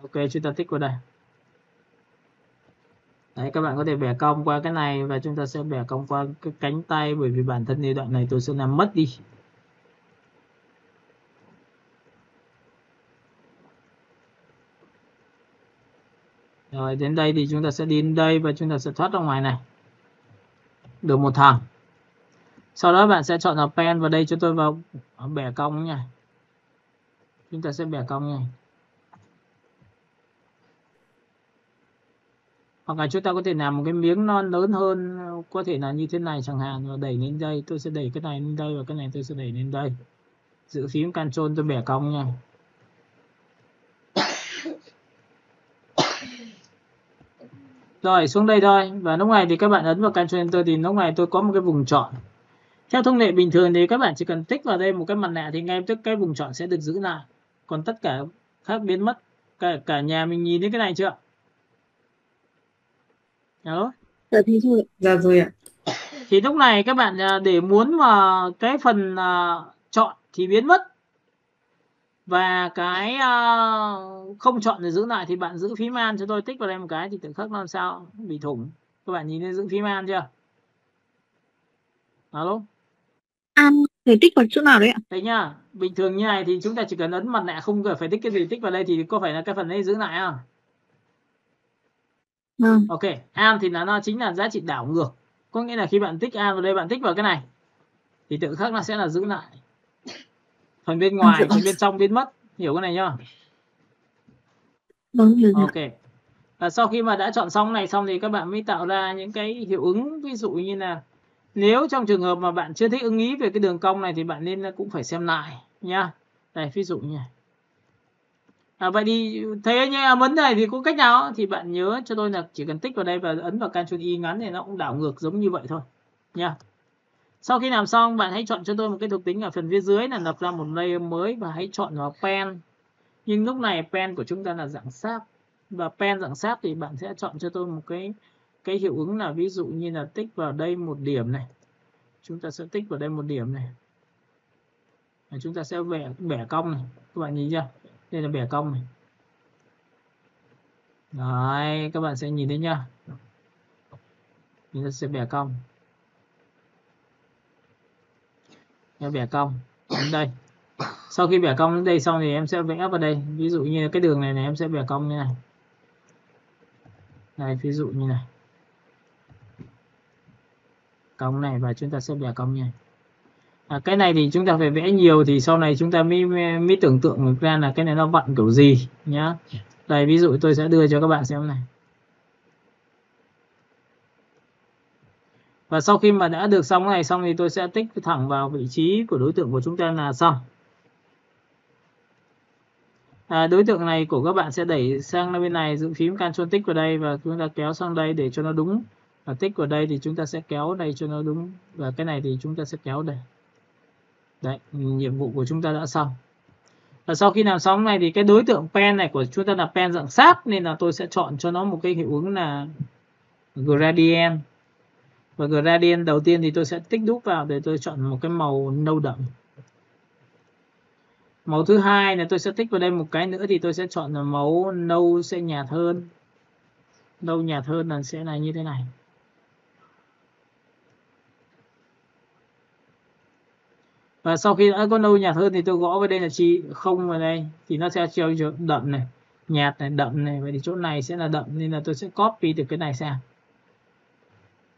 Ok, chúng ta tích vào đây. Đấy, các bạn có thể bẻ cong qua cái này và chúng ta sẽ bẻ cong qua cái cánh tay, bởi vì bản thân thì đoạn này tôi sẽ làm mất đi. Rồi đến đây thì chúng ta sẽ đi đến đây và chúng ta sẽ thoát ra ngoài này. Được một thằng. Sau đó bạn sẽ chọn vào pen và đây cho tôi vào bẻ cong nha. Chúng ta sẽ bẻ cong nha. Hoặc là chúng ta có thể làm một cái miếng non lớn hơn, có thể là như thế này chẳng hạn, và đẩy lên đây. Tôi sẽ đẩy cái này lên đây và cái này tôi sẽ đẩy lên đây. Giữ phím Ctrl tôi bẻ cong nha. Rồi xuống đây thôi. Và lúc này thì các bạn ấn vào Ctrl Enter thì lúc này tôi có một cái vùng chọn. Theo thông lệ bình thường thì các bạn chỉ cần tích vào đây một cái mặt nạ thì ngay lập tức cái vùng chọn sẽ được giữ lại. Còn tất cả khác biến mất. Cả nhà mình nhìn thấy cái này chưa? Alo? Dạ thấy rồi. Dạ rồi ạ. Thì lúc này các bạn để muốn mà cái phần chọn thì biến mất. Và cái không chọn để giữ lại thì bạn giữ phím Alt cho tôi, tích vào đây một cái thì tự khắc nó làm sao bị thủng. Các bạn nhìn thấy giữ phím Alt chưa? Alo? An phải tích vào chỗ nào đấy ạ? Đấy nhá, bình thường như này thì chúng ta chỉ cần ấn mặt nạ, không cần phải tích cái gì, tích vào đây thì có phải là cái phần đấy giữ lại không? Ok, Alt thì nó chính là giá trị đảo ngược. Có nghĩa là khi bạn tích Alt vào đây, bạn tích vào cái này thì tự khắc nó sẽ là giữ lại. Phần bên ngoài, phần bên trong biến mất. Hiểu cái này nhá? Ok. Và sau khi mà đã chọn xong này xong thì các bạn mới tạo ra những cái hiệu ứng, ví dụ như là nếu trong trường hợp mà bạn chưa thích ưng ý về cái đường cong này thì bạn nên cũng phải xem lại nhá. Đây ví dụ như này. Vậy thì thấy anh em vấn này thì có cách nào thì bạn nhớ cho tôi là chỉ cần tích vào đây và ấn vào Ctrl Y ngắn thì nó cũng đảo ngược giống như vậy thôi nha. Sau khi làm xong bạn hãy chọn cho tôi một cái thuộc tính ở phần phía dưới là lập ra một layer mới và hãy chọn vào pen. Nhưng lúc này pen của chúng ta là dạng sáp. Và pen dạng sáp thì bạn sẽ chọn cho tôi một cái hiệu ứng là ví dụ như là tích vào đây một điểm này. Chúng ta sẽ tích vào đây một điểm này. Và chúng ta sẽ bẻ cong này. Các bạn nhìn chưa? Đây là bẻ cong này. Đấy, các bạn sẽ nhìn thấy nhá. Chúng ta sẽ bẻ cong. Em bẻ cong đến đây. Sau khi bẻ cong đến đây xong thì em sẽ vẽ vào đây. Ví dụ như cái đường này em sẽ bẻ cong như này. Đây, ví dụ như này. Cong này và chúng ta sẽ bẻ cong như này. Cái này thì chúng ta phải vẽ nhiều thì sau này chúng ta mới tưởng tượng ra là cái này nó vặn kiểu gì nhá. Đây ví dụ tôi sẽ đưa cho các bạn xem này. Và sau khi mà đã được xong cái này xong thì tôi sẽ tích thẳng vào vị trí của đối tượng của chúng ta là xong. Đối tượng này của các bạn sẽ đẩy sang bên này, giữ phím Ctrl tích vào đây và chúng ta kéo sang đây để cho nó đúng. Và tích vào đây thì chúng ta sẽ kéo đây cho nó đúng. Và cái này thì chúng ta sẽ kéo đây. Đấy, nhiệm vụ của chúng ta đã xong. Và sau khi làm xong này thì cái đối tượng pen này của chúng ta là pen dạng sáp nên là tôi sẽ chọn cho nó một cái hiệu ứng là gradient. Và gradient đầu tiên thì tôi sẽ tích đúp vào để tôi chọn một cái màu nâu đậm. Màu thứ hai là tôi sẽ tích vào đây một cái nữa thì tôi sẽ chọn là màu nâu sẽ nhạt hơn. Nâu nhạt hơn là sẽ là như thế này. Và sau khi đã có nâu nhạt hơn thì tôi gõ vào đây là chi không vào đây thì nó sẽ treo đậm này, nhạt này, đậm này. Vậy thì chỗ này sẽ là đậm nên là tôi sẽ copy từ cái này sang.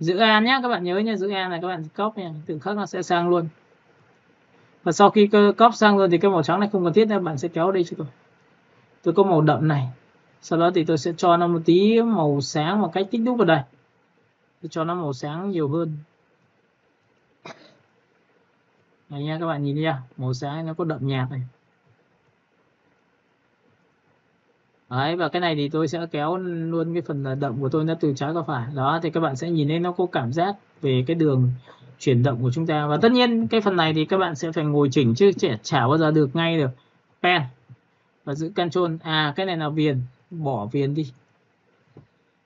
Giữ An nhé, các bạn nhớ nhé, giữ An là các bạn copy nha, tự khắc nó sẽ sang luôn. Và sau khi copy sang luôn thì cái màu trắng này không cần thiết nữa, bạn sẽ kéo đây cho tôi. Tôi có màu đậm này. Sau đó thì tôi sẽ cho nó một tí màu sáng một cách tích đúc vào đây. Tôi cho nó màu sáng nhiều hơn. Này nha, các bạn nhìn nha, màu sáng nó có đậm nhạt này. Đấy, và cái này thì tôi sẽ kéo luôn cái phần đậm của tôi nó từ trái qua phải. Đó, thì các bạn sẽ nhìn thấy nó có cảm giác về cái đường chuyển động của chúng ta. Và tất nhiên cái phần này thì các bạn sẽ phải ngồi chỉnh chứ chả bao giờ được ngay được. Pen và giữ Ctrl. Cái này là viền, bỏ viền đi.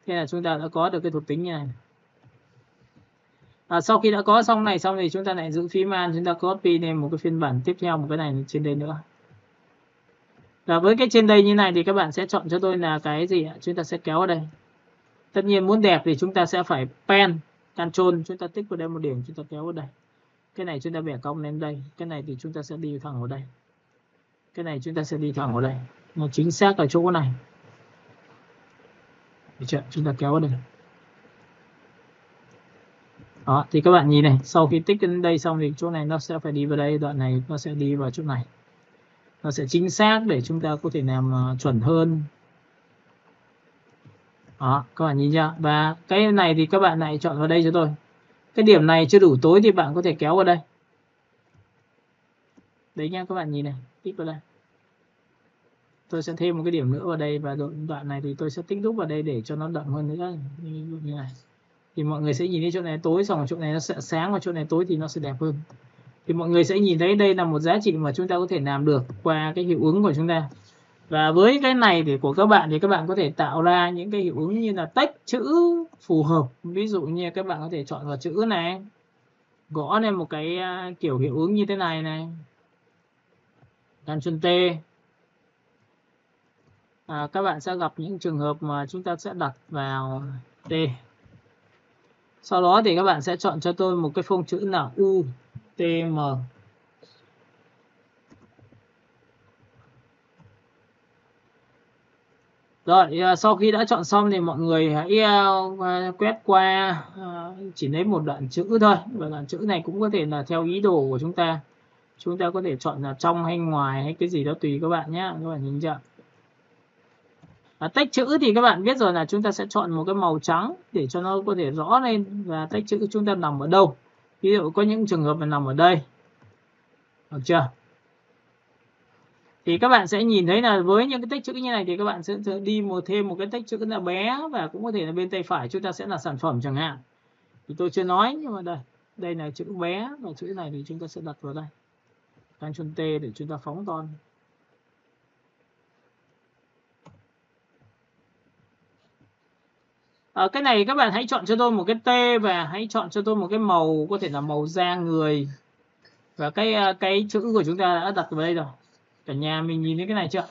Thế là chúng ta đã có được cái thuộc tính như này. Sau khi đã có xong này xong thì chúng ta lại giữ phím Alt, chúng ta copy lên một cái phiên bản tiếp theo, một cái này trên đây nữa. Và với cái trên đây như này thì các bạn sẽ chọn cho tôi là cái gì ạ? Chúng ta sẽ kéo ở đây. Tất nhiên muốn đẹp thì chúng ta sẽ phải pen, Ctrl, chúng ta tích vào đây một điểm, chúng ta kéo vào đây. Cái này chúng ta bẻ cong lên đây, cái này thì chúng ta sẽ đi thẳng vào đây. Cái này chúng ta sẽ đi thẳng vào đây. Nó chính xác ở chỗ này. Được chưa? Chúng ta kéo vào đây. Đó, thì các bạn nhìn này, sau khi tích đến đây xong thì chỗ này nó sẽ phải đi vào đây, đoạn này nó sẽ đi vào chỗ này. Nó sẽ chính xác để chúng ta có thể làm chuẩn hơn. Đó, các bạn nhìn chưa? Và cái này thì các bạn lại chọn vào đây cho tôi. Cái điểm này chưa đủ tối thì bạn có thể kéo vào đây. Đấy nha, các bạn nhìn này, tích vào đây. Tôi sẽ thêm một cái điểm nữa vào đây và đoạn này thì tôi sẽ tích đúc vào đây để cho nó đậm hơn nữa. Như này. Thì mọi người sẽ nhìn thấy chỗ này tối, xong chỗ này nó sẽ sáng và chỗ này tối thì nó sẽ đẹp hơn. Thì mọi người sẽ nhìn thấy đây là một giá trị mà chúng ta có thể làm được qua cái hiệu ứng của chúng ta. Và với cái này thì của các bạn thì các bạn có thể tạo ra những cái hiệu ứng như là text chữ phù hợp. Ví dụ như các bạn có thể chọn vào chữ này, gõ lên một cái kiểu hiệu ứng như thế này này. Ctrl T. Các bạn sẽ gặp những trường hợp mà chúng ta sẽ đặt vào T. Sau đó thì các bạn sẽ chọn cho tôi một cái phông chữ là UTM. Rồi, sau khi đã chọn xong thì mọi người hãy quét qua, chỉ lấy một đoạn chữ thôi. Và đoạn chữ này cũng có thể là theo ý đồ của chúng ta. Chúng ta có thể chọn là trong hay ngoài hay cái gì đó tùy các bạn nhé. Các bạn nhìn chưa? Text chữ thì các bạn biết rồi là chúng ta sẽ chọn một cái màu trắng để cho nó có thể rõ lên. Và text chữ chúng ta nằm ở đâu. Ví dụ có những trường hợp là nằm ở đây. Được chưa? Thì các bạn sẽ nhìn thấy là với những cái text chữ như này thì các bạn sẽ đi thêm một cái text chữ là bé, và cũng có thể là bên tay phải chúng ta sẽ là sản phẩm chẳng hạn. Thì tôi chưa nói, nhưng mà đây là chữ bé, và chữ này thì chúng ta sẽ đặt vào đây. Ctrl T để chúng ta phóng to. Cái này các bạn hãy chọn cho tôi một cái T và hãy chọn cho tôi một cái màu, có thể là màu da người. Và cái chữ của chúng ta đã đặt vào đây rồi. Cả nhà mình nhìn thấy cái này chưa?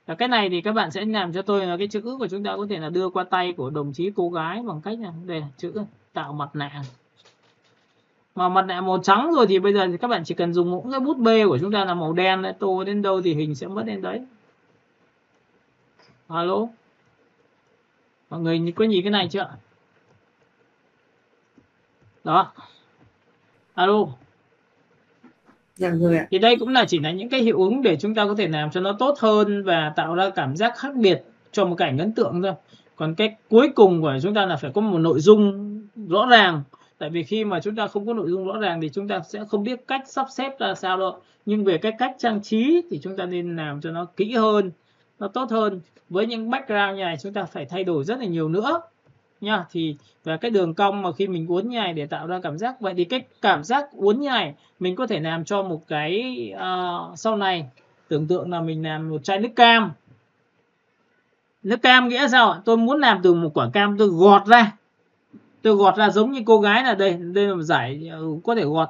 Và cái này thì các bạn sẽ làm cho tôi là cái chữ của chúng ta có thể là đưa qua tay của đồng chí cô gái bằng cách là đây là chữ tạo mặt nạ. Mà mặt nạ màu trắng rồi thì bây giờ thì các bạn chỉ cần dùng một cái bút bê của chúng ta là màu đen, tô đến đâu thì hình sẽ mất đến đấy. Alo, mọi người có nhìn cái này chưa? Đó. Alo. Dạ rồi ạ. Thì đây cũng là chỉ là những cái hiệu ứng để chúng ta có thể làm cho nó tốt hơn và tạo ra cảm giác khác biệt cho một cảnh ấn tượng thôi. Còn cái cuối cùng của chúng ta là phải có một nội dung rõ ràng. Tại vì khi mà chúng ta không có nội dung rõ ràng thì chúng ta sẽ không biết cách sắp xếp ra sao đâu. Nhưng về cái cách trang trí thì chúng ta nên làm cho nó kỹ hơn, nó tốt hơn. Với những background như này chúng ta phải thay đổi rất là nhiều nữa nha. Thì và cái đường cong mà khi mình uốn như này để tạo ra cảm giác, vậy thì cái cảm giác uốn như này mình có thể làm cho một cái sau này tưởng tượng là mình làm một chai nước cam. Nước cam nghĩa sao? Tôi muốn làm từ một quả cam, tôi gọt ra giống như cô gái là đây là một giải, có thể gọt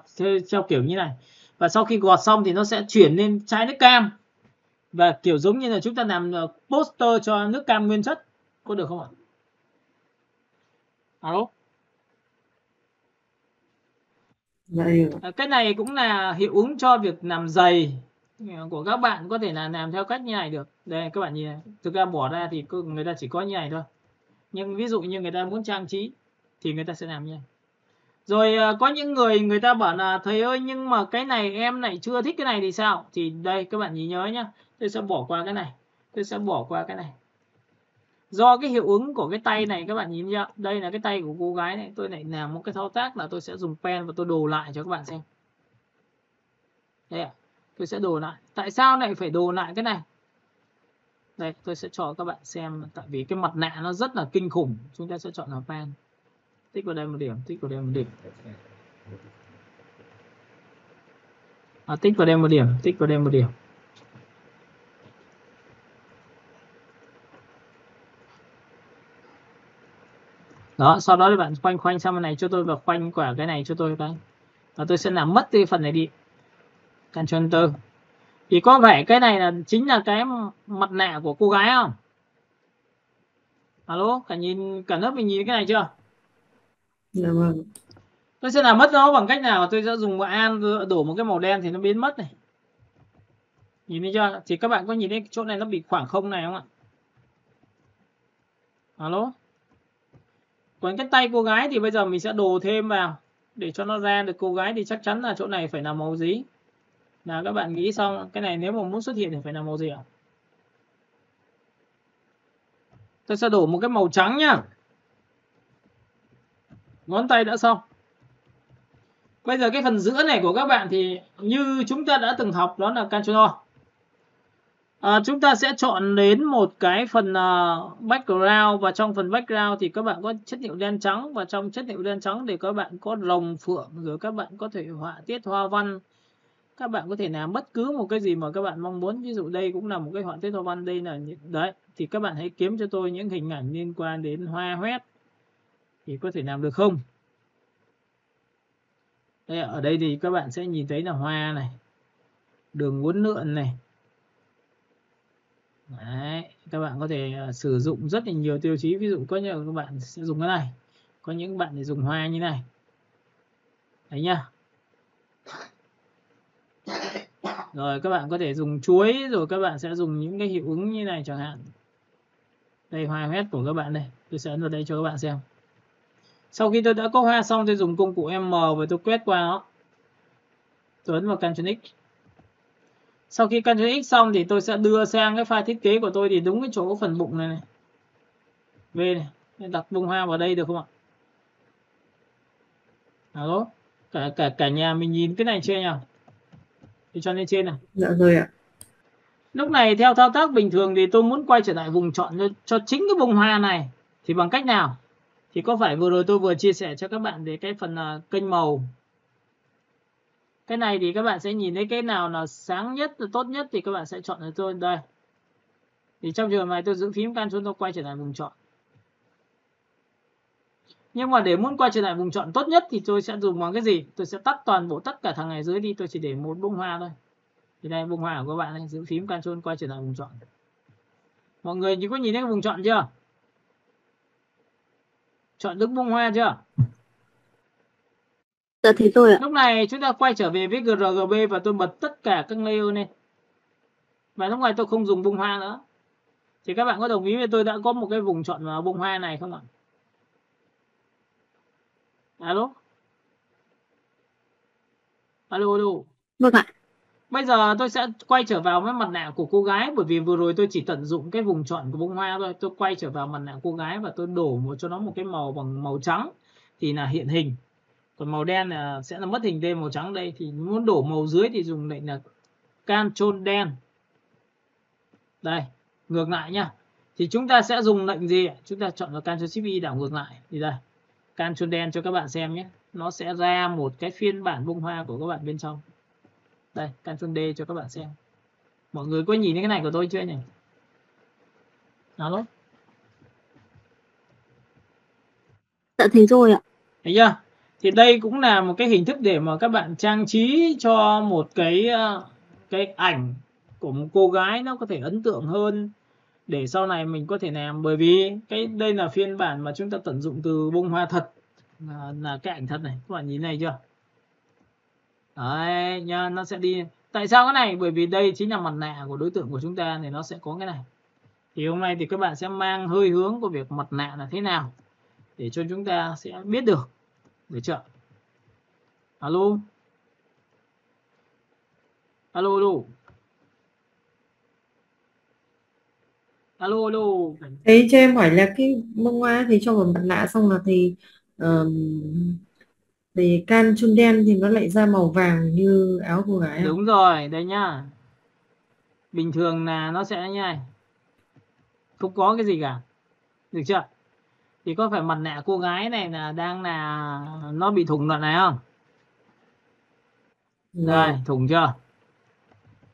theo kiểu như này. Và sau khi gọt xong thì nó sẽ chuyển lên chai nước cam. Và kiểu giống như là chúng ta làm poster cho nước cam nguyên chất. Có được không ạ? Alo? Cái này cũng là hiệu ứng cho việc làm giày của các bạn, có thể là làm theo cách như này được. Đây các bạn nhìn này. Thực ra bỏ ra thì người ta chỉ có như này thôi. Nhưng ví dụ như người ta muốn trang trí thì người ta sẽ làm như này. Rồi có những người ta bảo là thầy ơi nhưng mà cái này em lại chưa thích cái này thì sao? Thì đây các bạn nhìn nhớ nhá. Tôi sẽ bỏ qua cái này. Tôi sẽ bỏ qua cái này. Do cái hiệu ứng của cái tay này các bạn nhìn chưa? Đây là cái tay của cô gái này. Tôi lại làm một cái thao tác là tôi sẽ dùng pen và tôi đồ lại cho các bạn xem. Đây ạ. Tôi sẽ đồ lại. Tại sao lại phải đồ lại cái này? Đây tôi sẽ cho các bạn xem. Tại vì cái mặt nạ nó rất là kinh khủng. Chúng ta sẽ chọn là pen. Tích vào đây một điểm. Tích vào đây một điểm. Tích vào đây một điểm. Tích vào đây một điểm. Đó, sau đó thì bạn khoanh sang bên này cho tôi và khoanh quả cái này cho tôi cái. Và tôi sẽ làm mất cái phần này đi. Ctrl Enter. Thì có vẻ cái này là chính là cái mặt nạ của cô gái không? Alo, cả lớp mình nhìn cái này chưa? Dạ vâng. Tôi sẽ làm mất nó bằng cách nào? Tôi sẽ dùng an đổ một cái màu đen thì nó biến mất này. Nhìn thấy chưa? Thì các bạn có nhìn thấy chỗ này nó bị khoảng không này không ạ? Alo. Còn cái tay cô gái thì bây giờ mình sẽ đồ thêm vào để cho nó ra được cô gái, thì chắc chắn là chỗ này phải là màu gì? Nào các bạn nghĩ xong, cái này nếu mà muốn xuất hiện thì phải là màu gì ạ? Tôi sẽ đổ một cái màu trắng nhá. Ngón tay đã xong. Bây giờ cái phần giữa này của các bạn thì như chúng ta đã từng học, đó là control. Chúng ta sẽ chọn đến một cái phần background, và trong phần background thì các bạn có chất liệu đen trắng, và trong chất liệu đen trắng thì các bạn có rồng phượng, rồi các bạn có thể họa tiết hoa văn, các bạn có thể làm bất cứ một cái gì mà các bạn mong muốn. Ví dụ đây cũng là một cái họa tiết hoa văn, đây là đấy, thì các bạn hãy kiếm cho tôi những hình ảnh liên quan đến hoa hoét thì có thể làm được không? Đây, ở đây thì các bạn sẽ nhìn thấy là hoa này, đường uốn lượn này. Đấy, các bạn có thể sử dụng rất là nhiều tiêu chí. Ví dụ có nhiều các bạn sẽ dùng cái này, có những bạn thì dùng hoa như này. Đấy nhá. Rồi các bạn có thể dùng chuối, rồi các bạn sẽ dùng những cái hiệu ứng như này chẳng hạn. Đây hoa hoét của các bạn đây, tôi sẽ ấn vào đây cho các bạn xem. Sau khi tôi đã có hoa xong, tôi dùng công cụ M và tôi quét qua nó. Tôi ấn vào Ctrl X. Sau khi Ctrl X xong thì tôi sẽ đưa sang cái file thiết kế của tôi, thì đúng cái chỗ phần bụng này này. V này, đặt bông hoa vào đây được không ạ? Alo, cả nhà mình nhìn cái này chưa nhỉ? Thì cho lên trên này. Dạ rồi ạ. Lúc này theo thao tác bình thường thì tôi muốn quay trở lại vùng chọn cho chính cái bông hoa này thì bằng cách nào? Thì có phải vừa rồi tôi vừa chia sẻ cho các bạn về cái phần kênh màu. Cái này thì các bạn sẽ nhìn thấy cái nào là sáng nhất, tốt nhất thì các bạn sẽ chọn cho tôi đây. Thì trong trường hợp này tôi giữ phím Ctrl, tôi quay trở lại vùng chọn. Nhưng mà để muốn quay trở lại vùng chọn tốt nhất thì tôi sẽ dùng bằng cái gì? Tôi sẽ tắt toàn bộ tất cả thằng này dưới đi, tôi chỉ để một bông hoa thôi. Thì đây bông hoa của các bạn này, giữ phím Ctrl quay trở lại vùng chọn. Mọi người có nhìn thấy cái vùng chọn chưa? Chọn đúng bông hoa chưa? Dạ thế rồi ạ. Lúc này chúng ta quay trở về với RGB và tôi bật tất cả các layer lên. Và lúc này tôi không dùng bông hoa nữa. Thì các bạn có đồng ý với tôi đã có một cái vùng chọn vào bông hoa này không ạ? Alo? Alo, alo. Vâng ạ. Bây giờ tôi sẽ quay trở vào với mặt nạ của cô gái, bởi vì vừa rồi tôi chỉ tận dụng cái vùng chọn của bông hoa thôi. Tôi quay trở vào mặt nạ cô gái và tôi đổ cho nó một cái màu bằng màu trắng thì là hiện hình. Còn màu đen là sẽ là mất hình. Đây màu trắng đây, thì muốn đổ màu dưới thì dùng lệnh là Ctrl đen. Đây, ngược lại nhá. Thì chúng ta sẽ dùng lệnh gì? Chúng ta chọn vào Ctrl Shift Y đảo ngược lại. Thì đây, Ctrl đen cho các bạn xem nhé. Nó sẽ ra một cái phiên bản bông hoa của các bạn bên trong. Đây, Ctrl D cho các bạn xem. Mọi người có nhìn thấy cái này của tôi chưa nhỉ? Nào đó. Dạ thấy rồi ạ. Thấy chưa? Thì đây cũng là một cái hình thức để mà các bạn trang trí cho một cái ảnh của một cô gái nó có thể ấn tượng hơn, để sau này mình có thể làm. Bởi vì đây là phiên bản mà chúng ta tận dụng từ bông hoa thật, là cái ảnh thật này. Các bạn nhìn này chưa? Đấy nha, nó sẽ đi. Tại sao cái này? Bởi vì đây chính là mặt nạ của đối tượng của chúng ta, thì nó sẽ có cái này. Thì hôm nay thì các bạn sẽ mang hơi hướng của việc mặt nạ là thế nào để cho chúng ta sẽ biết được. Được chưa? Alo? Alo, alo? Alo, alo? Thế cho em hỏi là cái bông hoa thì cho vào mặt nạ xong là thì can chun đen thì nó lại ra màu vàng như áo cô gái à? Đúng rồi, đây nhá. Bình thường là nó sẽ như này. Không có cái gì cả. Được chưa? Thì có phải mặt nạ cô gái này là đang là nó bị thủng đoạn này không? Đây, thủng chưa?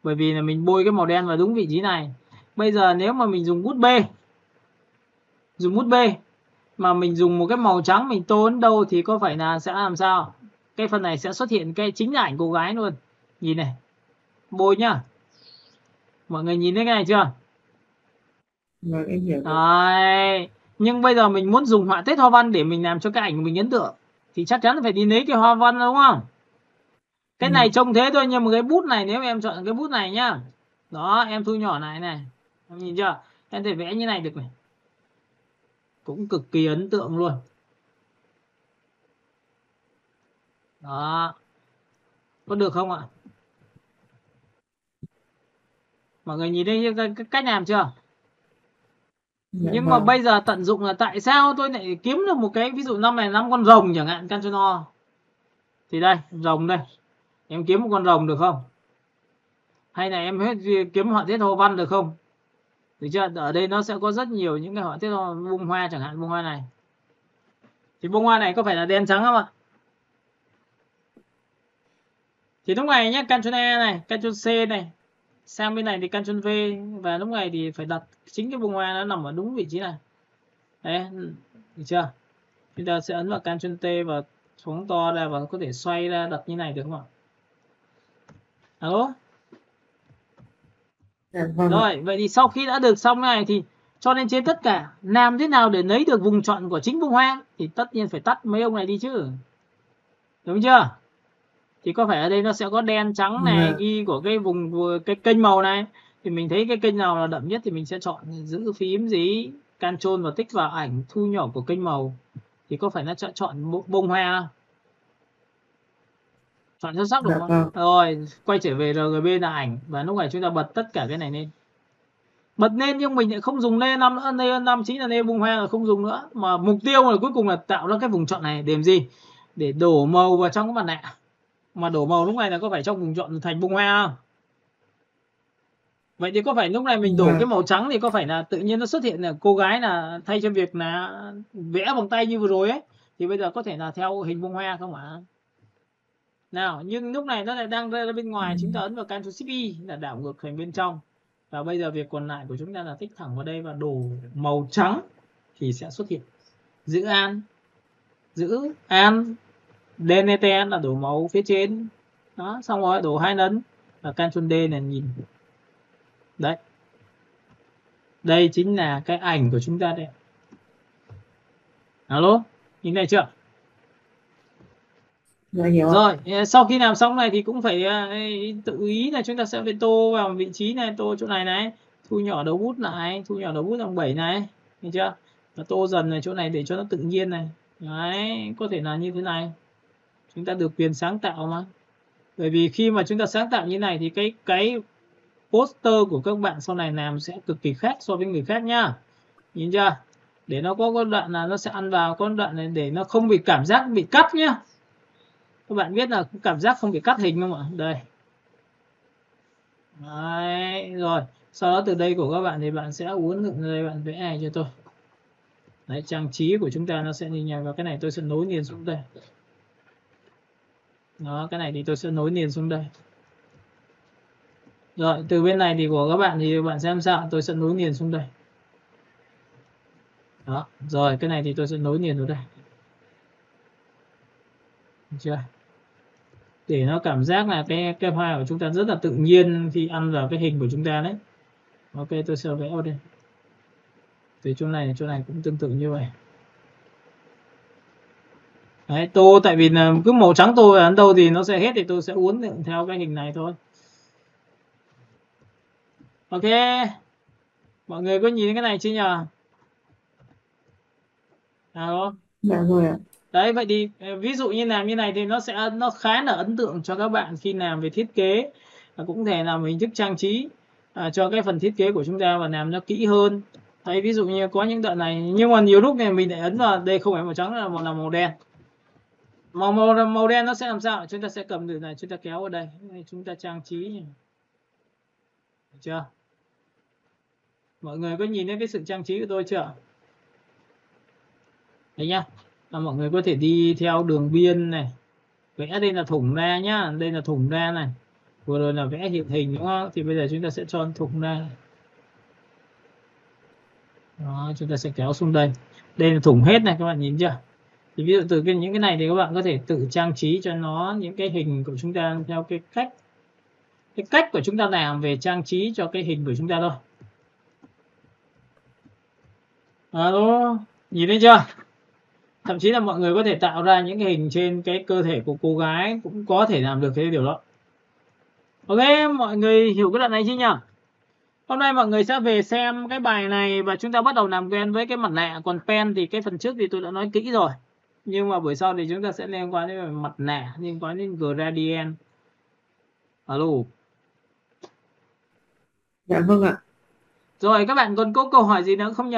Bởi vì là mình bôi cái màu đen vào đúng vị trí này. Bây giờ nếu mà mình dùng bút B, mà mình dùng một cái màu trắng mình tô đến đâu thì có phải là sẽ làm sao? Cái phần này sẽ xuất hiện cái chính là ảnh cô gái luôn. Nhìn này. Bôi nhá. Mọi người nhìn thấy cái này chưa? Vâng, em hiểu rồi. Đấy. Nhưng bây giờ mình muốn dùng họa tiết hoa văn để mình làm cho cái ảnh của mình ấn tượng thì chắc chắn phải đi lấy cái hoa văn, đúng không? Cái này trông thế thôi, nhưng mà cái bút này nếu em chọn cái bút này nhá, đó, em thu nhỏ này này, em nhìn chưa, em thể vẽ như này được này, cũng cực kỳ ấn tượng luôn. Đó, có được không ạ? Mọi người nhìn thấy cái cách làm chưa? Dạ Nhưng mà vâng. bây giờ tận dụng là tại sao tôi lại kiếm được một cái, ví dụ năm này 5 con rồng chẳng hạn, Canchono, thì đây rồng đây, em kiếm một con rồng được không? Hay là em hết kiếm họa tiết hoa văn được không? Được chưa? Ở đây nó sẽ có rất nhiều những cái họa tiết bông hoa, chẳng hạn bông hoa này, thì bông hoa này có phải là đen trắng không ạ? Thì lúc này nhé, Ctrl E này, Ctrl C này, sang bên này thì Ctrl V, và lúc này thì phải đặt chính cái bông hoa nó nằm ở đúng vị trí này. Đấy, được chưa? Chúng ta sẽ ấn vào Ctrl T và phóng to ra và có thể xoay ra đặt như này được không ạ? Alo? Dạ vâng. Rồi, vậy thì sau khi đã được xong này thì cho nên trên tất cả làm thế nào để lấy được vùng chọn của chính bông hoa thì tất nhiên phải tắt mấy ông này đi chứ. Đúng chưa? Thì có phải ở đây nó sẽ có đen trắng này, ghi của cái vùng cái kênh màu này, thì mình thấy cái kênh nào là đậm nhất thì mình sẽ chọn, giữ phím gì Ctrl và tích vào ảnh thu nhỏ của kênh màu, thì có phải nó chọn bông hoa, chọn xuất sắc đúng không? Vâng. Rồi quay trở về RGB là ảnh, và lúc này chúng ta bật tất cả cái này lên, bật lên, nhưng mình lại không dùng lên năm nữa, lên năm chính là lên bông hoa là không dùng nữa, mà mục tiêu là cuối cùng là tạo ra cái vùng chọn này để làm gì? Để đổ màu vào trong cái mặt nạ. Mà đổ màu lúc này là có phải trong vùng chọn thành bông hoa không? Vậy thì có phải lúc này mình đổ cái màu trắng thì có phải là tự nhiên nó xuất hiện là cô gái là thay cho việc là vẽ bằng tay như vừa rồi ấy, thì bây giờ có thể là theo hình bông hoa không ạ? Nào, nhưng lúc này nó lại đang ra bên ngoài, chúng ta ấn vào Ctrl Shift Y là đảo ngược thành bên trong. Và bây giờ việc còn lại của chúng ta là tích thẳng vào đây và đổ màu trắng thì sẽ xuất hiện. Giữ An Delete là đổ màu phía trên. Đó, xong rồi đổ 2 lần và Ctrl D này nhìn. Đấy. Đây chính là cái ảnh của chúng ta đây. Alo, nhìn này chưa? Rồi, sau khi làm xong này thì cũng phải tự ý là chúng ta sẽ phải tô vào vị trí này, tô chỗ này này, thu nhỏ đầu bút lại, thu nhỏ đầu bút bằng 7 này, thấy chưa? Và tô dần này chỗ này để cho nó tự nhiên này. Đấy, có thể là như thế này. Chúng ta được quyền sáng tạo mà. Bởi vì khi mà chúng ta sáng tạo như này thì cái poster của các bạn sau này làm sẽ cực kỳ khác so với người khác nhá. Nhìn chưa? Để nó có đoạn là nó sẽ ăn vào con đoạn này để nó không bị cảm giác bị cắt nhá. Các bạn biết là cảm giác không bị cắt hình không ạ? Đây. Đấy, rồi. Sau đó từ đây của các bạn thì bạn sẽ uốn lượn đây, bạn vẽ này cho tôi. Đấy, trang trí của chúng ta nó sẽ như nhau, và cái này tôi sẽ nối liền xuống đây. Đó, cái này thì tôi sẽ nối liền xuống đây. Rồi, từ bên này thì của các bạn thì bạn xem sao, tôi sẽ nối liền xuống đây. Đó, rồi cái này thì tôi sẽ nối liền xuống đây. Được chưa? Để nó cảm giác là cái file của chúng ta rất là tự nhiên khi ăn vào cái hình của chúng ta đấy. Ok, tôi sẽ vẽ vào đây. Từ chỗ này cũng tương tự như vậy. Đấy, tô tại vì là cứ màu trắng tô ở đâu thì nó sẽ hết, thì tôi sẽ uốn lượn theo cái hình này thôi. Ok, mọi người có nhìn cái này chưa nhờ? Alo? Dạ rồi ạ. Đấy, vậy thì ví dụ như làm như này thì nó khá là ấn tượng cho các bạn khi làm về thiết kế, cũng thể làm hình thức trang trí cho cái phần thiết kế của chúng ta và làm nó kỹ hơn. Đấy, ví dụ như có những đoạn này, nhưng mà nhiều lúc này mình lại ấn vào đây không phải màu trắng, là màu đen. Màu đen nó sẽ làm sao? Chúng ta sẽ cầm từ này, chúng ta kéo vào đây, chúng ta trang trí. Được chưa? Mọi người có nhìn thấy cái sự trang trí của tôi chưa? Đấy nhá. Mọi người có thể đi theo đường biên này, vẽ đây là thủng ra nhá, đây là thủng ra này, vừa rồi là vẽ hiện hình đúng không? Thì bây giờ chúng ta sẽ cho thủng ra. Đó, chúng ta sẽ kéo xuống đây, đây là thủng hết này, các bạn nhìn chưa? Thì ví dụ từ những cái này thì các bạn có thể tự trang trí cho nó những cái hình của chúng ta theo cái cách cái cách của chúng ta làm về trang trí cho cái hình của chúng ta thôi. Đó, nhìn thấy chưa? Thậm chí là mọi người có thể tạo ra những cái hình trên cái cơ thể của cô gái cũng có thể làm được cái điều đó. Ok, mọi người hiểu cái đoạn này chứ nhỉ? Hôm nay mọi người sẽ về xem cái bài này và chúng ta bắt đầu làm quen với cái mặt nạ. Còn pen thì cái phần trước thì tôi đã nói kỹ rồi. Nhưng mà buổi sau thì chúng ta sẽ liên quan đến mặt nạ, liên quan đến gradient. Alo. Dạ vâng ạ. Rồi các bạn còn có câu hỏi gì nữa không nhỉ?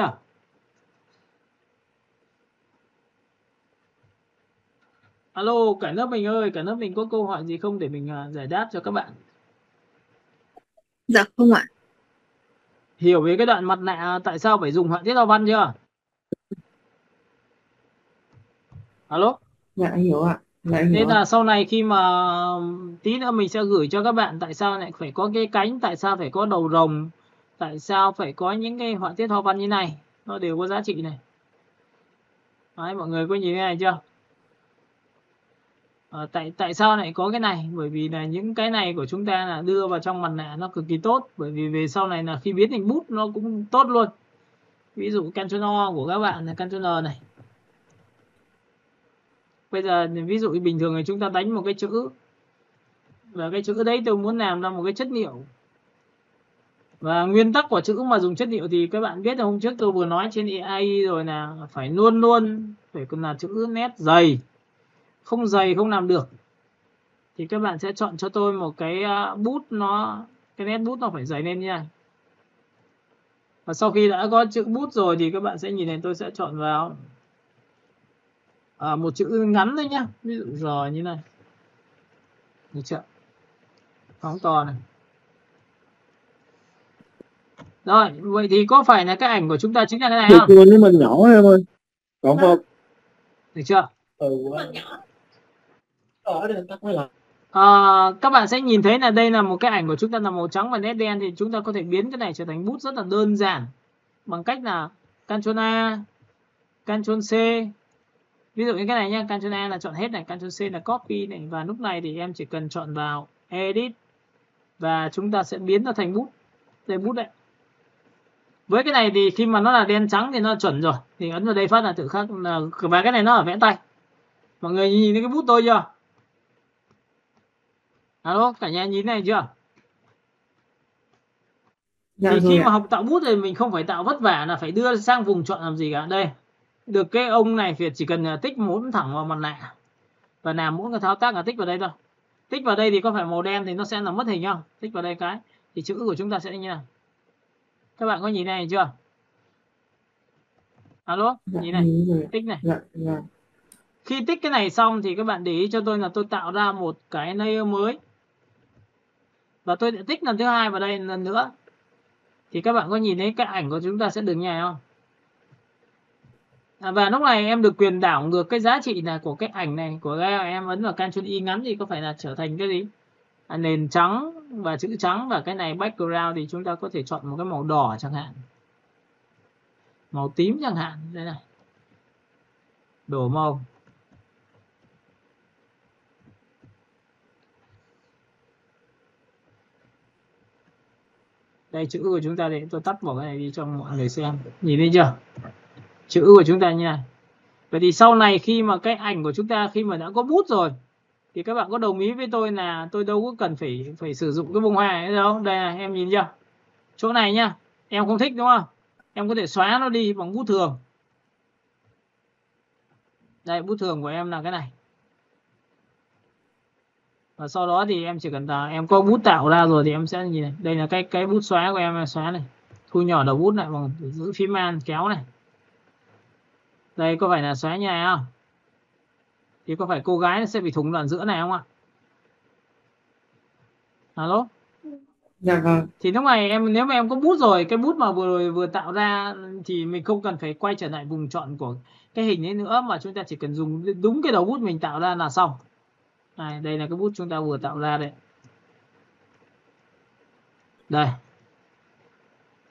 Alo, cả lớp mình ơi, cả lớp mình có câu hỏi gì không để mình giải đáp cho các bạn? Dạ không ạ. Hiểu về cái đoạn mặt nạ tại sao phải dùng họa tiết hoa văn chưa? Alo? Dạ hiểu ạ. Dạ hiểu Nên ạ. là sau này khi mà tí nữa mình sẽ gửi cho các bạn tại sao lại phải có cái cánh, tại sao phải có đầu rồng, tại sao phải có những cái họa tiết hoa văn như này, nó đều có giá trị này. Đấy, mọi người có nhìn thấy này chưa? Tại sao lại có cái này? Bởi vì là những cái này của chúng ta là đưa vào trong mặt nạ nó cực kỳ tốt, bởi vì về sau này là khi biến thành bút nó cũng tốt luôn. Ví dụ Ctrl O của các bạn là Ctrl N này. Bây giờ ví dụ bình thường thì chúng ta đánh một cái chữ và cái chữ đấy tôi muốn làm ra một cái chất liệu. Và nguyên tắc của chữ mà dùng chất liệu thì các bạn biết là hôm trước tôi vừa nói trên AI rồi là phải luôn luôn phải là chữ nét dày. Không dày không làm được. Thì các bạn sẽ chọn cho tôi một cái bút cái nét bút nó phải dày lên nha. Và sau khi đã có chữ bút rồi thì các bạn sẽ nhìn thấy tôi sẽ chọn vào một chữ ngắn thôi nhá. Ví dụ R như này. Được chưa? Phóng to này. Rồi, vậy thì có phải là cái ảnh của chúng ta chính là cái này không? Được nhưng mình nhỏ em ơi. Còn không? Được chưa? Ở đây tắt mới lại. Các bạn sẽ nhìn thấy là đây là một cái ảnh của chúng ta là màu trắng và nét đen, thì chúng ta có thể biến cái này trở thành bút rất là đơn giản bằng cách là Ctrl A, Ctrl C. Ví dụ như cái này nhé, Ctrl A là chọn hết này, Ctrl C là copy này, và lúc này thì em chỉ cần chọn vào Edit và chúng ta sẽ biến nó thành bút. Đây bút đấy. Với cái này thì khi mà nó là đen trắng thì nó chuẩn rồi, thì ấn vào đây phát là tự khắc là, và cái này nó ở vẽ tay. Mọi người nhìn thấy cái bút tôi chưa? Alo, cả nhà nhìn này chưa? Dạ thì rồi khi ạ. mà học tạo bút thì mình không phải tạo vất vả là phải đưa sang vùng chọn làm gì cả. Đây, được cái ông này thì chỉ cần tích muốn thẳng vào mặt nạ và làm mỗi cái thao tác là tích vào đây thôi. Tích vào đây thì có phải màu đen thì nó sẽ làm mất hình không? Tích vào đây cái thì chữ của chúng ta sẽ như nào? Các bạn có nhìn này chưa? Alo, Dạ nhìn này, hiểu rồi ạ. tích này. Dạ dạ. Khi tích cái này xong thì các bạn để ý cho tôi là tôi tạo ra một cái layer mới. Và tôi sẽ tích lần thứ hai vào đây lần nữa. Thì các bạn có nhìn thấy cái ảnh của chúng ta sẽ được như này không? Và lúc này em được quyền đảo ngược cái giá trị là của cái ảnh này của em ấn vào Ctrl Y ngắn thì có phải là trở thành cái gì? Nền trắng và chữ trắng, và cái này background thì chúng ta có thể chọn một cái màu đỏ chẳng hạn. Màu tím chẳng hạn, đây này. Đổ màu. Đây chữ của chúng ta để tôi tắt bỏ cái này đi cho mọi người xem. Nhìn thấy chưa? Chữ của chúng ta như này. Vậy thì sau này khi mà cái ảnh của chúng ta khi mà đã có bút rồi thì các bạn có đồng ý với tôi là tôi đâu có cần phải sử dụng cái bông hoa này đâu. Đây này, em nhìn chưa? Chỗ này nhá, em không thích đúng không? Em có thể xóa nó đi bằng bút thường. Đây, bút thường của em là cái này. Và sau đó thì em chỉ cần em có bút tạo ra rồi thì em sẽ nhìn này. Đây là cái bút xóa của em là xóa này. Thu nhỏ đầu bút lại bằng giữ phím Alt kéo này. Đây có phải là xóa như này không? Thì có phải cô gái sẽ bị thủng đoạn giữa này không ạ? Alo? Dạ vâng. Thì lúc này nếu mà em có bút rồi, cái bút mà vừa tạo ra thì mình không cần phải quay trở lại vùng chọn của cái hình ấy nữa, mà chúng ta chỉ cần dùng đúng cái đầu bút mình tạo ra là xong. Đây là cái bút chúng ta vừa tạo ra đây. Đây.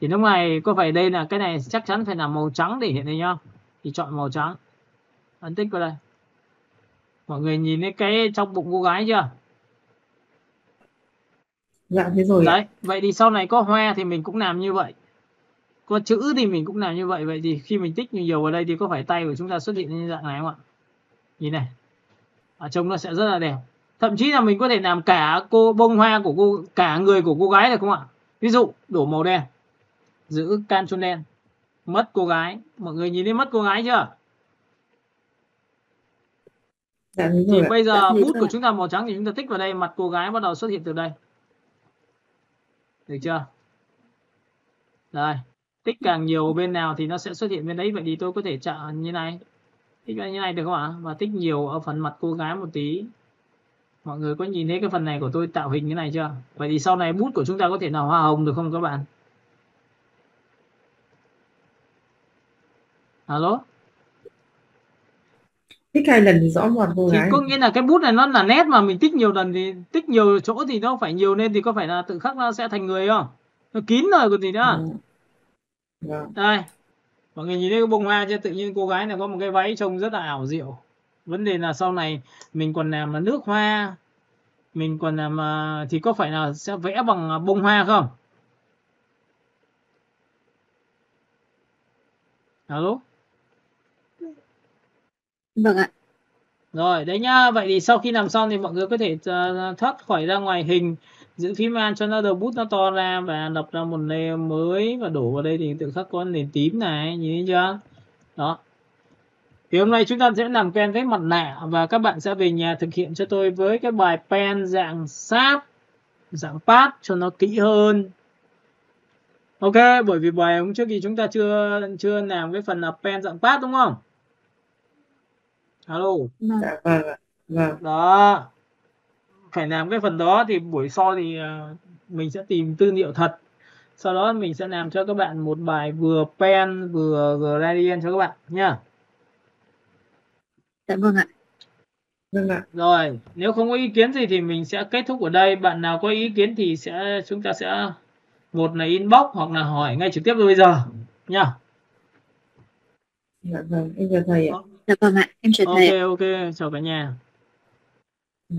Thì lúc này có phải đây là cái này chắc chắn phải là màu trắng để hiện đây nhá. Thì chọn màu trắng. Ấn tích vào đây. Mọi người nhìn thấy cái trong bụng cô gái chưa? Dạ thế rồi ạ. Đấy, vậy thì sau này có hoa thì mình cũng làm như vậy. Có chữ thì mình cũng làm như vậy. Vậy thì khi mình tích nhiều vào đây thì có phải tay của chúng ta xuất hiện như dạng này không ạ? Nhìn này. Trông nó sẽ rất là đẹp. Thậm chí là mình có thể làm cả bông hoa của cả người của cô gái được không ạ? Ví dụ đổ màu đen, giữ can chôn đen, mất cô gái. Mọi người nhìn thấy mất cô gái chưa? Dạ thế Thì rồi ạ. bây Dạ giờ thấy bút rồi của ạ. chúng ta màu trắng thì chúng ta tích vào đây, mặt cô gái bắt đầu xuất hiện từ đây. Được chưa? Rồi, tích càng nhiều bên nào thì nó sẽ xuất hiện bên đấy. Vậy thì tôi có thể chọn như này, tích như này được không ạ? Và tích nhiều ở phần mặt cô gái một tí. Mọi người có nhìn thấy cái phần này của tôi tạo hình như này chưa? Vậy thì sau này bút của chúng ta có thể nào hoa hồng được không các bạn? Alo? Tích 2 lần thì rõ mặt cô Thì gái. có nghĩa là cái bút này nó là nét mà mình tích nhiều lần thì tích nhiều chỗ thì nó phải nhiều lên thì có phải là tự khắc nó sẽ thành người không? Nó kín rồi còn gì nữa. Vâng. Đây, mọi người nhìn thấy cái bông hoa chưa? Tự nhiên cô gái này có một cái váy trông rất là ảo diệu. Vấn đề là sau này mình còn làm là nước hoa, mình còn làm thì có phải là sẽ vẽ bằng bông hoa không? Alo? Vâng ạ. Rồi, đấy nhá. Vậy thì sau khi làm xong thì mọi người có thể thoát khỏi ra ngoài hình, giữ phím Alt cho nó đầu bút nó to ra và lập ra một layer mới và đổ vào đây thì tự khắc có nền tím này, nhìn thấy chưa? Đó. Thì hôm nay chúng ta sẽ làm pen với mặt nạ và các bạn sẽ về nhà thực hiện cho tôi với cái bài pen dạng sáp, dạng pad cho nó kỹ hơn. Ok, bởi vì bài hôm trước thì chúng ta chưa làm cái phần là pen dạng pad đúng không? Alo. Vâng. Dạ vâng ạ. Vâng. Đó. Phải làm cái phần đó thì buổi sau thì mình sẽ tìm tư liệu thật. Sau đó mình sẽ làm cho các bạn một bài vừa pen vừa gradient cho các bạn nhá. Dạ vâng ạ. Vâng ạ. Rồi, nếu không có ý kiến gì thì mình sẽ kết thúc ở đây. Bạn nào có ý kiến thì chúng ta sẽ một là inbox hoặc là hỏi ngay trực tiếp bây giờ nhá. Dạ vâng, em chào thầy ạ. Dạ vâng ạ. Em chào thầy ạ. Ok, chào cả nhà. Ừ.